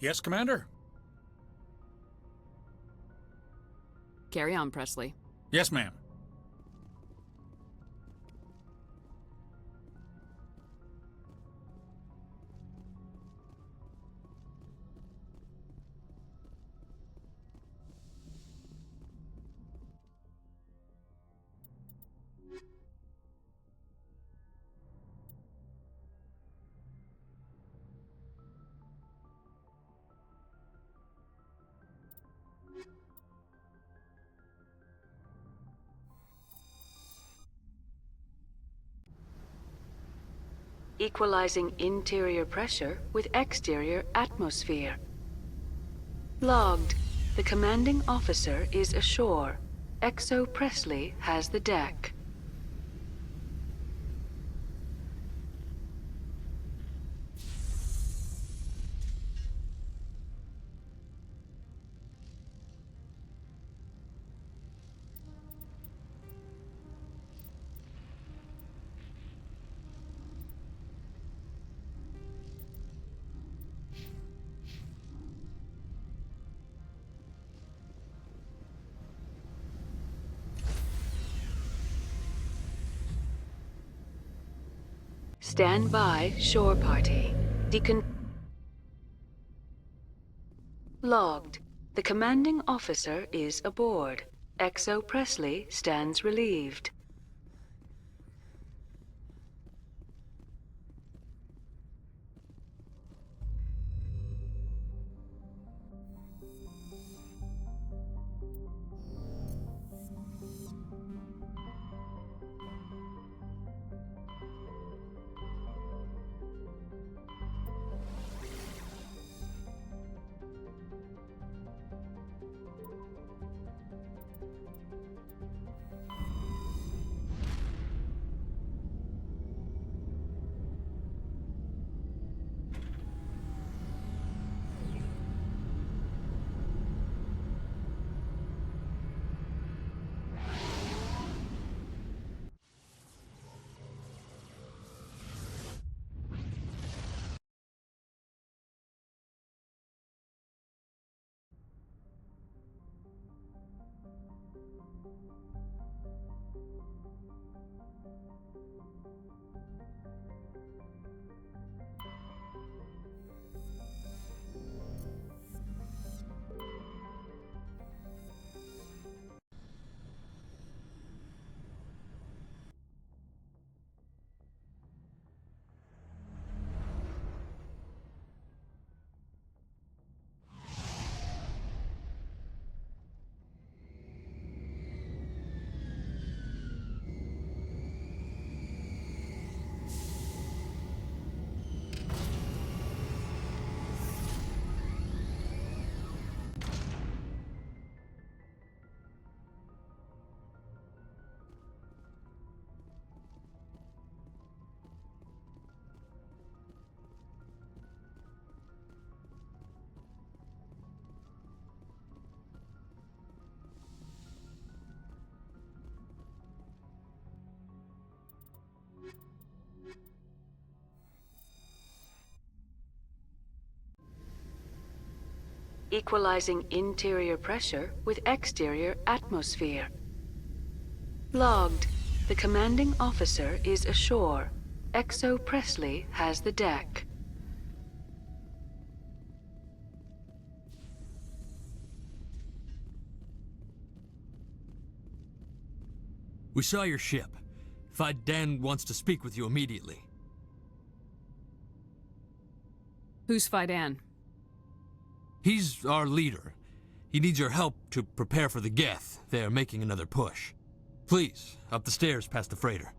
Yes, Commander? Carry on, Presley. Yes, ma'am. Equalizing interior pressure with exterior atmosphere. Logged. The commanding officer is ashore. Exo Presley has the deck. Stand by, shore party. Logged. The commanding officer is aboard. Exo Presley stands relieved. Equalizing interior pressure with exterior atmosphere. Logged. The commanding officer is ashore. Exo Presley has the deck. We saw your ship. Dan wants to speak with you immediately. Who's Fidan? He's our leader. He needs your help to prepare for the Geth. They're making another push. Please, up the stairs past the freighter.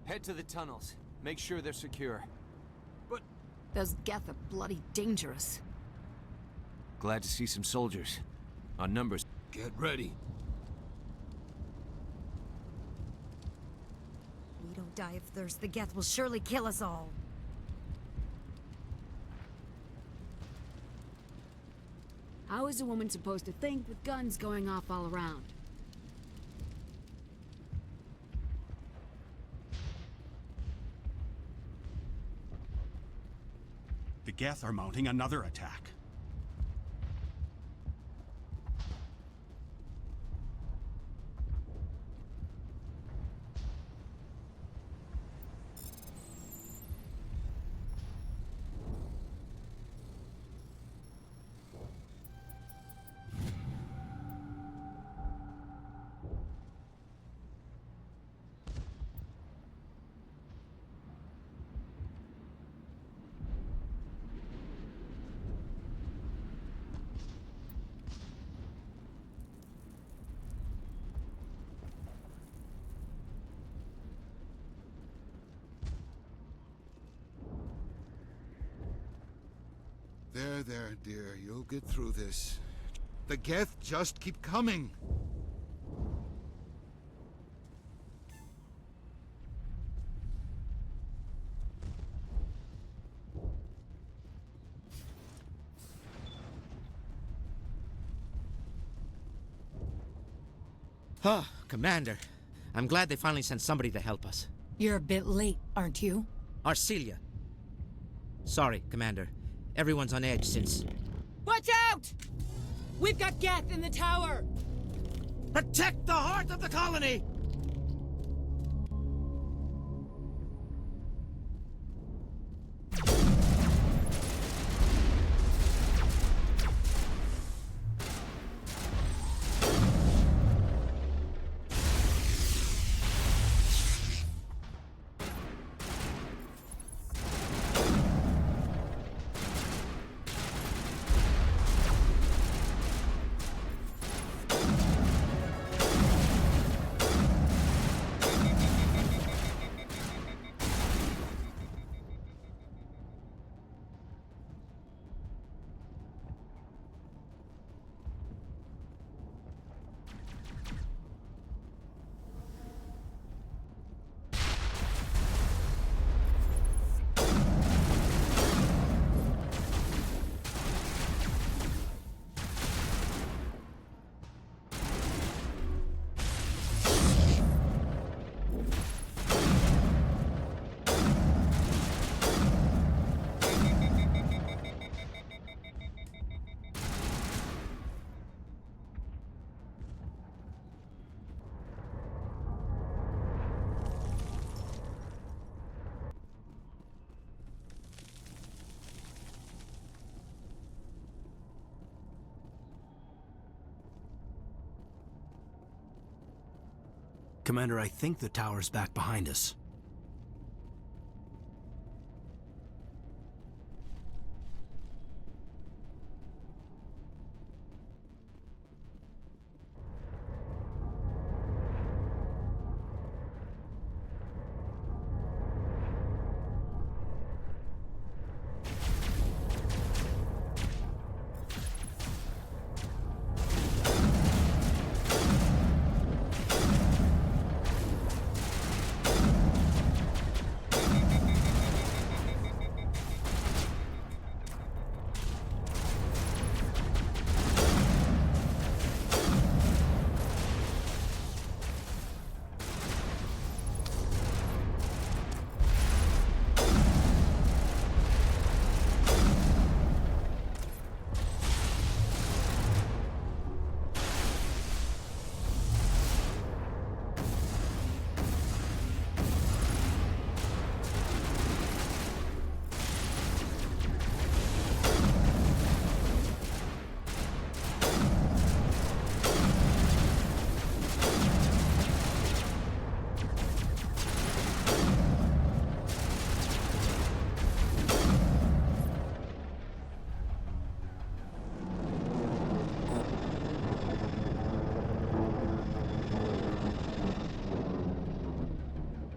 Head to the tunnels. Make sure they're secure. Those Geth are bloody dangerous. Glad to see some soldiers. On numbers. Get ready. We don't die of thirst. The Geth will surely kill us all. How is a woman supposed to think with guns going off all around? The Geth are mounting another attack. There, dear. You'll get through this. The Geth just keep coming. Oh, Commander. I'm glad they finally sent somebody to help us. You're a bit late, aren't you? Arcelia. Sorry, Commander. Everyone's on edge since... Watch out! We've got Geth in the tower! Protect the heart of the colony! Commander, I think the tower's back behind us.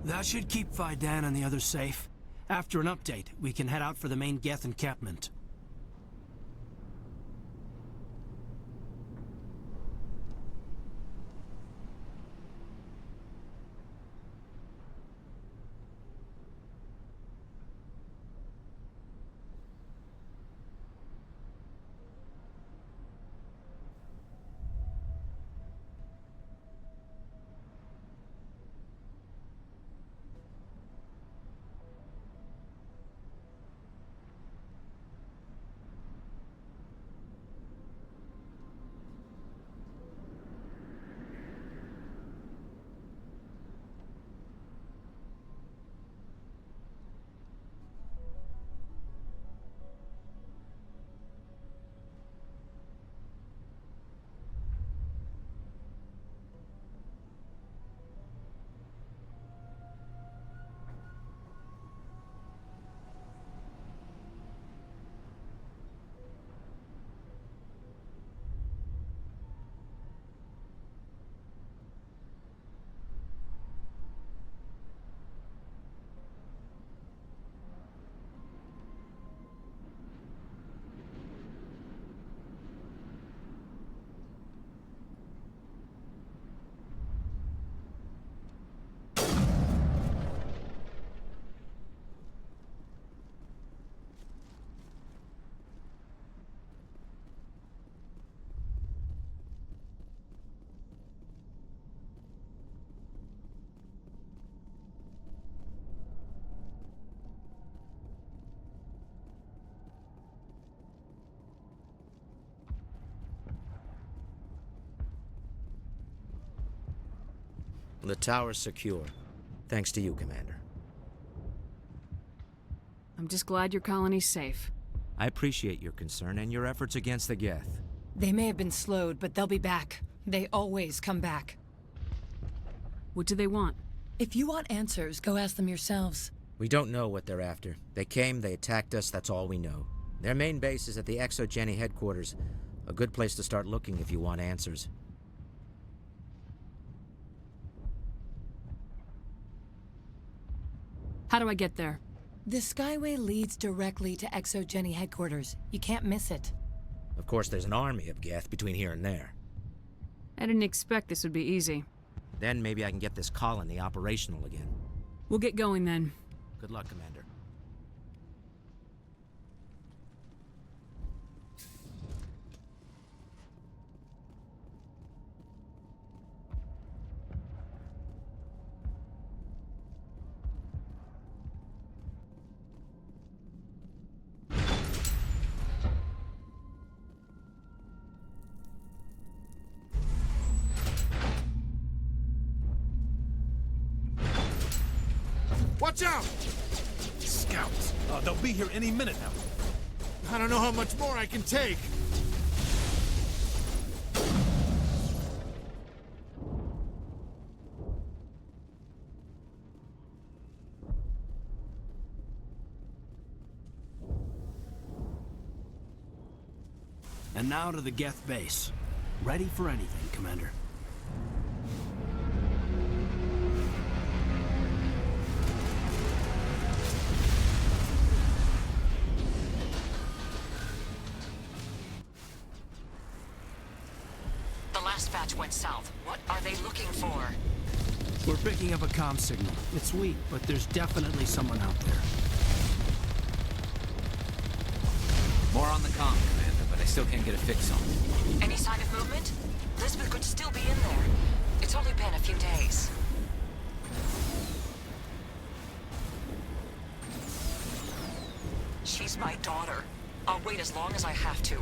That should keep Kaiden and the others safe. After an update, we can head out for the main Geth encampment. The tower's secure. Thanks to you, Commander. I'm just glad your colony's safe. I appreciate your concern and your efforts against the Geth. They may have been slowed, but they'll be back. They always come back. What do they want? If you want answers, go ask them yourselves. We don't know what they're after. They came, they attacked us, that's all we know. Their main base is at the ExoGeni headquarters. A good place to start looking if you want answers. How do I get there? The Skyway leads directly to ExoGeni headquarters. You can't miss it. Of course, there's an army of Geth between here and there. I didn't expect this would be easy. Then maybe I can get this colony operational again. We'll get going then. Good luck, Commander. Watch out! Scouts! They'll be here any minute now. I don't know how much more I can take. And now to the Geth base. Ready for anything, Commander. Went south. What are they looking for? We're picking up a comm signal. It's weak, but there's definitely someone out there. More on the comm, Commander, but I still can't get a fix on it. Any sign of movement? Elizabeth could still be in there. It's only been a few days. She's my daughter. I'll wait as long as I have to.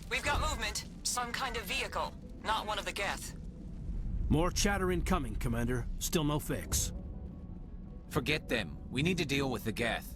We've got movement. Some kind of vehicle. Not one of the Geth. More chatter incoming, Commander. Still no fix. Forget them. We need to deal with the Geth.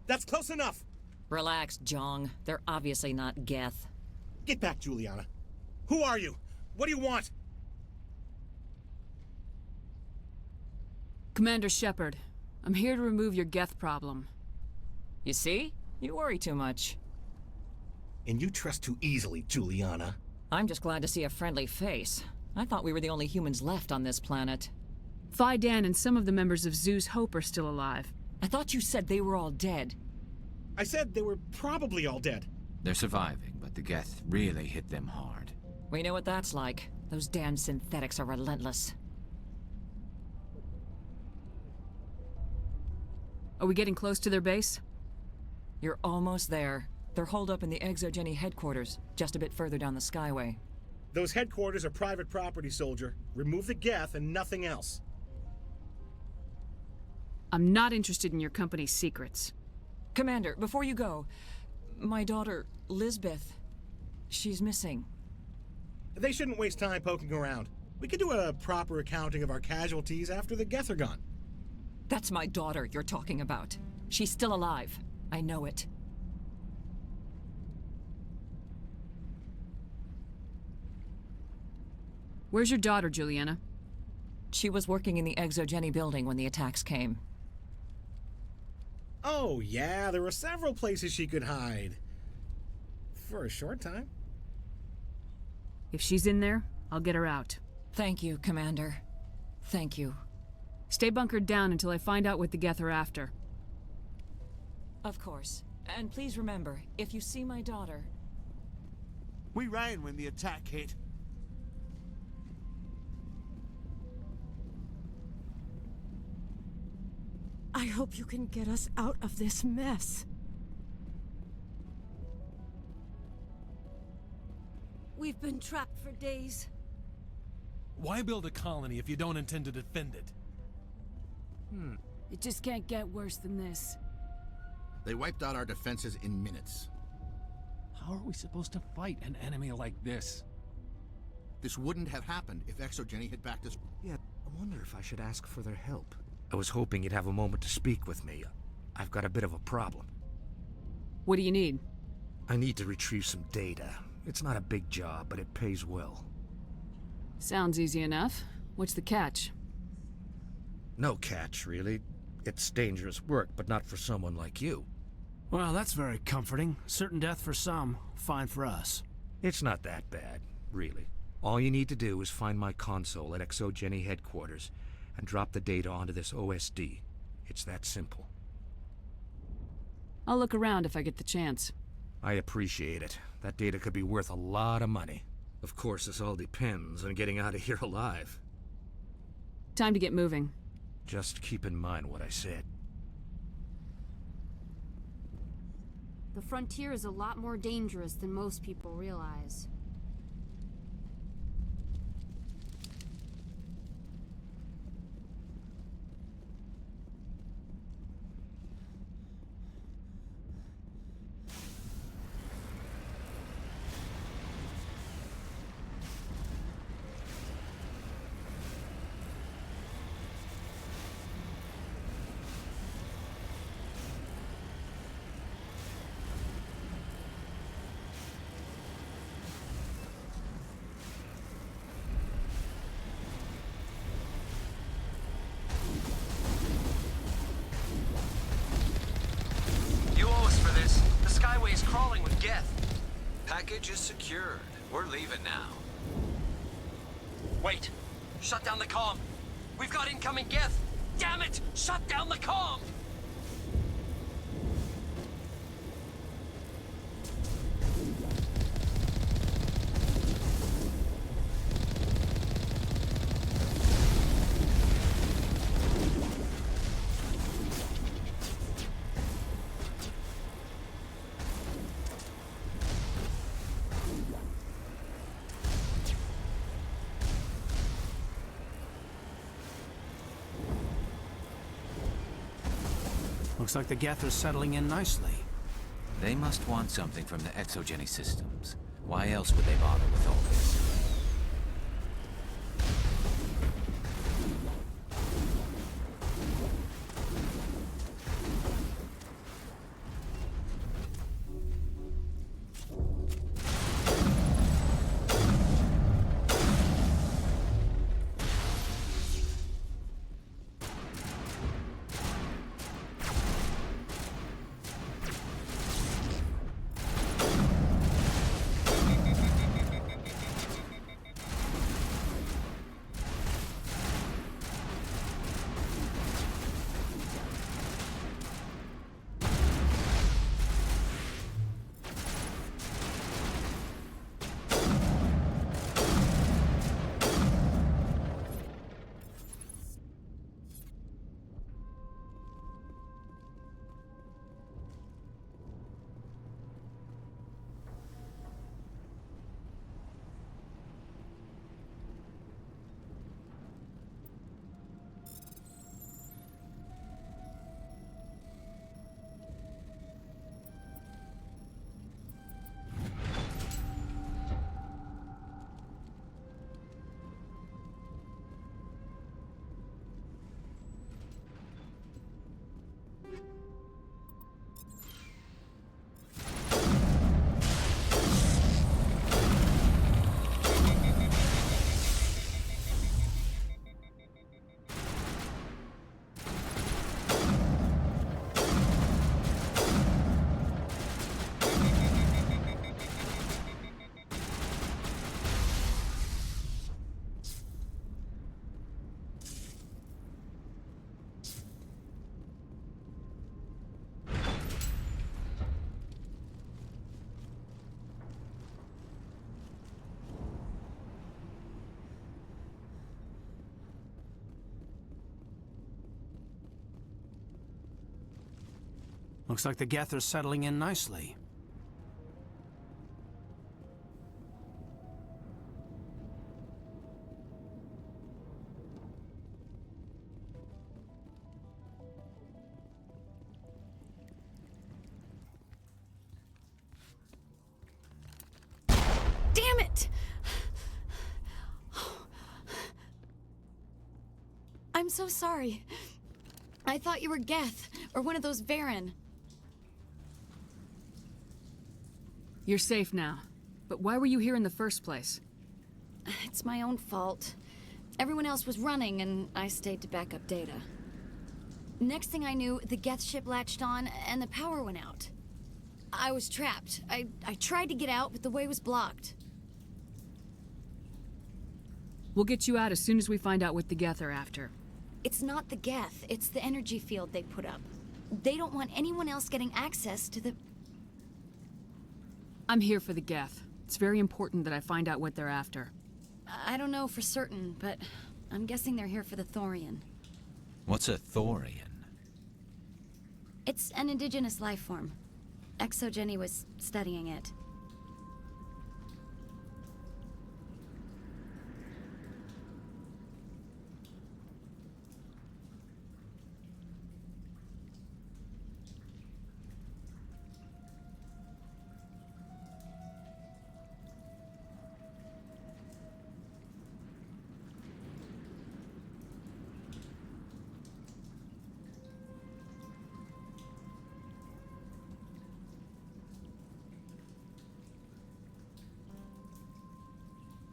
That's close enough! Relax, Jong. They're obviously not Geth. Get back, Juliana. Who are you? What do you want? Commander Shepard, I'm here to remove your Geth problem. You see? You worry too much. And you trust too easily, Juliana. I'm just glad to see a friendly face. I thought we were the only humans left on this planet. Faidan and some of the members of Zoo's Hope are still alive. I thought you said they were all dead. I said they were probably all dead. They're surviving, but the Geth really hit them hard. We know what that's like. Those damn synthetics are relentless. Are we getting close to their base? You're almost there. They're holed up in the Exogeny headquarters, just a bit further down the Skyway. Those headquarters are private property, soldier. Remove the Geth and nothing else. I'm not interested in your company's secrets. Commander, before you go, my daughter, Lisbeth, she's missing. They shouldn't waste time poking around. We could do a proper accounting of our casualties after the Geth are gone. That's my daughter you're talking about. She's still alive. I know it. Where's your daughter, Juliana? She was working in the Exogeny building when the attacks came. Oh, yeah, there were several places she could hide. For a short time. If she's in there, I'll get her out. Thank you, Commander. Thank you. Stay bunkered down until I find out what the Geth are after. Of course. And please remember, if you see my daughter... We ran when the attack hit. I hope you can get us out of this mess. We've been trapped for days. Why build a colony if you don't intend to defend it? It just can't get worse than this. They wiped out our defenses in minutes. How are we supposed to fight an enemy like this? This wouldn't have happened if Exogeny had backed us. Yeah, I wonder if I should ask for their help. I was hoping you'd have a moment to speak with me. I've got a bit of a problem. What do you need? I need to retrieve some data. It's not a big job, but it pays well. Sounds easy enough. What's the catch? No catch, really. It's dangerous work, but not for someone like you. Well, that's very comforting. Certain death for some, fine for us. It's not that bad, really. All you need to do is find my console at Exogeny headquarters and drop the data onto this OSD. It's that simple. I'll look around if I get the chance. I appreciate it. That data could be worth a lot of money. Of course, this all depends on getting out of here alive. Time to get moving. Just keep in mind what I said. The frontier is a lot more dangerous than most people realize. crawling with Geth. Package is secured. We're leaving now. Wait. Shut down the comm. We've got incoming Geth. Damn it! Shut down the comm! Looks like the Geth are settling in nicely. They must want something from the exogeny systems. Why else would they bother with all this? Looks like the Geth are settling in nicely. Damn it! I'm so sorry. I thought you were Geth, or one of those Varen. You're safe now. But why were you here in the first place? It's my own fault. Everyone else was running, and I stayed to back up data. Next thing I knew, the Geth ship latched on, and the power went out. I was trapped. I tried to get out, but the way was blocked. We'll get you out as soon as we find out what the Geth are after. It's not the Geth, it's the energy field they put up. They don't want anyone else getting access to the... I'm here for the Geth. It's very important that I find out what they're after. I don't know for certain, but I'm guessing they're here for the Thorian. What's a Thorian? It's an indigenous life form. Exogeny was studying it.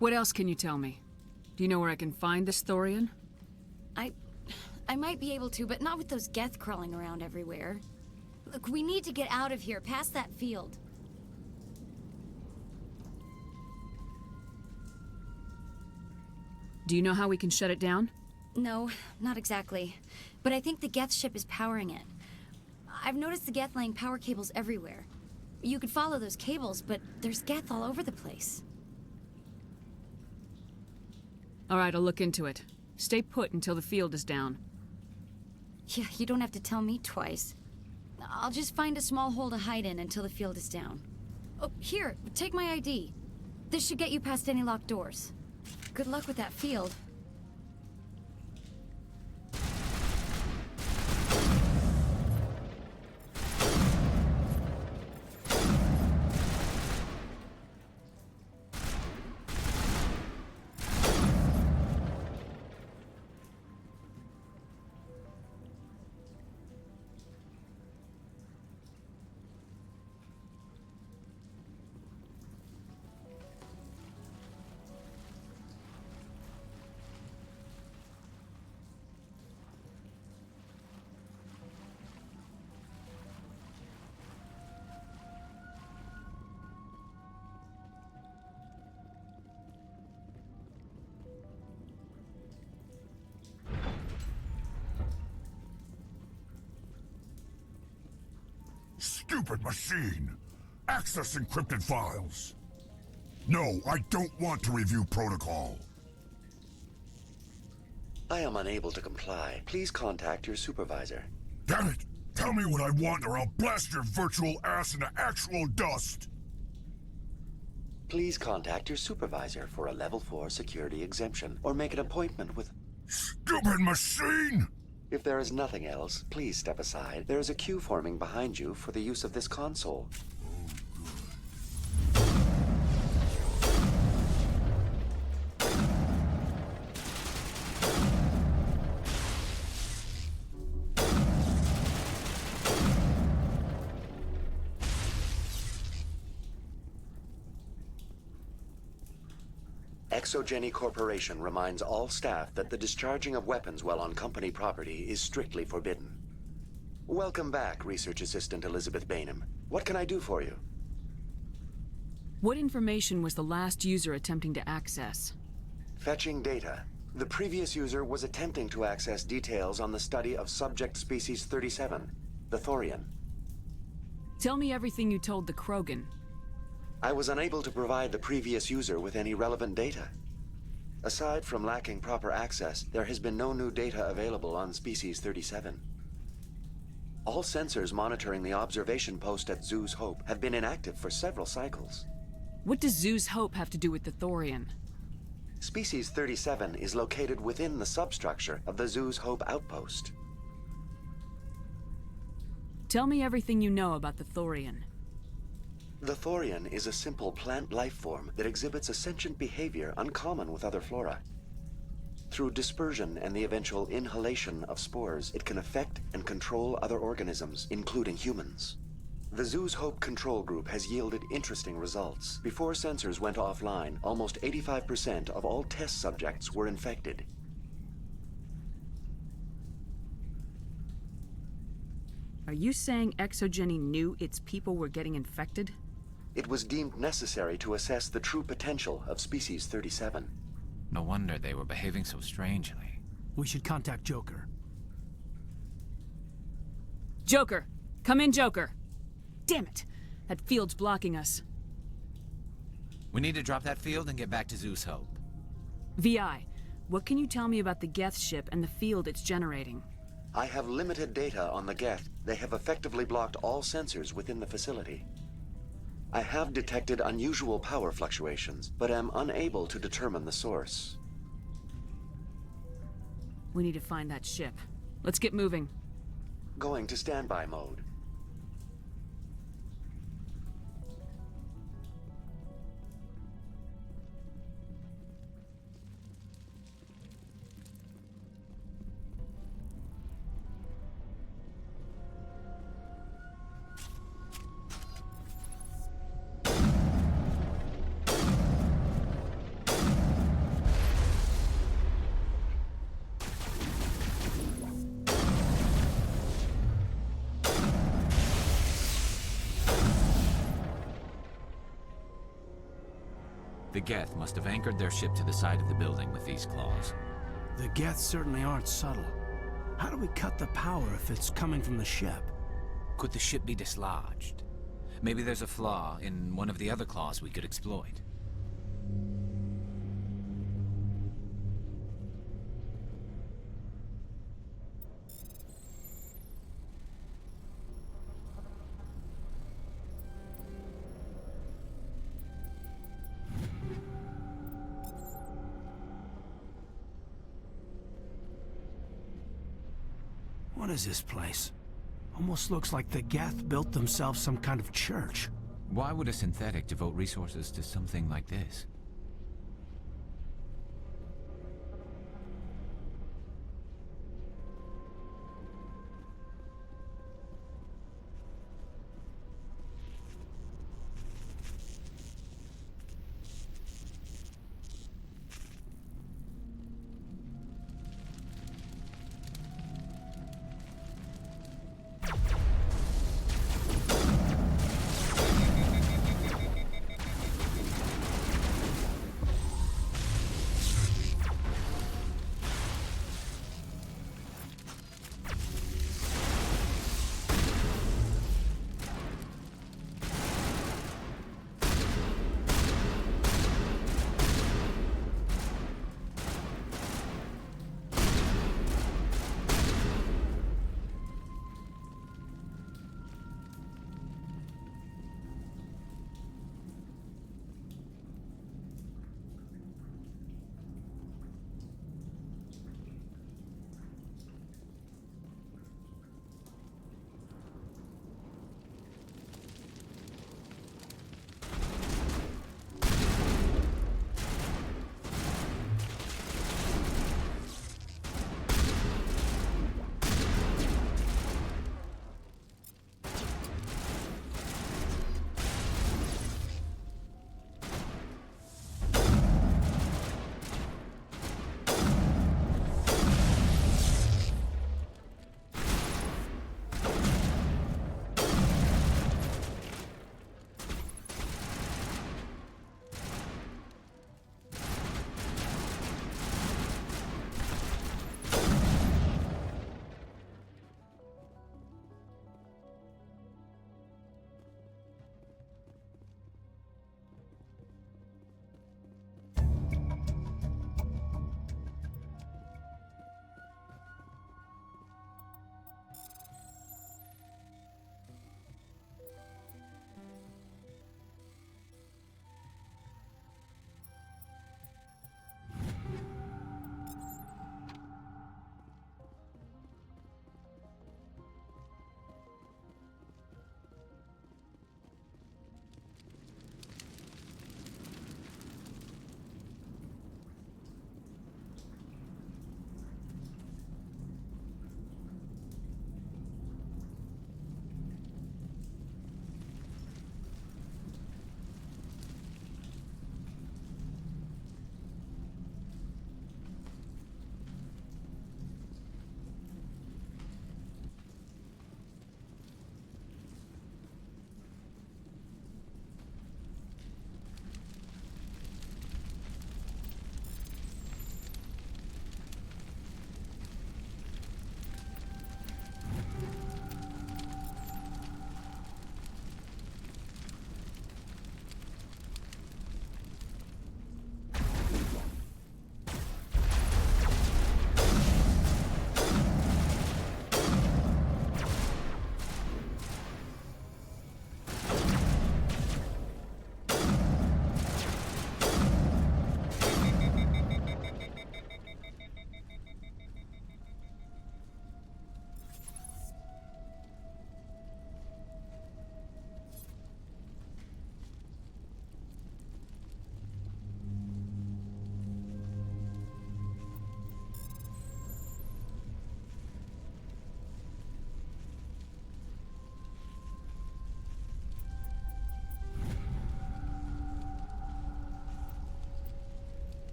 What else can you tell me? Do you know where I can find this Thorian? I might be able to, but not with those Geth crawling around everywhere. Look, we need to get out of here, past that field. Do you know how we can shut it down? No, not exactly. But I think the Geth ship is powering it. I've noticed the Geth laying power cables everywhere. You could follow those cables, but there's Geth all over the place. All right, I'll look into it. Stay put until the field is down. Yeah, you don't have to tell me twice. I'll just find a small hole to hide in until the field is down. Oh, here, take my ID. This should get you past any locked doors. Good luck with that field. Stupid machine! Access encrypted files! No, I don't want to review protocol. I am unable to comply. Please contact your supervisor. Damn it! Tell me what I want or I'll blast your virtual ass into actual dust! Please contact your supervisor for a Level 4 security exemption, or make an appointment with... Stupid machine! If there is nothing else, please step aside. There is a queue forming behind you for the use of this console. Exogeny Corporation reminds all staff that the discharging of weapons while on company property is strictly forbidden. Welcome back, Research Assistant Elizabeth Bainham. What can I do for you? What information was the last user attempting to access? Fetching data. The previous user was attempting to access details on the study of subject species 37, the Thorian. Tell me everything you told the Krogan. I was unable to provide the previous user with any relevant data. Aside from lacking proper access, there has been no new data available on Species 37. All sensors monitoring the observation post at Zoo's Hope have been inactive for several cycles. What does Zoo's Hope have to do with the Thorian? Species 37 is located within the substructure of the Zoo's Hope outpost. Tell me everything you know about the Thorian. The Thorian is a simple plant life form that exhibits a sentient behavior uncommon with other flora. Through dispersion and the eventual inhalation of spores, it can affect and control other organisms, including humans. The Zoo's Hope control group has yielded interesting results. Before sensors went offline, almost 85% of all test subjects were infected. Are you saying Exogeny knew its people were getting infected? It was deemed necessary to assess the true potential of Species 37. No wonder they were behaving so strangely. We should contact Joker. Joker! Come in, Joker! Damn it! That field's blocking us. We need to drop that field and get back to Zeus Hope. VI, what can you tell me about the Geth ship and the field it's generating? I have limited data on the Geth. They have effectively blocked all sensors within the facility. I have detected unusual power fluctuations, but am unable to determine the source. We need to find that ship. Let's get moving. Going to standby mode. The Geth must have anchored their ship to the side of the building with these claws. The Geth certainly aren't subtle. How do we cut the power if it's coming from the ship? Could the ship be dislodged? Maybe there's a flaw in one of the other claws we could exploit. What is this place? Almost looks like the Geth built themselves some kind of church. Why would a synthetic devote resources to something like this?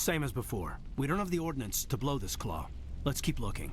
Same as before. We don't have the ordnance to blow this claw. Let's keep looking.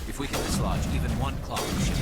If we can dislodge even one claw of the ship.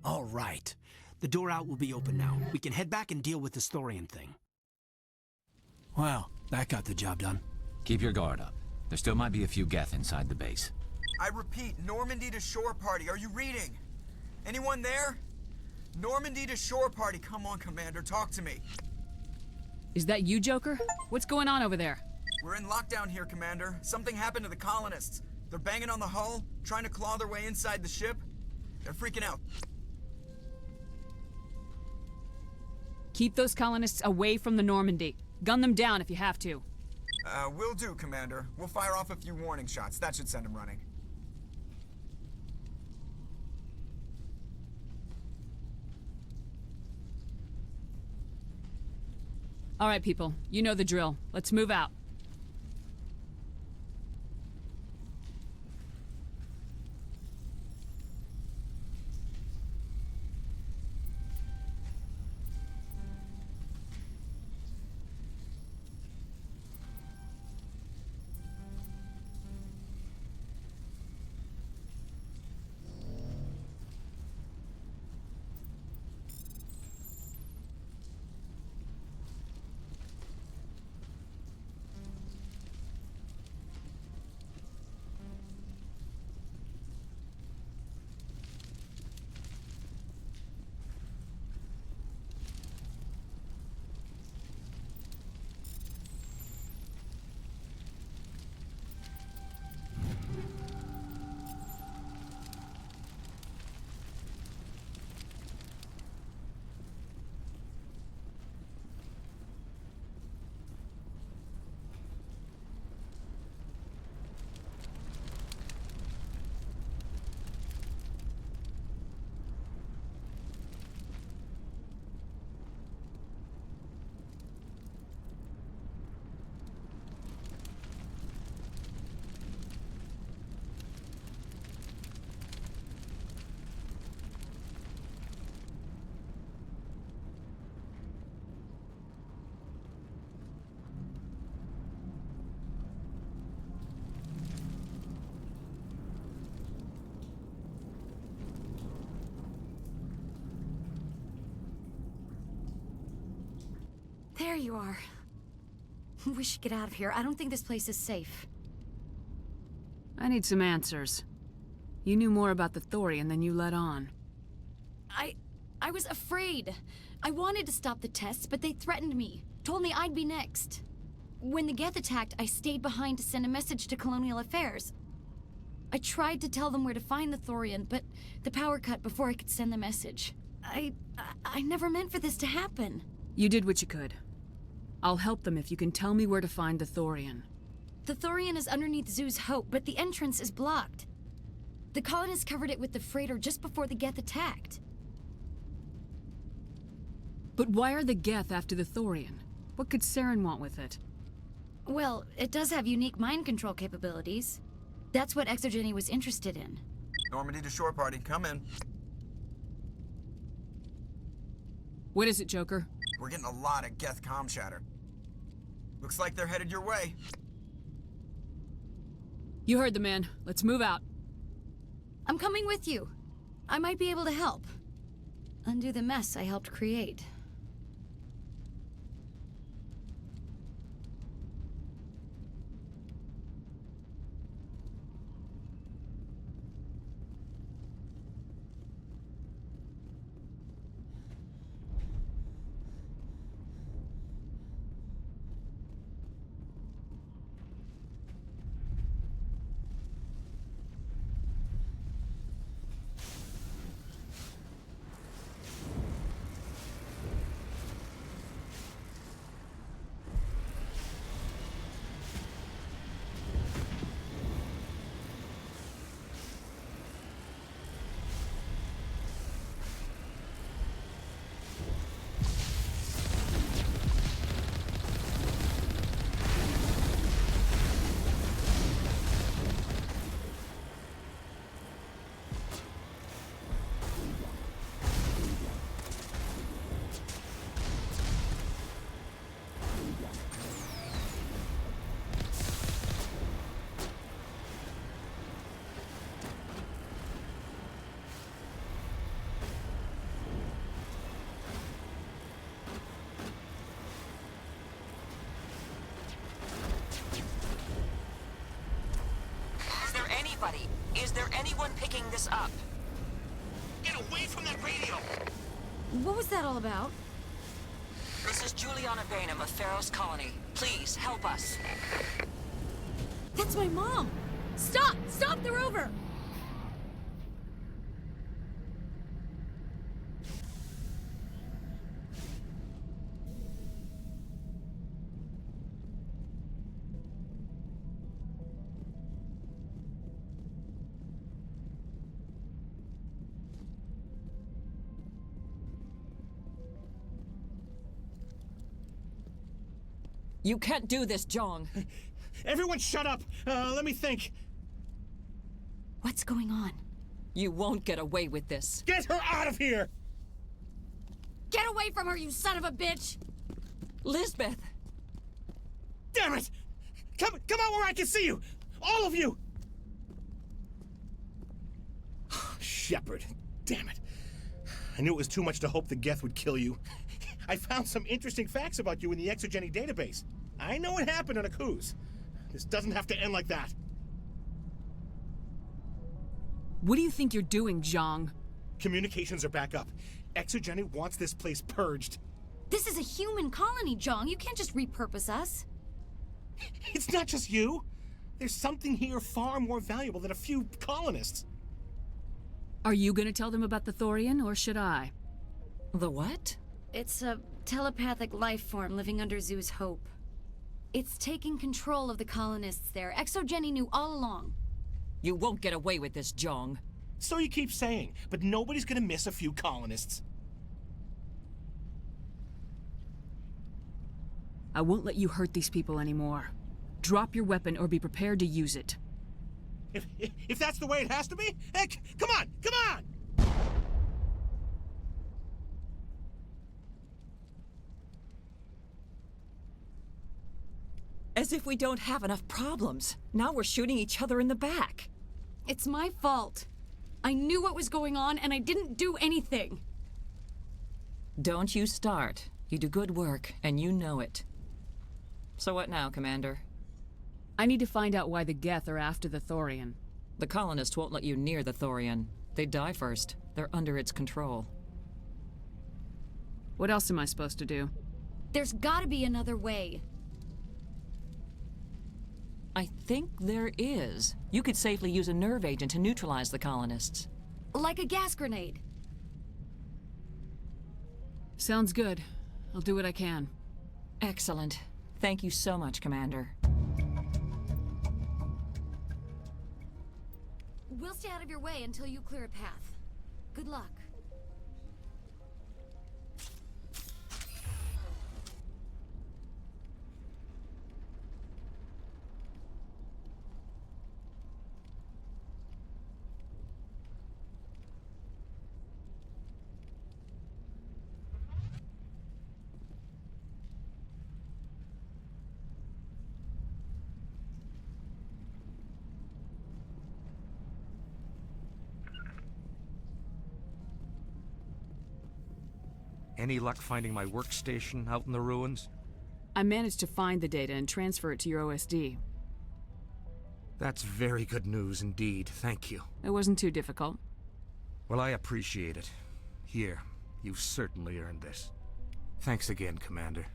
All right. The door out will be open now. We can head back and deal with this thorium thing. Well, that got the job done. Keep your guard up. There still might be a few Geth inside the base. I repeat, Normandy to shore party. Are you reading? Anyone there? Normandy to shore party. Come on, Commander. Talk to me. Is that you, Joker? What's going on over there? We're in lockdown here, Commander. Something happened to the colonists. They're banging on the hull, trying to claw their way inside the ship. They're freaking out. Keep those colonists away from the Normandy. Gun them down if you have to. Will do, Commander. We'll fire off a few warning shots. That should send them running. All right, people. You know the drill. Let's move out. There you are. We should get out of here. I don't think this place is safe. I need some answers. You knew more about the Thorian than you let on. I was afraid. I wanted to stop the tests, but they threatened me. Told me I'd be next. When the Geth attacked, I stayed behind to send a message to Colonial Affairs. I tried to tell them where to find the Thorian, but the power cut before I could send the message. I never meant for this to happen. You did what you could. I'll help them if you can tell me where to find the Thorian. The Thorian is underneath Zoo's Hope, but the entrance is blocked. The colonists covered it with the freighter just before the Geth attacked. But why are the Geth after the Thorian? What could Saren want with it? Well, it does have unique mind control capabilities. That's what Exogeny was interested in. Normandy to shore party, come in. What is it, Joker? We're getting a lot of Geth comm chatter. Looks like they're headed your way. You heard the man. Let's move out. I'm coming with you. I might be able to help. Undo the mess I helped create. Is there anyone picking this up? Get away from that radio! What was that all about? This is Juliana Bainham of Feros Colony. Please, help us. That's my mom! Stop! Stop the rover! You can't do this, Jong. Everyone shut up! Let me think. What's going on? You won't get away with this. Get her out of here! Get away from her, you son of a bitch! Lisbeth! Damn it! Come out where I can see you! All of you! Shepard. Damn it. I knew it was too much to hope the Geth would kill you. I found some interesting facts about you in the Exogeny database. I know what happened on Akuz. This doesn't have to end like that. What do you think you're doing, Zhang? Communications are back up. Exogeny wants this place purged. This is a human colony, Zhang. You can't just repurpose us. It's not just you. There's something here far more valuable than a few colonists. Are you gonna tell them about the Thorian, or should I? The what? It's a telepathic life form living under Zoo's hope. It's taking control of the colonists there. Exogeny knew all along. You won't get away with this, Jong. So you keep saying, but nobody's gonna miss a few colonists. I won't let you hurt these people anymore. Drop your weapon or be prepared to use it. If that's the way it has to be, heck, come on! As if we don't have enough problems. Now we're shooting each other in the back. It's my fault. I knew what was going on and I didn't do anything. Don't you start. You do good work, and you know it. So what now, Commander? I need to find out why the Geth are after the Thorian. The colonists won't let you near the Thorian. They'd die first. They're under its control. What else am I supposed to do? There's gotta be another way. I think there is. You could safely use a nerve agent to neutralize the colonists. Like a gas grenade. Sounds good. I'll do what I can. Excellent. Thank you so much, Commander. We'll stay out of your way until you clear a path. Good luck. Any luck finding my workstation out in the ruins? I managed to find the data and transfer it to your OSD. That's very good news indeed, thank you. It wasn't too difficult. Well, I appreciate it. Here, you've certainly earned this. Thanks again, Commander.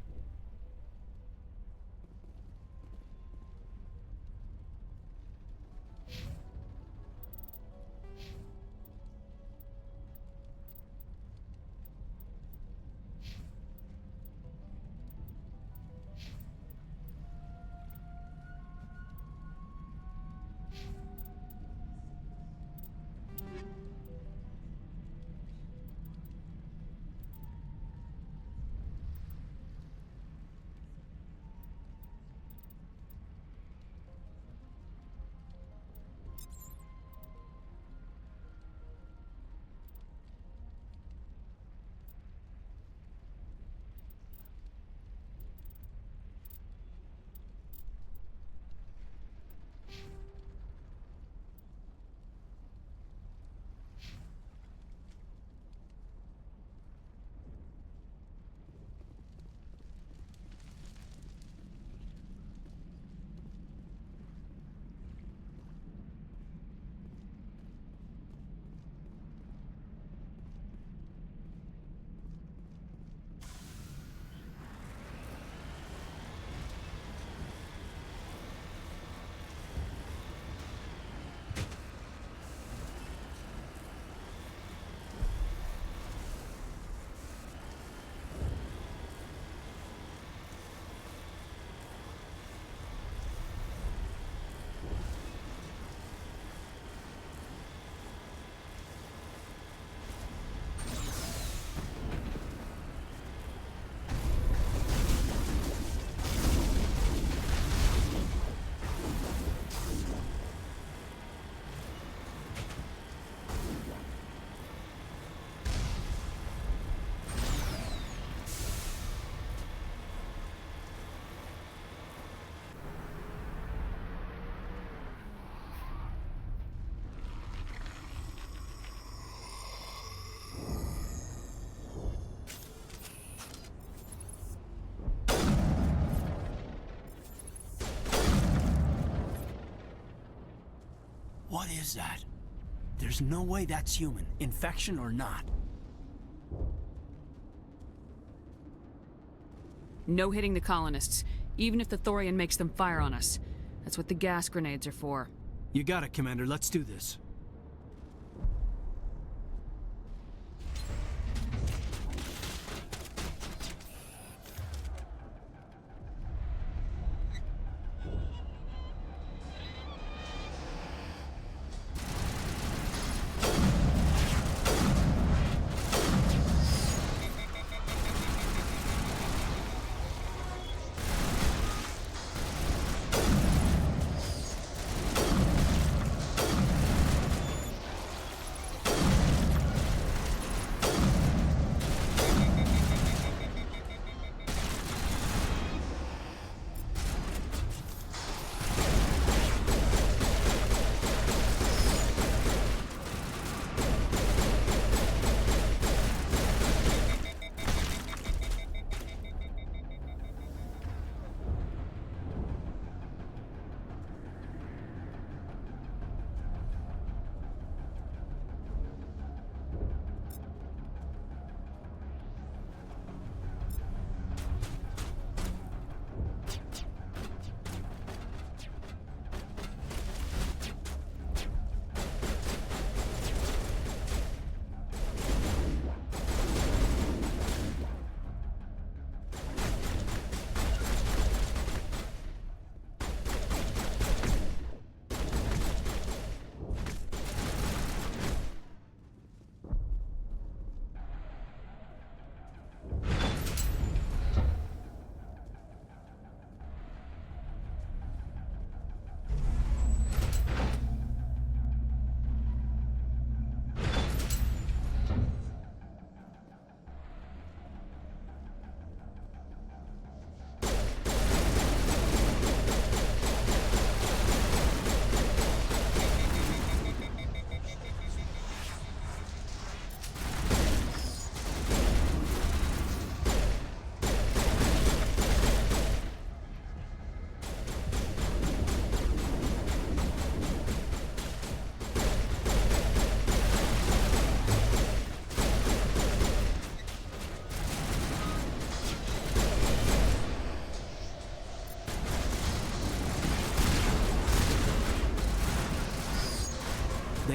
What is that? There's no way that's human, infection or not. No hitting the colonists, even if the Thorian makes them fire on us. That's what the gas grenades are for. You got it, Commander. Let's do this.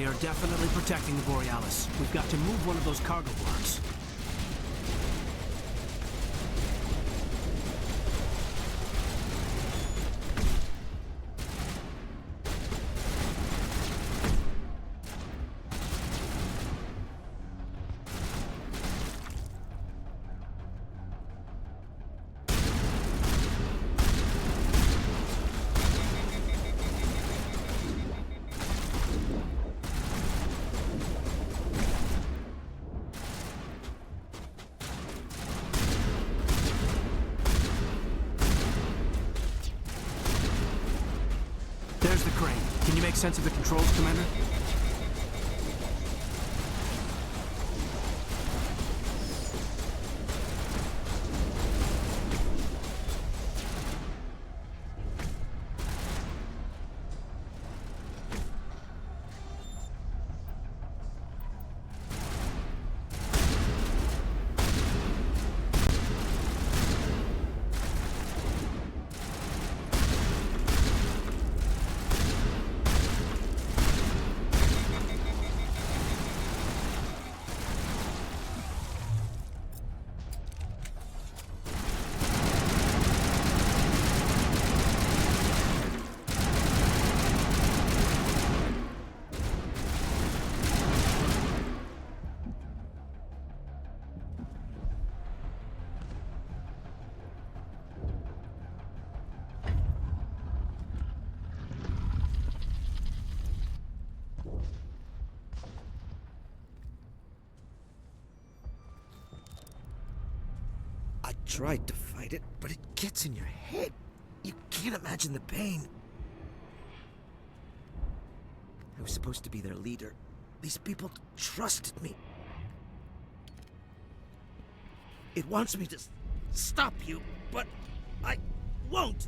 They are definitely protecting the Borealis. We've got to move one of those cargo blocks. There's the crane. Can you make sense of the controls, Commander? I tried to fight it, but it gets in your head. You can't imagine the pain. I was supposed to be their leader. These people trusted me. It wants me to stop you, but I won't.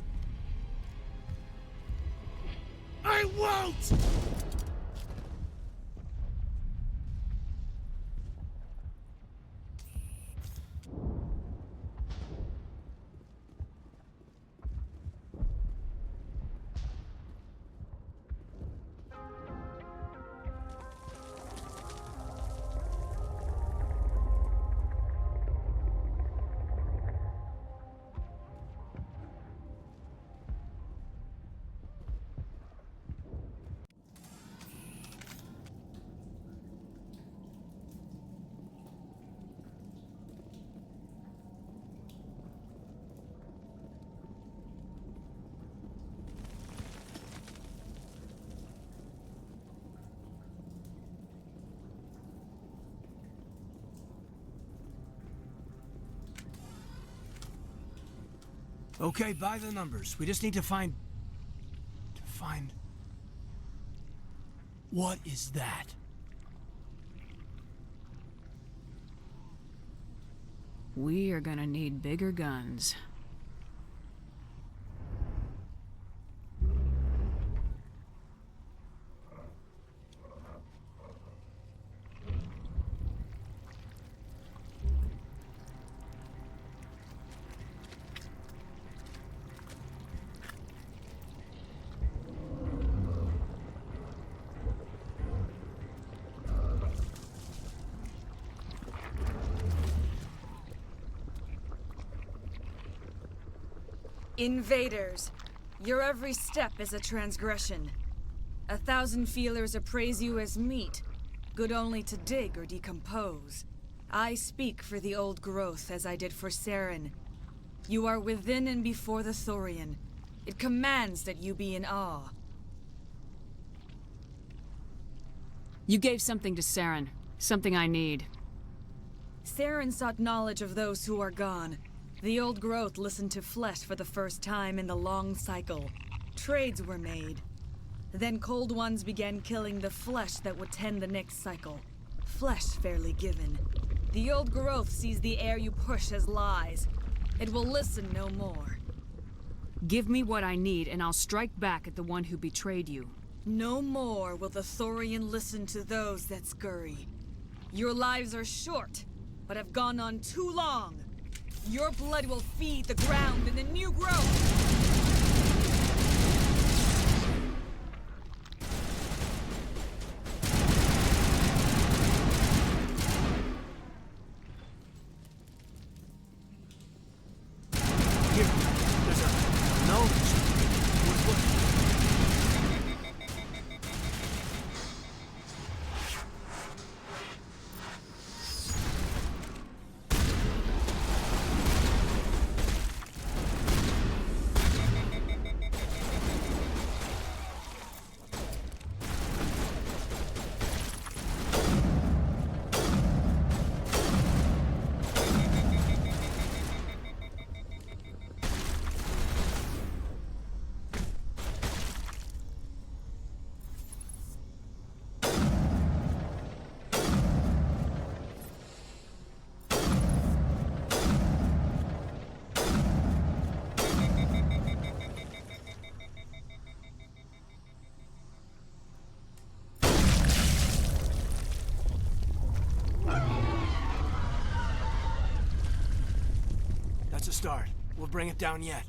I won't! Okay, by the numbers. We just need to find... What is that? We are gonna need bigger guns. Invaders, your every step is a transgression. 1,000 feelers appraise you as meat, good only to dig or decompose. I speak for the old growth as I did for Saren. You are within and before the Thorian. It commands that you be in awe. You gave something to Saren. Something I need. Saren sought knowledge of those who are gone. The old growth listened to flesh for the first time in the long cycle. Trades were made. Then cold ones began killing the flesh that would tend the next cycle. Flesh fairly given. The old growth sees the air you push as lies. It will listen no more. Give me what I need and I'll strike back at the one who betrayed you. No more will the Thorian listen to those that scurry. Your lives are short, but have gone on too long. Your blood will feed the ground in the new growth! Here, there's a note. What? That's a start. We'll bring it down yet.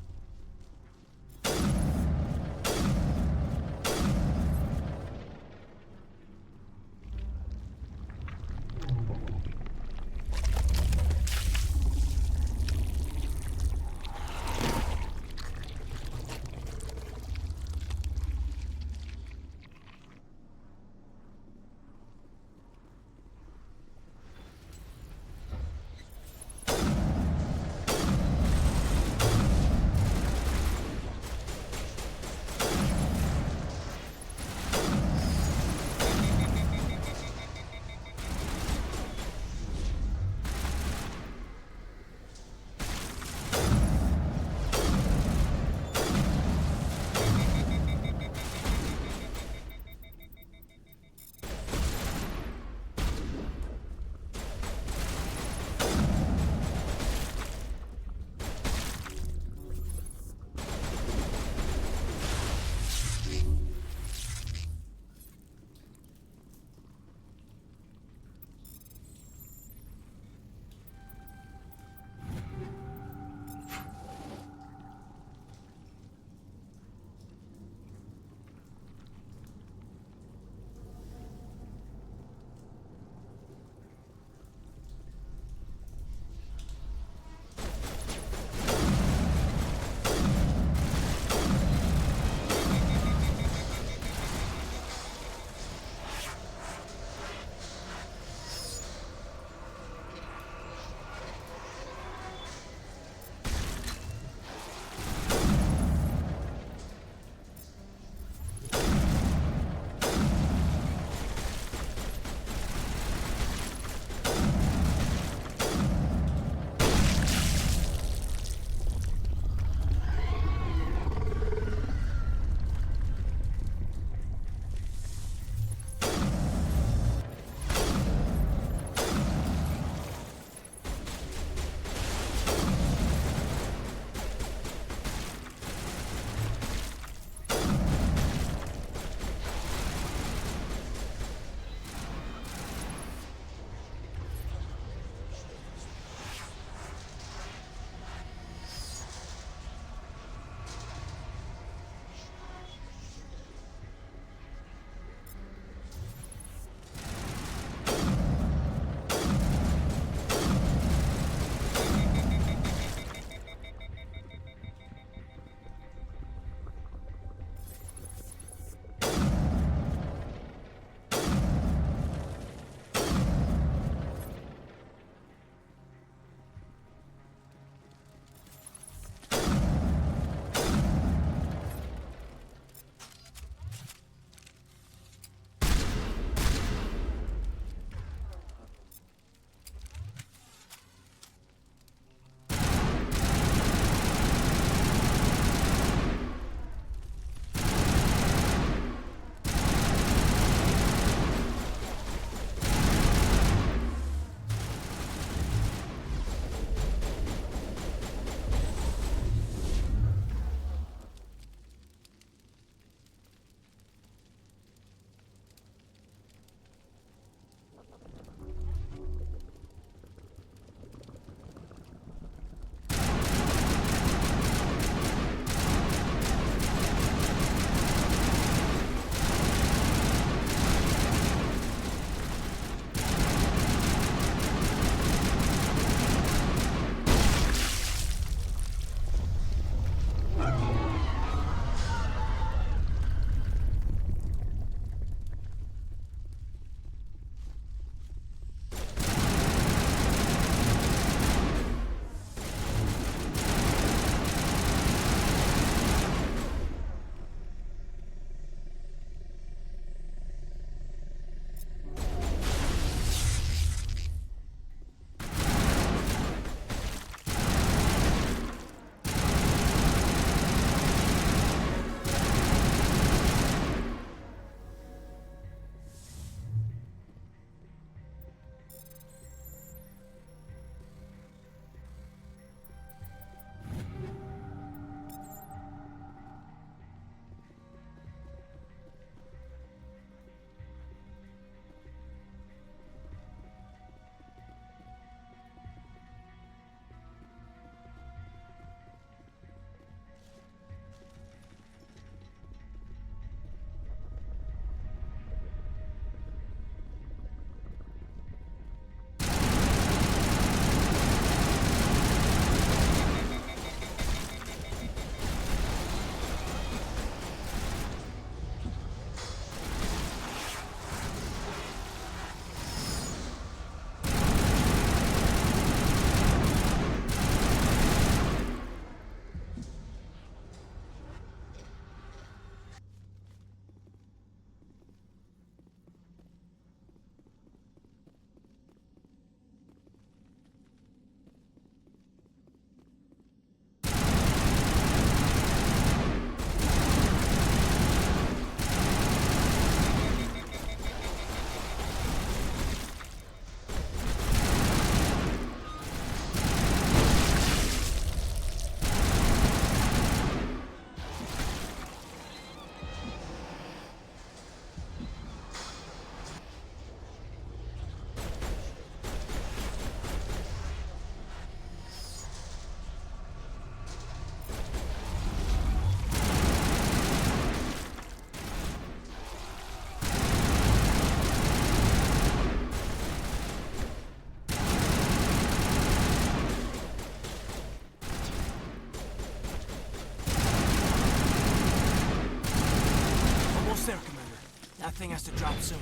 thing has to drop soon.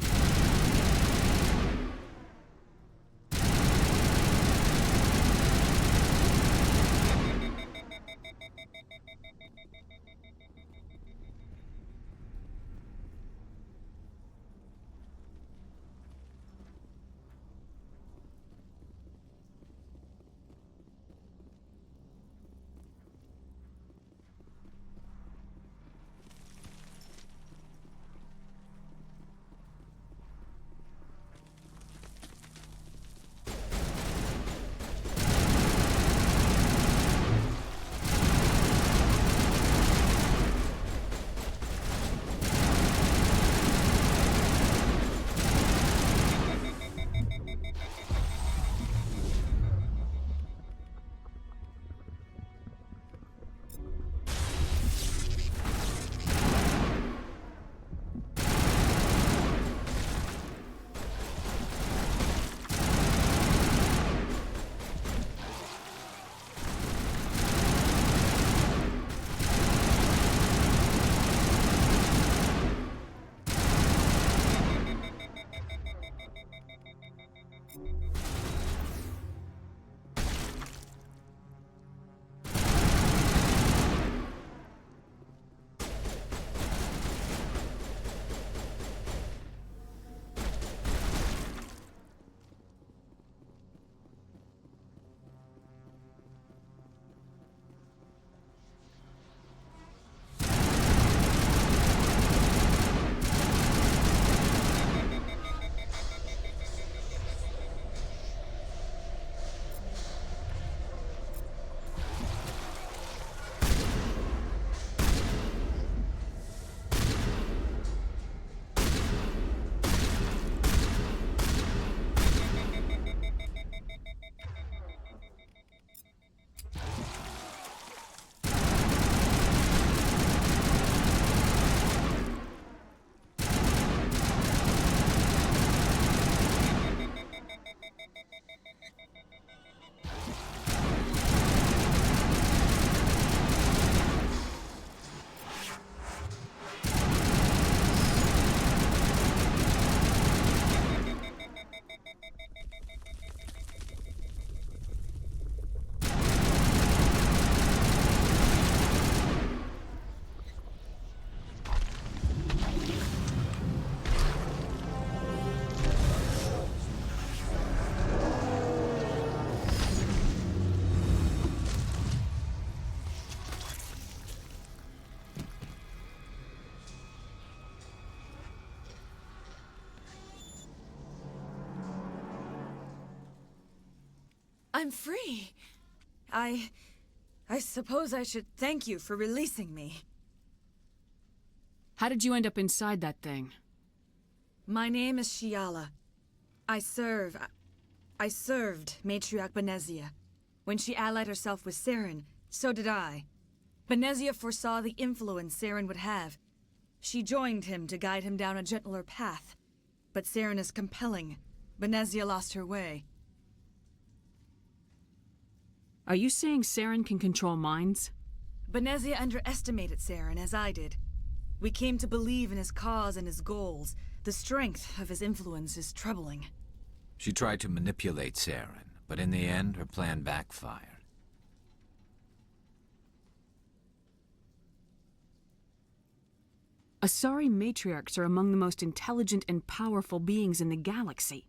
I'm free. I suppose I should thank you for releasing me. How did you end up inside that thing? My name is Shiala. I served Matriarch Benezia. When she allied herself with Saren, so did I. Benezia foresaw the influence Saren would have. She joined him to guide him down a gentler path. But Saren is compelling. Benezia lost her way. Are you saying Saren can control minds? Benezia underestimated Saren, as I did. We came to believe in his cause and his goals. The strength of his influence is troubling. She tried to manipulate Saren, but in the end, her plan backfired. Asari matriarchs are among the most intelligent and powerful beings in the galaxy.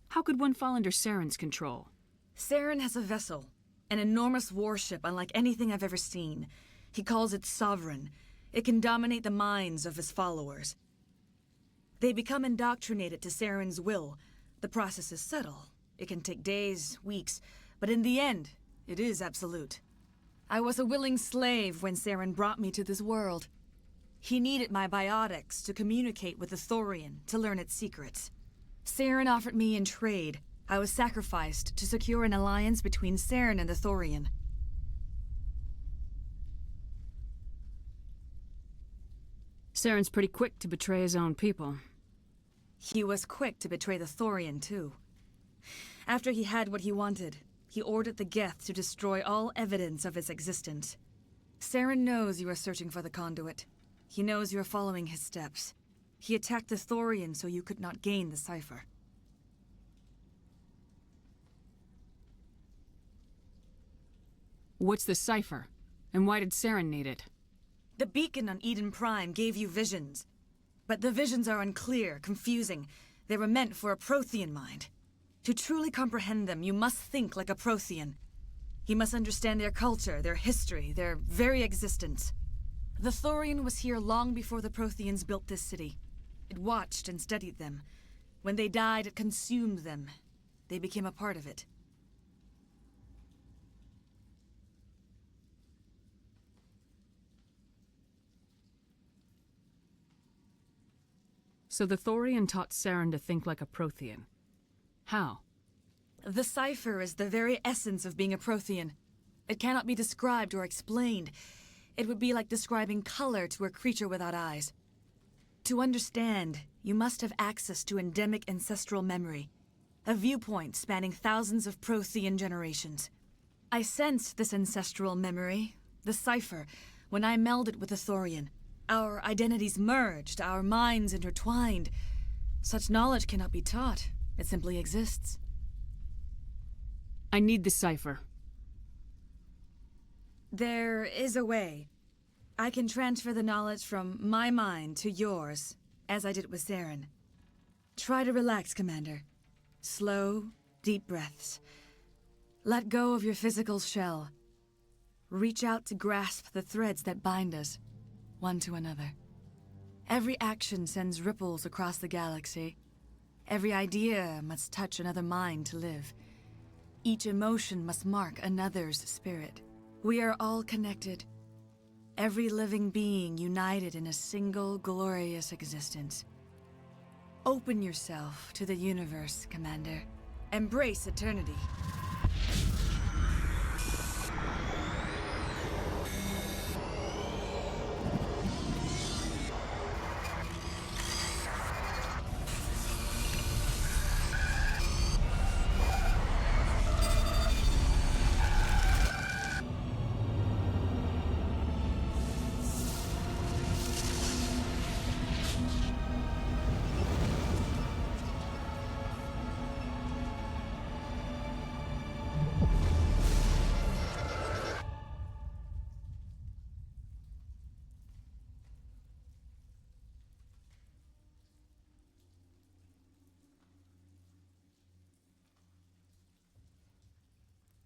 How could one fall under Saren's control? Saren has a vessel, an enormous warship unlike anything I've ever seen. He calls it Sovereign. It can dominate the minds of his followers. They become indoctrinated to Saren's will. The process is subtle. It can take days, weeks, but in the end, it is absolute. I was a willing slave when Saren brought me to this world. He needed my biotics to communicate with the Thorian, to learn its secrets. Saren offered me in trade. I was sacrificed to secure an alliance between Saren and the Thorian. Saren's pretty quick to betray his own people. He was quick to betray the Thorian, too. After he had what he wanted, he ordered the Geth to destroy all evidence of its existence. Saren knows you are searching for the conduit. He knows you are following his steps. He attacked the Thorian so you could not gain the cipher. What's the cipher? And why did Saren need it? The beacon on Eden Prime gave you visions. But the visions are unclear, confusing. They were meant for a Prothean mind. To truly comprehend them, you must think like a Prothean. You must understand their culture, their history, their very existence. The Thorian was here long before the Protheans built this city. It watched and studied them. When they died, it consumed them. They became a part of it. So the Thorian taught Saren to think like a Prothean. How? The cipher is the very essence of being a Prothean. It cannot be described or explained. It would be like describing color to a creature without eyes. To understand, you must have access to endemic ancestral memory, a viewpoint spanning thousands of Prothean generations. I sensed this ancestral memory, the cipher, when I melded with the Thorian. Our identities merged, our minds intertwined. Such knowledge cannot be taught. It simply exists. I need the cipher. There is a way. I can transfer the knowledge from my mind to yours, as I did with Saren. Try to relax, Commander. Slow, deep breaths. Let go of your physical shell. Reach out to grasp the threads that bind us, one to another. Every action sends ripples across the galaxy. Every idea must touch another mind to live. Each emotion must mark another's spirit. We are all connected. Every living being united in a single glorious existence. Open yourself to the universe, Commander. Embrace eternity.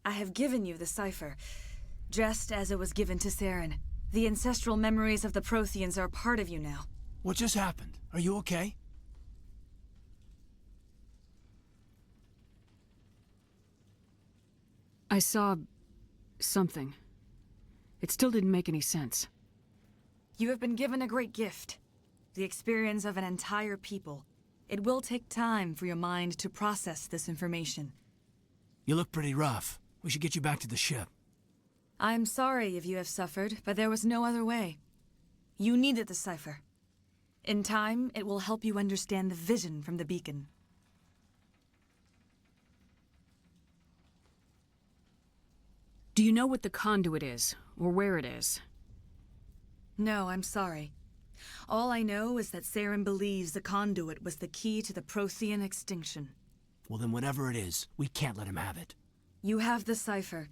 I have given you the cipher, just as it was given to Saren. The ancestral memories of the Protheans are part of you now. What just happened? Are you okay? I saw something. It still didn't make any sense. You have been given a great gift. The experience of an entire people. It will take time for your mind to process this information. You look pretty rough. We should get you back to the ship. I'm sorry if you have suffered, but there was no other way. You needed the cipher. In time, it will help you understand the vision from the beacon. Do you know what the conduit is, or where it is? No, I'm sorry. All I know is that Saren believes the conduit was the key to the Prothean extinction. Well then whatever it is, we can't let him have it. You have the cipher.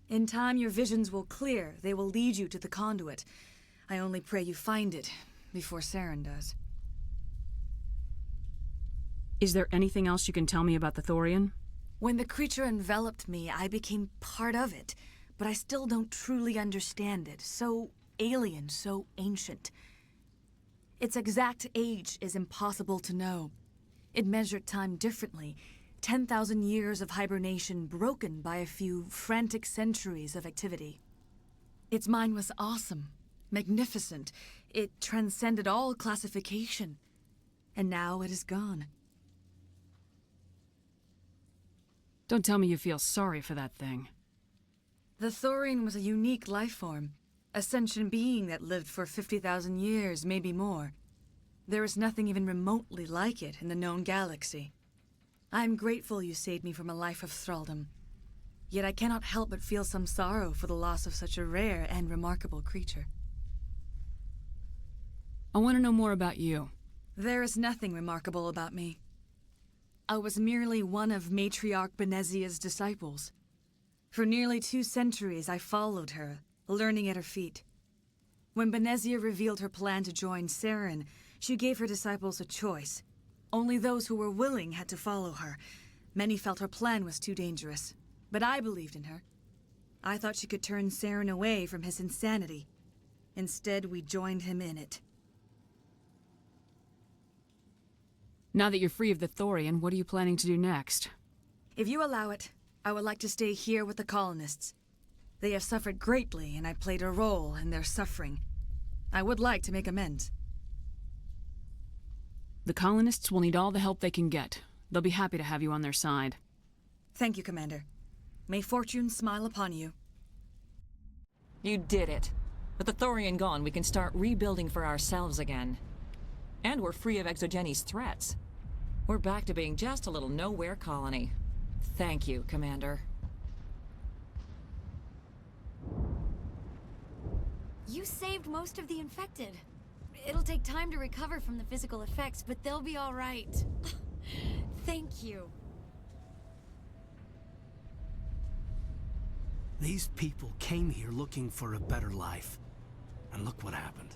In time your visions will clear. They will lead you to the conduit. I only pray you find it before Saren does. Is there anything else you can tell me about the Thorian? When the creature enveloped me, I became part of it, but I still don't truly understand it. So alien, so ancient. Its exact age is impossible to know. It measured time differently. 10,000 years of hibernation broken by a few frantic centuries of activity. Its mind was awesome, magnificent. It transcended all classification. And now it is gone. Don't tell me you feel sorry for that thing. The Thorian was a unique life form. A sentient being that lived for 50,000 years, maybe more. There is nothing even remotely like it in the known galaxy. I am grateful you saved me from a life of thraldom. Yet I cannot help but feel some sorrow for the loss of such a rare and remarkable creature. I want to know more about you. There is nothing remarkable about me. I was merely one of Matriarch Benezia's disciples. For nearly 2 centuries, I followed her, learning at her feet. When Benezia revealed her plan to join Saren, she gave her disciples a choice. Only those who were willing had to follow her. Many felt her plan was too dangerous, but I believed in her. I thought she could turn Saren away from his insanity. Instead, we joined him in it. Now that you're free of the Thorian, what are you planning to do next? If you allow it, I would like to stay here with the colonists. They have suffered greatly, and I played a role in their suffering. I would like to make amends. The colonists will need all the help they can get. They'll be happy to have you on their side. Thank you, Commander. May fortune smile upon you. You did it. With the Thorian gone, we can start rebuilding for ourselves again. And we're free of Exogeni's threats. We're back to being just a little nowhere colony. Thank you, Commander. You saved most of the infected. It'll take time to recover from the physical effects, but they'll be all right. Thank you. These people came here looking for a better life. And look what happened.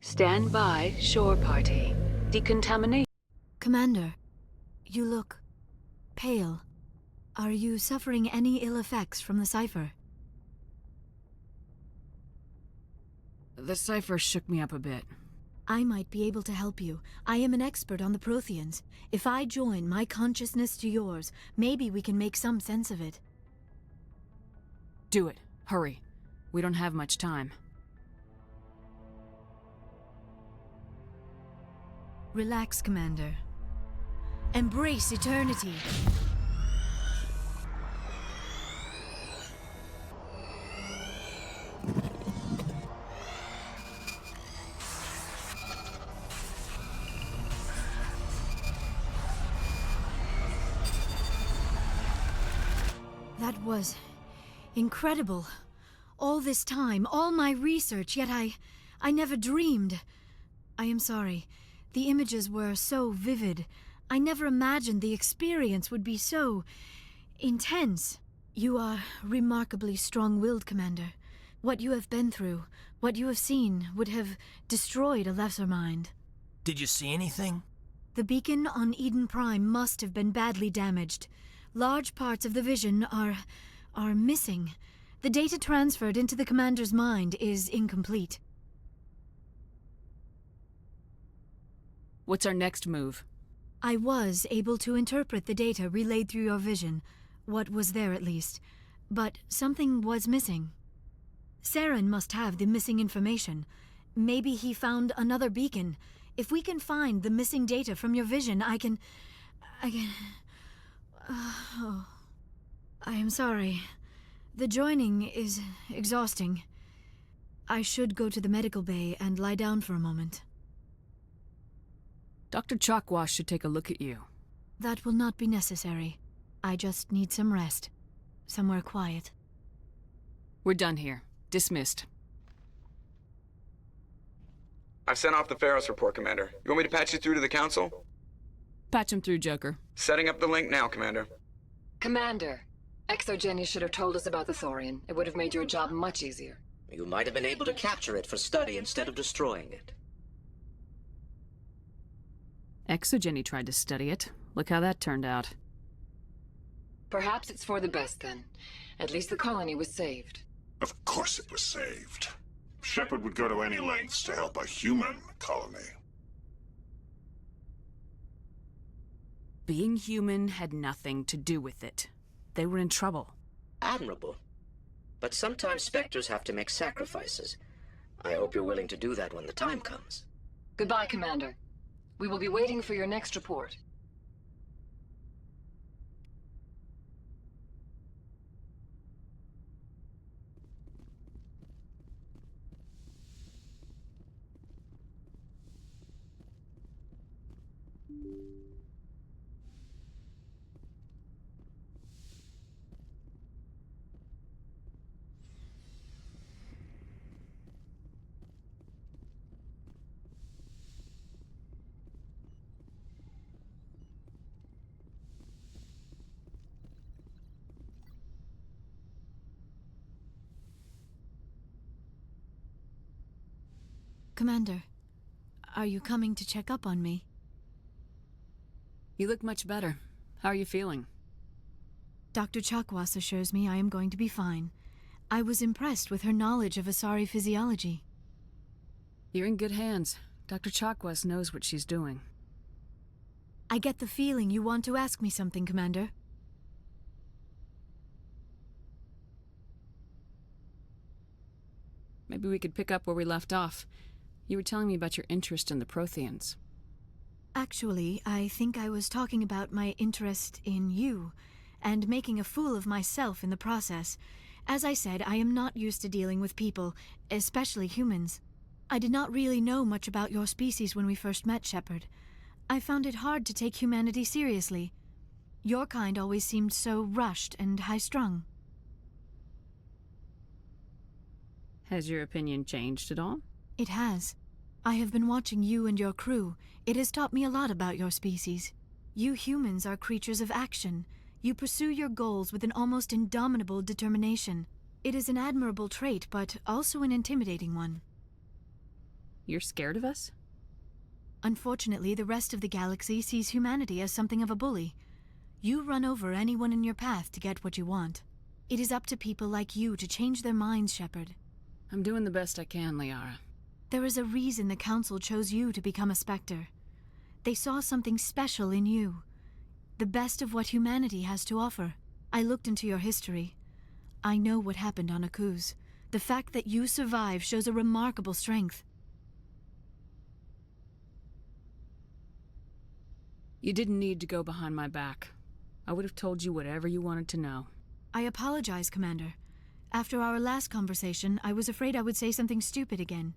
Stand by, shore party. Decontamination. Commander, you look pale. Are you suffering any ill effects from the cipher? The cipher shook me up a bit. I might be able to help you. I am an expert on the Protheans. If I join my consciousness to yours, maybe we can make some sense of it. Do it. Hurry. We don't have much time. Relax, Commander. Embrace eternity. That was incredible. All this time, all my research, yet I never dreamed. I am sorry. The images were so vivid. I never imagined the experience would be so intense. You are remarkably strong-willed, Commander. What you have been through, what you have seen, would have destroyed a lesser mind. Did you see anything? The beacon on Eden Prime must have been badly damaged. Large parts of the vision are missing. The data transferred into the Commander's mind is incomplete. What's our next move? I was able to interpret the data relayed through your vision. What was there, at least. But something was missing. Saren must have the missing information. Maybe he found another beacon. If we can find the missing data from your vision, I can... Oh. I am sorry. The joining is exhausting. I should go to the medical bay and lie down for a moment. Dr. Chalkwash should take a look at you. That will not be necessary. I just need some rest. somewhere quiet. We're done here. Dismissed. I've sent off the Feros report, Commander. You want me to patch you through to the Council? Patch him through, Joker. Setting up the link now, Commander. Commander, Exogeny should have told us about the Thorian. It would have made your job much easier. You might have been able to capture it for study instead of destroying it. Exogeny tried to study it. Look how that turned out. Perhaps it's for the best, then. At least the colony was saved. Of course it was saved. Shepard would go to any lengths to help a human colony. Being human had nothing to do with it. They were in trouble. Admirable. But sometimes Spectres have to make sacrifices. I hope you're willing to do that when the time comes. Goodbye, Commander. We will be waiting for your next report. Commander, are you coming to check up on me? You look much better. How are you feeling? Dr. Chakwas assures me I am going to be fine. I was impressed with her knowledge of Asari physiology. You're in good hands. Dr. Chakwas knows what she's doing. I get the feeling you want to ask me something, Commander. Maybe we could pick up where we left off. You were telling me about your interest in the Protheans. Actually, I think I was talking about my interest in you, and making a fool of myself in the process. As I said, I am not used to dealing with people, especially humans. I did not really know much about your species when we first met, Shepard. I found it hard to take humanity seriously. Your kind always seemed so rushed and high-strung. Has your opinion changed at all? It has. I have been watching you and your crew. It has taught me a lot about your species. You humans are creatures of action. You pursue your goals with an almost indomitable determination. It is an admirable trait, but also an intimidating one. You're scared of us? Unfortunately, the rest of the galaxy sees humanity as something of a bully. You run over anyone in your path to get what you want. It is up to people like you to change their minds, Shepard. I'm doing the best I can, Liara. There is a reason the Council chose you to become a Spectre. They saw something special in you. The best of what humanity has to offer. I looked into your history. I know what happened on Akuz. The fact that you survived shows a remarkable strength. You didn't need to go behind my back. I would have told you whatever you wanted to know. I apologize, Commander. After our last conversation, I was afraid I would say something stupid again.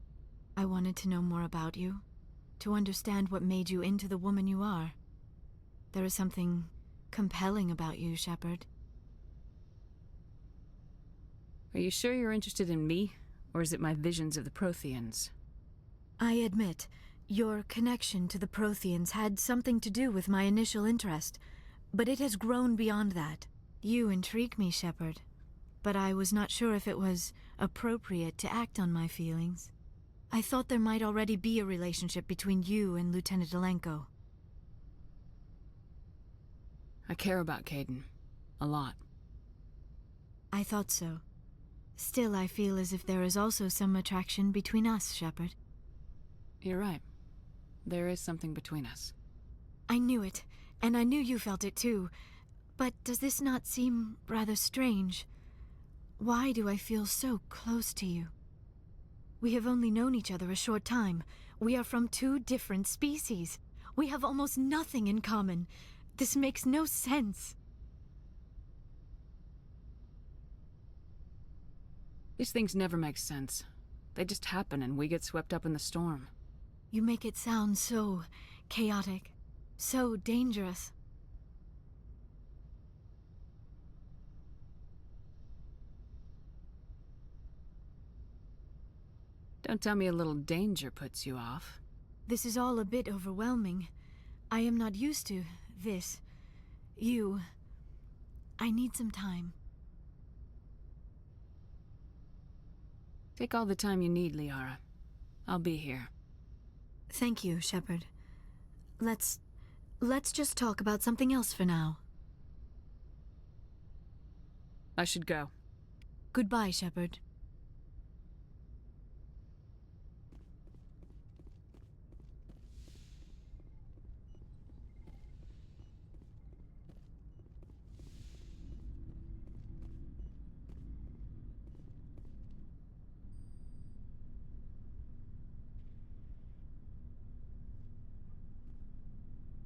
I wanted to know more about you, to understand what made you into the woman you are. There is something compelling about you, Shepard. Are you sure you're interested in me, or is it my visions of the Protheans? I admit, your connection to the Protheans had something to do with my initial interest, but it has grown beyond that. You intrigue me, Shepard, but I was not sure if it was appropriate to act on my feelings. I thought there might already be a relationship between you and Lieutenant Alenko. I care about Kaiden. A lot. I thought so. Still, I feel as if there is also some attraction between us, Shepard. You're right. There is something between us. I knew it, and I knew you felt it too. But does this not seem rather strange? Why do I feel so close to you? We have only known each other a short time. We are from two different species. We have almost nothing in common. This makes no sense. These things never make sense. They just happen and we get swept up in the storm. You make it sound so chaotic, so dangerous. Don't tell me a little danger puts you off. This is all a bit overwhelming. I am not used to this. I need some time. Take all the time you need, Liara. I'll be here. Thank you, Shepard. Let's just talk about something else for now. I should go. Goodbye, Shepard.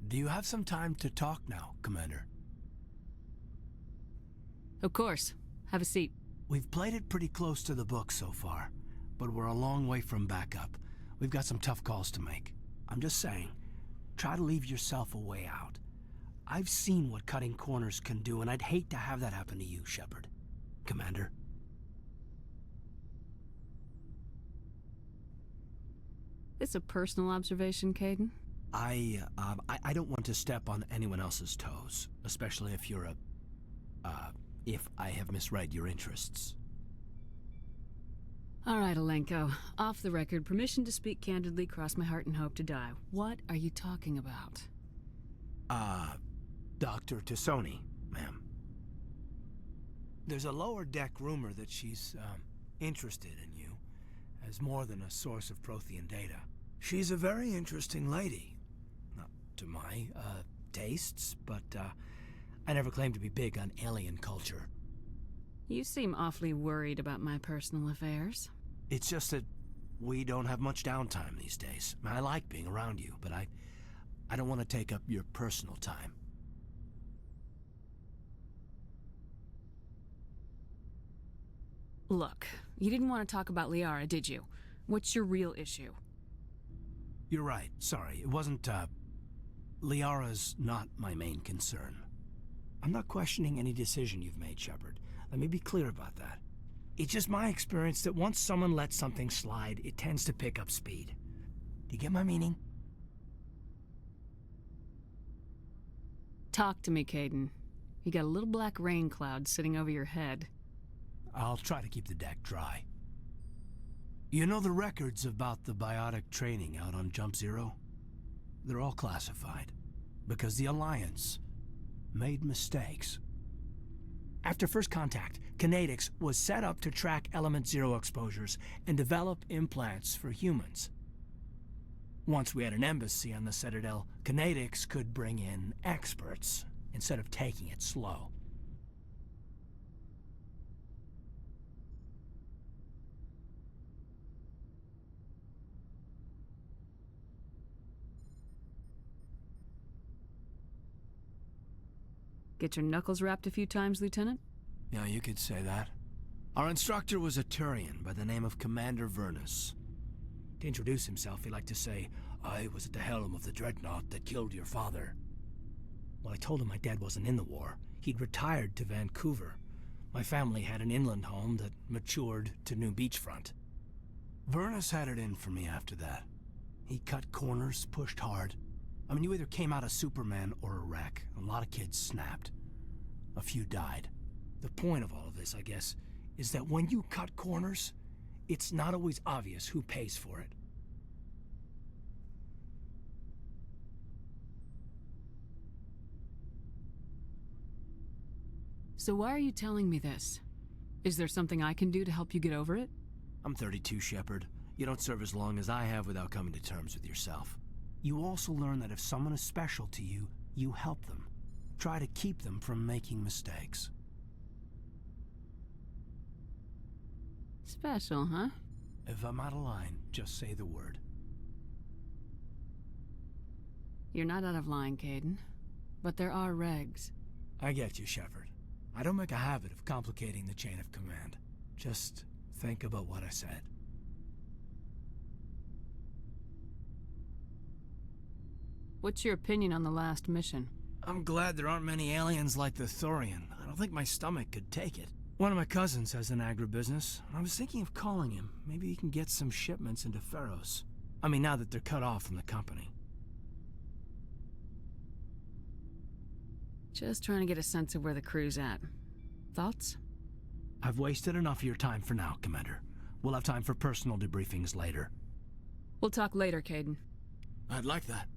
Do you have some time to talk now, Commander? Of course. Have a seat. We've played it pretty close to the book so far, but we're a long way from backup. We've got some tough calls to make. I'm just saying, try to leave yourself a way out. I've seen what cutting corners can do, and I'd hate to have that happen to you, Shepard. Commander? This a personal observation, Kaiden? I don't want to step on anyone else's toes, especially if you're if I have misread your interests. All right, Alenko. Off the record, permission to speak candidly, cross my heart and hope to die. What are you talking about? Dr. Tassoni, ma'am. There's a lower deck rumor that she's, interested in you as more than a source of Prothean data. She's a very interesting lady. Not to my, tastes, but, I never claimed to be big on alien culture. You seem awfully worried about my personal affairs. It's just that we don't have much downtime these days. I like being around you, but I don't want to take up your personal time. Look, you didn't want to talk about Liara, did you? What's your real issue? You're right. Sorry. It wasn't, Liara's not my main concern. I'm not questioning any decision you've made, Shepard. Let me be clear about that. It's just my experience that once someone lets something slide, it tends to pick up speed. Do you get my meaning? Talk to me, Kaiden. You got a little black rain cloud sitting over your head. I'll try to keep the deck dry. You know the records about the biotic training out on Jump Zero? They're all classified, because the Alliance made mistakes. After first contact, Kinetics was set up to track Element Zero exposures and develop implants for humans. Once we had an embassy on the Citadel, Kinetics could bring in experts instead of taking it slow. Get your knuckles rapped a few times, Lieutenant? Yeah, you could say that. Our instructor was a Turian by the name of Commander Vernus. To introduce himself, he liked to say, "I was at the helm of the dreadnought that killed your father." Well, I told him my dad wasn't in the war. He'd retired to Vancouver. My family had an inland home that matured to new beachfront. Vernus had it in for me after that. He cut corners, pushed hard. I mean, you either came out a Superman or a wreck. A lot of kids snapped. A few died. The point of all of this, I guess, is that when you cut corners, it's not always obvious who pays for it. So why are you telling me this? Is there something I can do to help you get over it? I'm 32, Shepard. You don't serve as long as I have without coming to terms with yourself. You also learn that if someone is special to you, you help them. Try to keep them from making mistakes. Special, huh? If I'm out of line, just say the word. You're not out of line, Kaiden. But there are regs. I get you, Shepard. I don't make a habit of complicating the chain of command. Just think about what I said. What's your opinion on the last mission? I'm glad there aren't many aliens like the Thorian. I don't think my stomach could take it. One of my cousins has an agribusiness. I was thinking of calling him. Maybe he can get some shipments into Feros. I mean, now that they're cut off from the company. Just trying to get a sense of where the crew's at. Thoughts? I've wasted enough of your time for now, Commander. We'll have time for personal debriefings later. We'll talk later, Kaiden. I'd like that.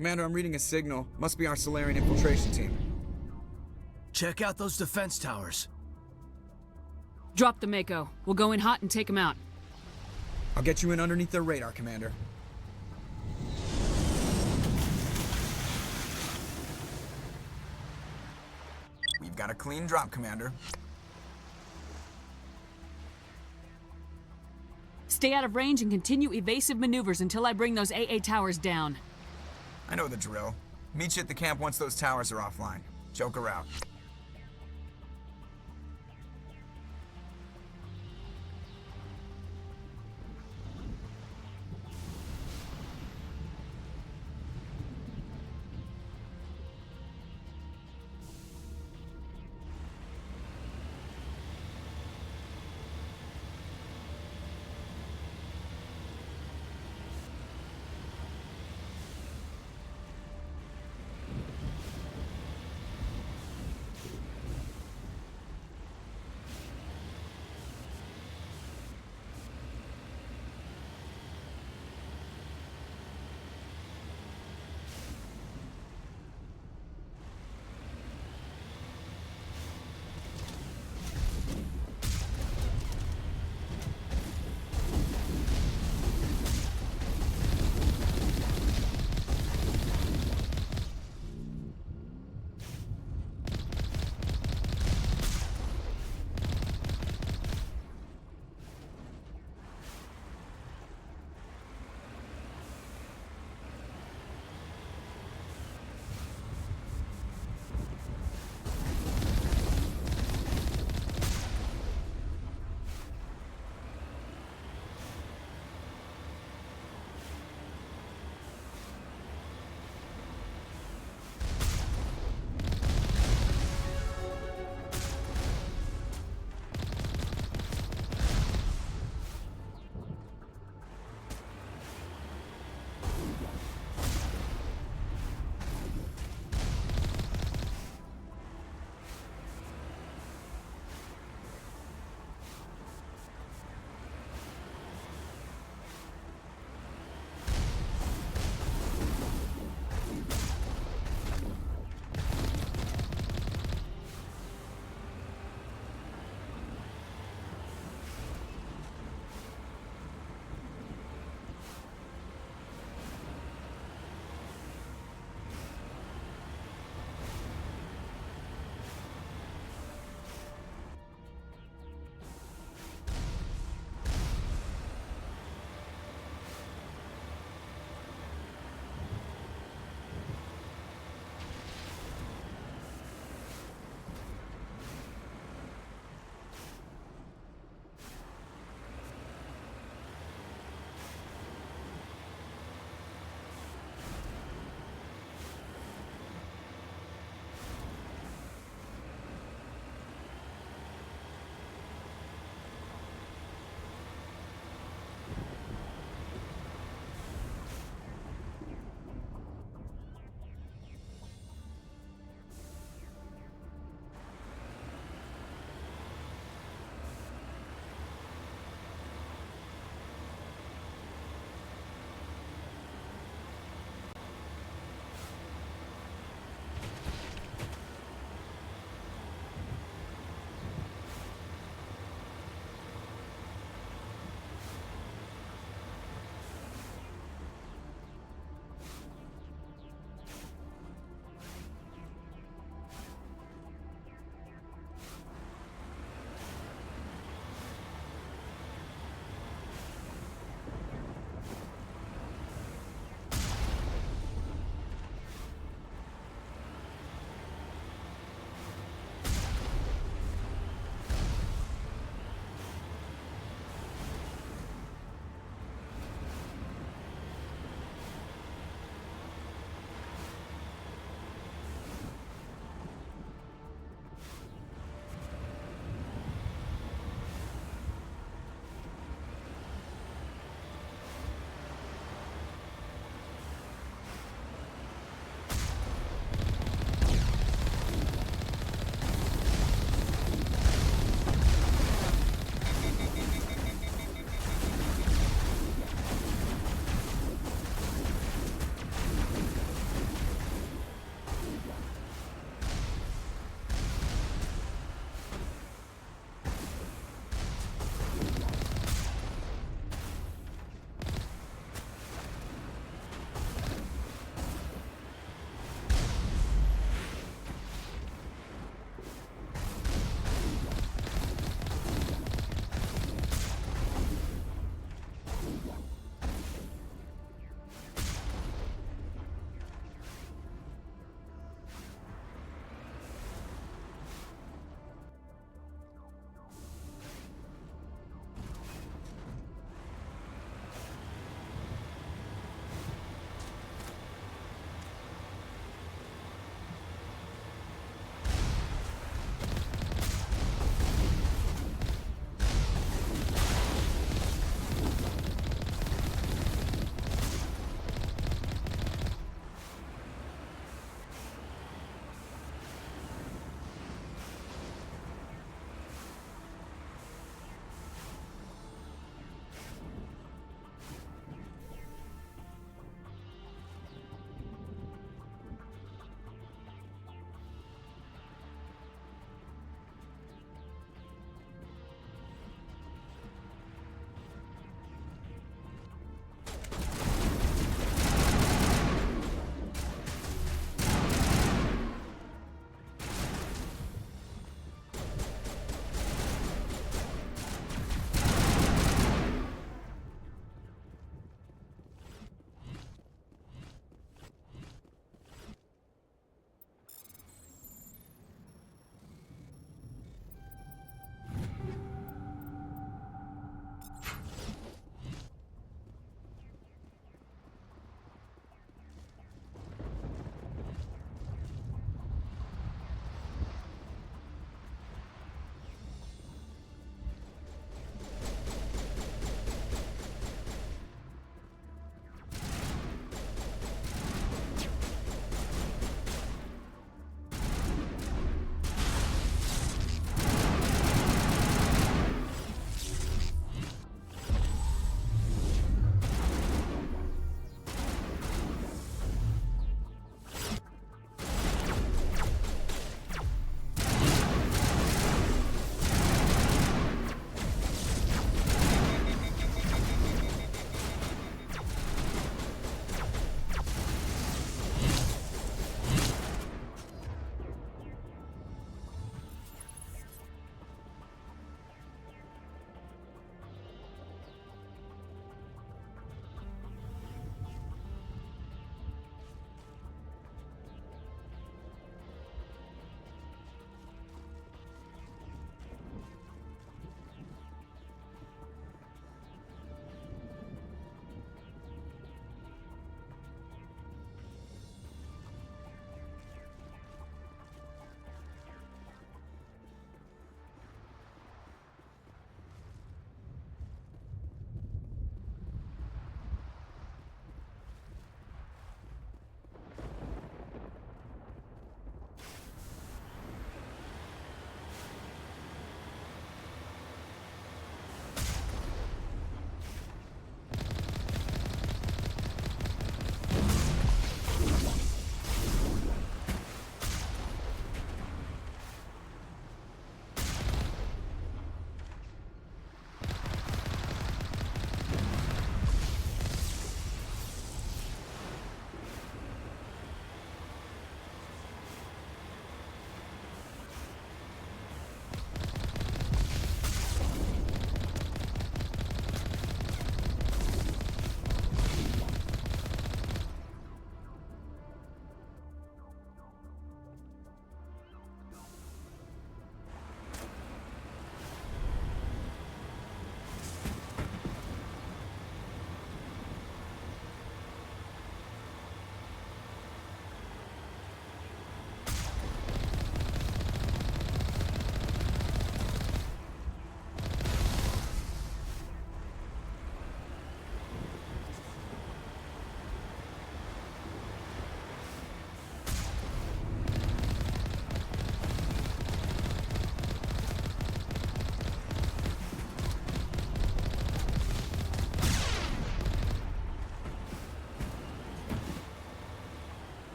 Commander, I'm reading a signal. Must be our Solarian infiltration team. Check out those defense towers. Drop the Mako. We'll go in hot and take them out. I'll get you in underneath their radar, Commander. We've got a clean drop, Commander. Stay out of range and continue evasive maneuvers until I bring those AA towers down. I know the drill. Meet you at the camp once those towers are offline. Joker out.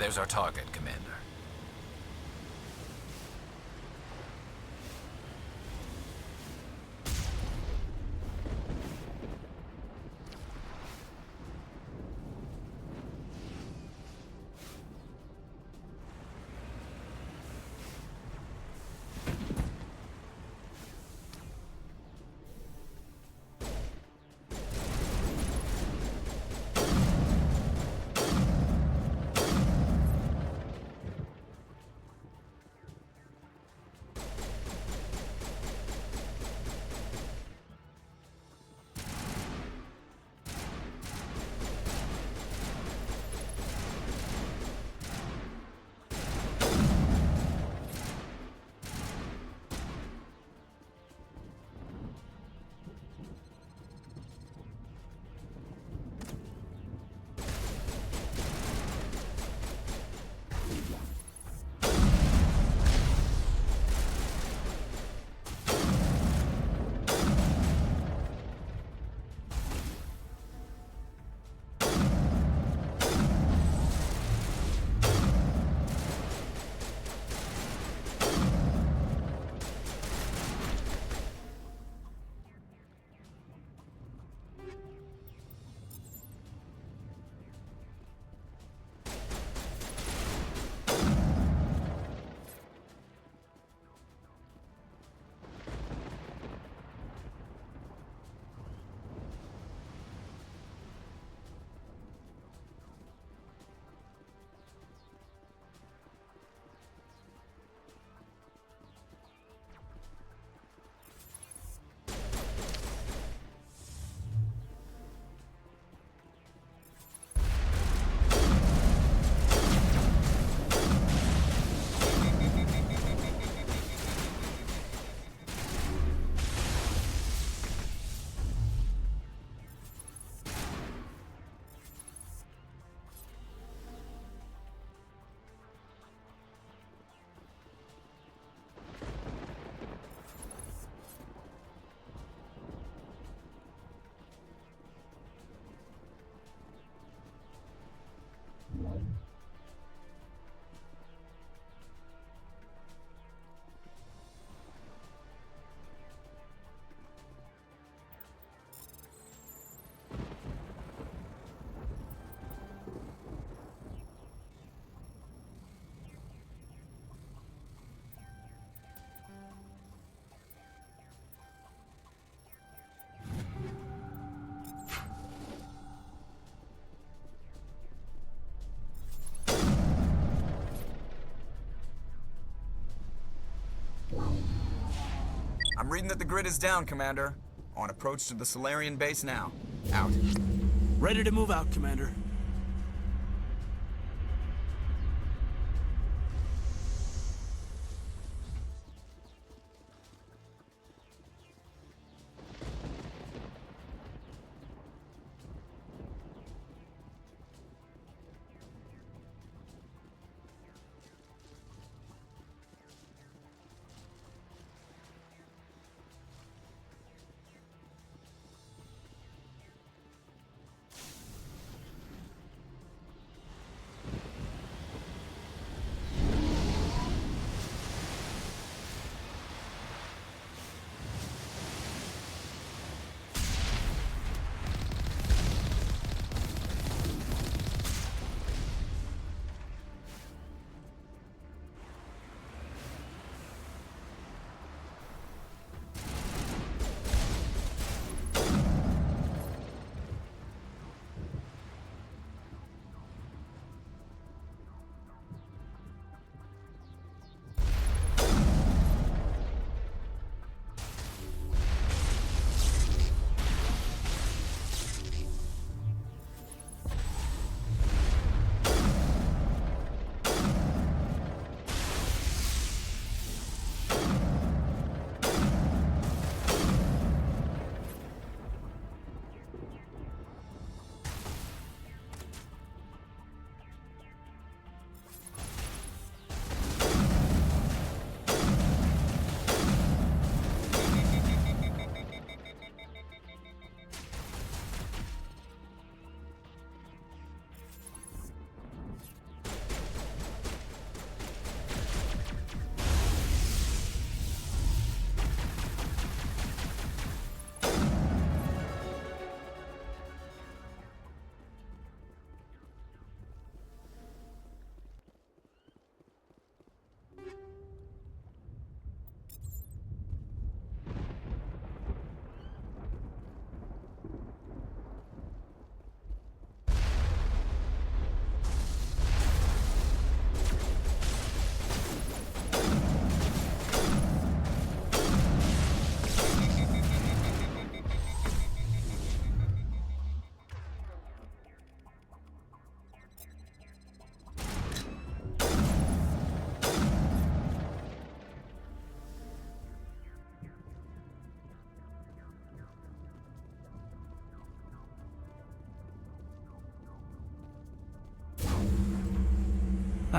There's our target, Commander. I'm reading that the grid is down, Commander. On approach to the Solarian base now. Out. Ready to move out, Commander.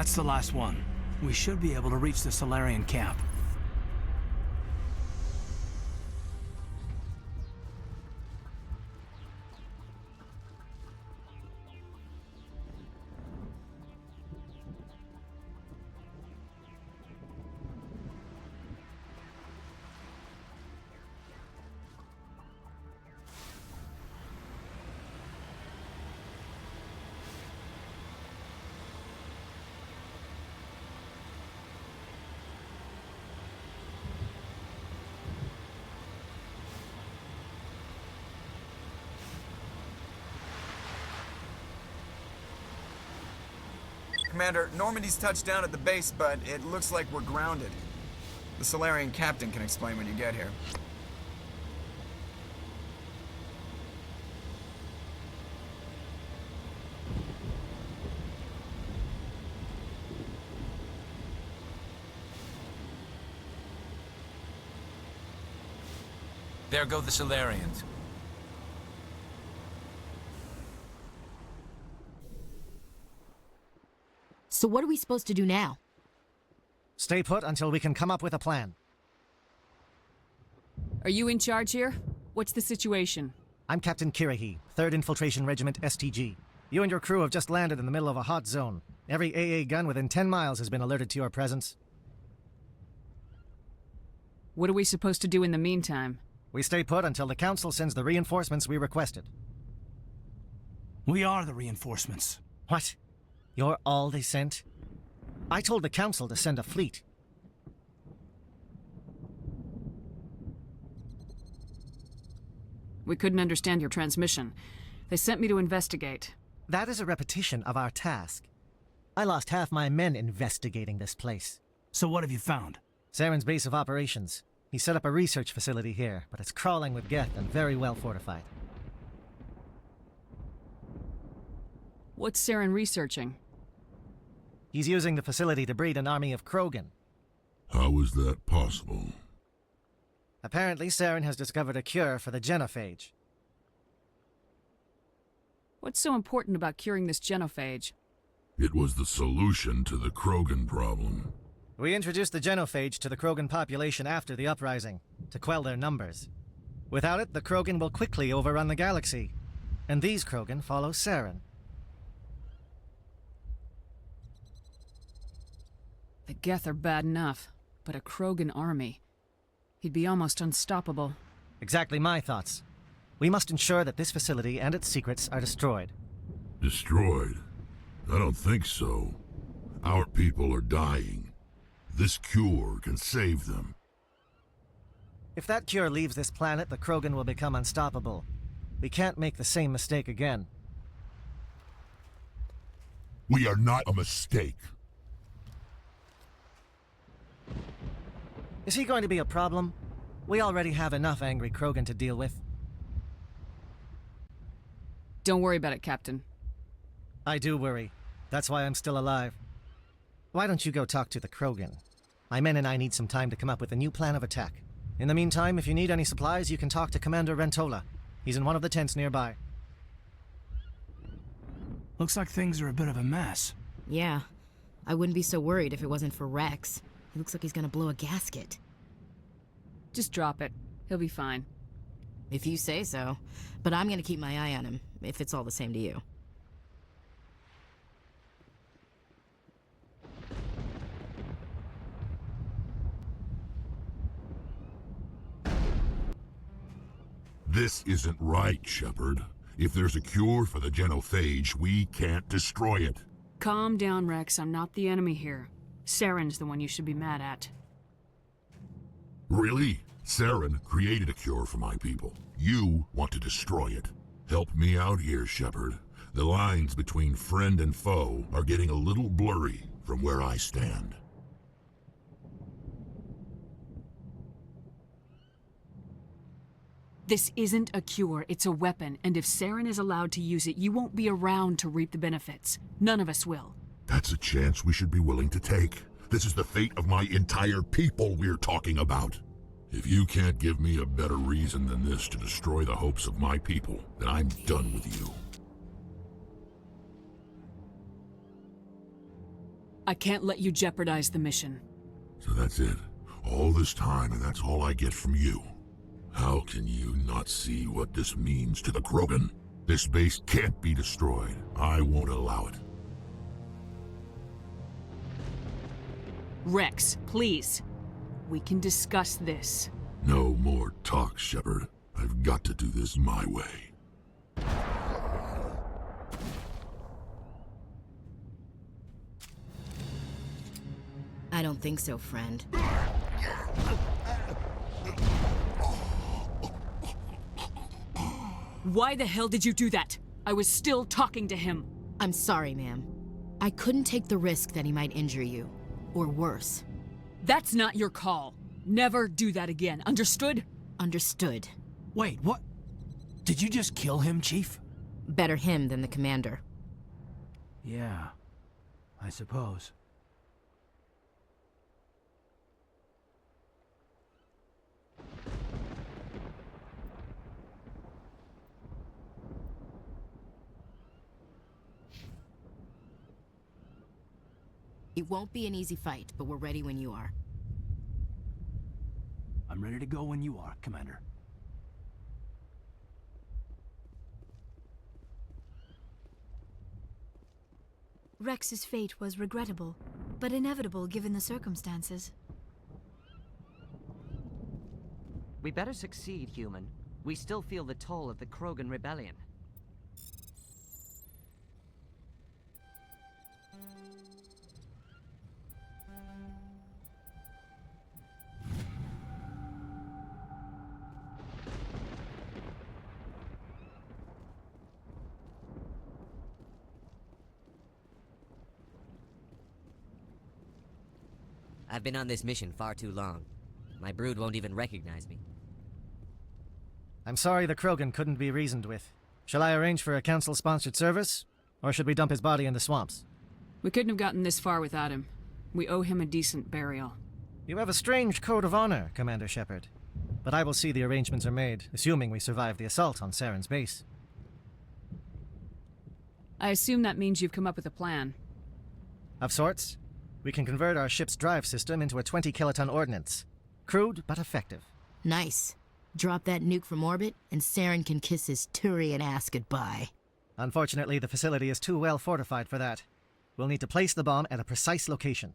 That's the last one. We should be able to reach the Solarian camp. Commander, Normandy's touched down at the base, but it looks like we're grounded. The Solarian captain can explain when you get here. There go the Solarians. So what are we supposed to do now? Stay put until we can come up with a plan. Are you in charge here? What's the situation? I'm Captain Kirahi, 3rd Infiltration Regiment STG. You and your crew have just landed in the middle of a hot zone. Every AA gun within 10 miles has been alerted to your presence. What are we supposed to do in the meantime? We stay put until the Council sends the reinforcements we requested. We are the reinforcements. What? You're all they sent? I told the Council to send a fleet. We couldn't understand your transmission. They sent me to investigate. That is a repetition of our task. I lost half my men investigating this place. So what have you found? Saren's base of operations. He set up a research facility here, but it's crawling with Geth and very well fortified. What's Saren researching? He's using the facility to breed an army of Krogan. How is that possible? Apparently, Saren has discovered a cure for the genophage. What's so important about curing this genophage? It was the solution to the Krogan problem. We introduced the genophage to the Krogan population after the uprising, to quell their numbers. Without it, the Krogan will quickly overrun the galaxy. And these Krogan follow Saren. The Geth are bad enough, but a Krogan army. He'd be almost unstoppable. Exactly my thoughts. We must ensure that this facility and its secrets are destroyed. Destroyed? I don't think so. Our people are dying. This cure can save them. If that cure leaves this planet, the Krogan will become unstoppable. We can't make the same mistake again. We are not a mistake. Is he going to be a problem? We already have enough angry Krogan to deal with. Don't worry about it, Captain. I do worry. That's why I'm still alive. Why don't you go talk to the Krogan? My men and I need some time to come up with a new plan of attack. In the meantime, if you need any supplies, you can talk to Commander Rentola. He's in one of the tents nearby. Looks like things are a bit of a mess. Yeah. I wouldn't be so worried if it wasn't for Wrex. He looks like he's gonna blow a gasket. Just drop it. He'll be fine. If you say so. But I'm gonna keep my eye on him, if it's all the same to you. This isn't right, Shepard. If there's a cure for the genophage, we can't destroy it. Calm down, Wrex. I'm not the enemy here. Saren's the one you should be mad at. Really? Saren created a cure for my people. You want to destroy it. Help me out here, Shepard. The lines between friend and foe are getting a little blurry from where I stand. This isn't a cure, it's a weapon, and if Saren is allowed to use it, you won't be around to reap the benefits. None of us will. That's a chance we should be willing to take. This is the fate of my entire people we're talking about. If you can't give me a better reason than this to destroy the hopes of my people, then I'm done with you. I can't let you jeopardize the mission. So that's it. All this time, and that's all I get from you. How can you not see what this means to the Krogan? This base can't be destroyed. I won't allow it. Wrex, please. We can discuss this. No more talk, Shepard. I've got to do this my way. I don't think so, friend. Why the hell did you do that? I was still talking to him. I'm sorry, ma'am. I couldn't take the risk that he might injure you. Or worse. That's not your call. Never do that again. Understood? Understood. Wait, what? Did you just kill him, Chief? Better him than the commander. Yeah, I suppose. It won't be an easy fight, but we're ready when you are. I'm ready to go when you are, Commander. Rex's fate was regrettable, but inevitable given the circumstances. We better succeed, human. We still feel the toll of the Krogan rebellion. I've been on this mission far too long. My brood won't even recognize me. I'm sorry the Krogan couldn't be reasoned with. Shall I arrange for a council-sponsored service? Or should we dump his body in the swamps? We couldn't have gotten this far without him. We owe him a decent burial. You have a strange code of honor, Commander Shepard. But I will see the arrangements are made, assuming we survive the assault on Saren's base. I assume that means you've come up with a plan. Of sorts. We can convert our ship's drive system into a 20-kiloton ordnance. Crude, but effective. Nice. Drop that nuke from orbit, and Saren can kiss his Turian ass goodbye. Unfortunately, the facility is too well fortified for that. We'll need to place the bomb at a precise location.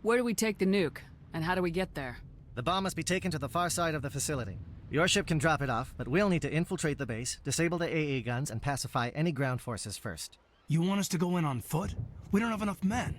Where do we take the nuke? And how do we get there? The bomb must be taken to the far side of the facility. Your ship can drop it off, but we'll need to infiltrate the base, disable the AA guns, and pacify any ground forces first. You want us to go in on foot? We don't have enough men.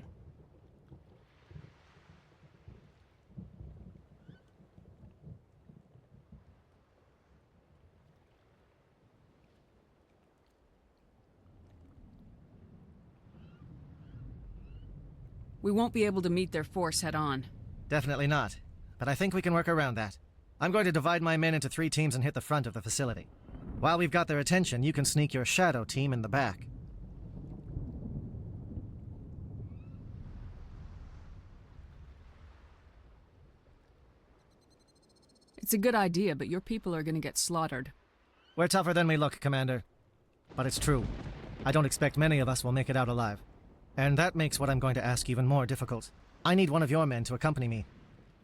We won't be able to meet their force head-on. Definitely not, but I think we can work around that. I'm going to divide my men into 3 teams and hit the front of the facility. While we've got their attention, you can sneak your shadow team in the back. It's a good idea, but your people are gonna get slaughtered. We're tougher than we look, Commander. But it's true. I don't expect many of us will make it out alive. And that makes what I'm going to ask even more difficult. I need one of your men to accompany me,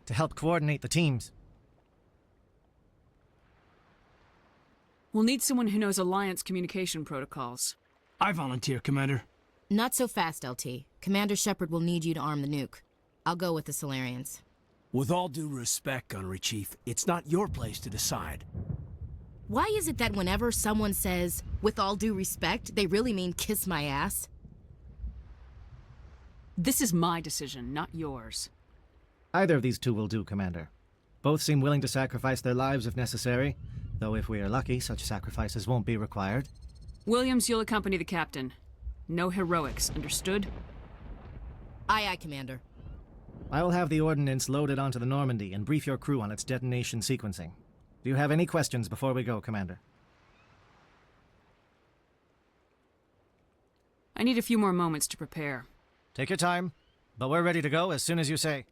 to help coordinate the teams. We'll need someone who knows Alliance communication protocols. I volunteer, Commander. Not so fast, LT. Commander Shepard will need you to arm the nuke. I'll go with the Solarians. With all due respect, Gunnery Chief, it's not your place to decide. Why is it that whenever someone says, with all due respect, they really mean kiss my ass? This is my decision, not yours. Either of these 2 will do, Commander. Both seem willing to sacrifice their lives if necessary, though if we are lucky, such sacrifices won't be required. Williams, you'll accompany the captain. No heroics, understood? Aye, aye, Commander. I will have the ordnance loaded onto the Normandy and brief your crew on its detonation sequencing. Do you have any questions before we go, Commander? I need a few more moments to prepare. Take your time, but we're ready to go as soon as you say.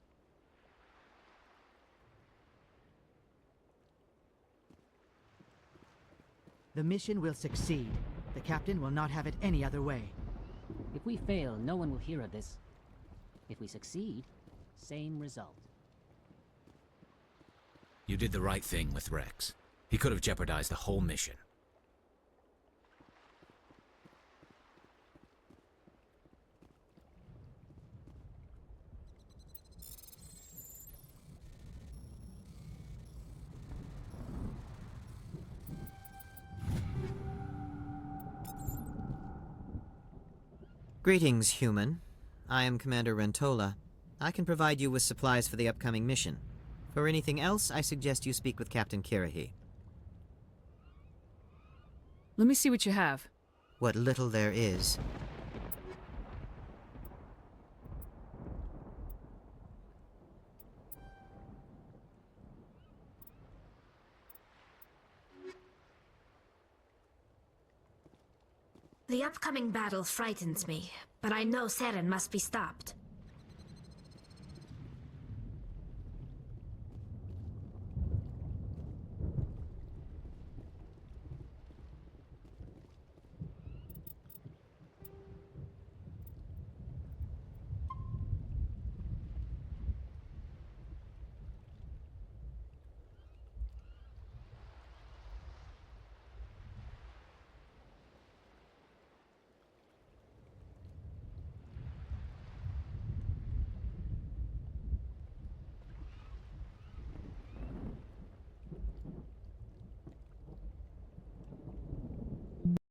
The mission will succeed. The captain will not have it any other way. If we fail, no one will hear of this. If we succeed, same result. You did the right thing with Wrex. He could have jeopardized the whole mission. Greetings, human. I am Commander Rentola. I can provide you with supplies for the upcoming mission. For anything else, I suggest you speak with Captain Kirahi. Let me see what you have. What little there is. The upcoming battle frightens me, but I know Seren must be stopped.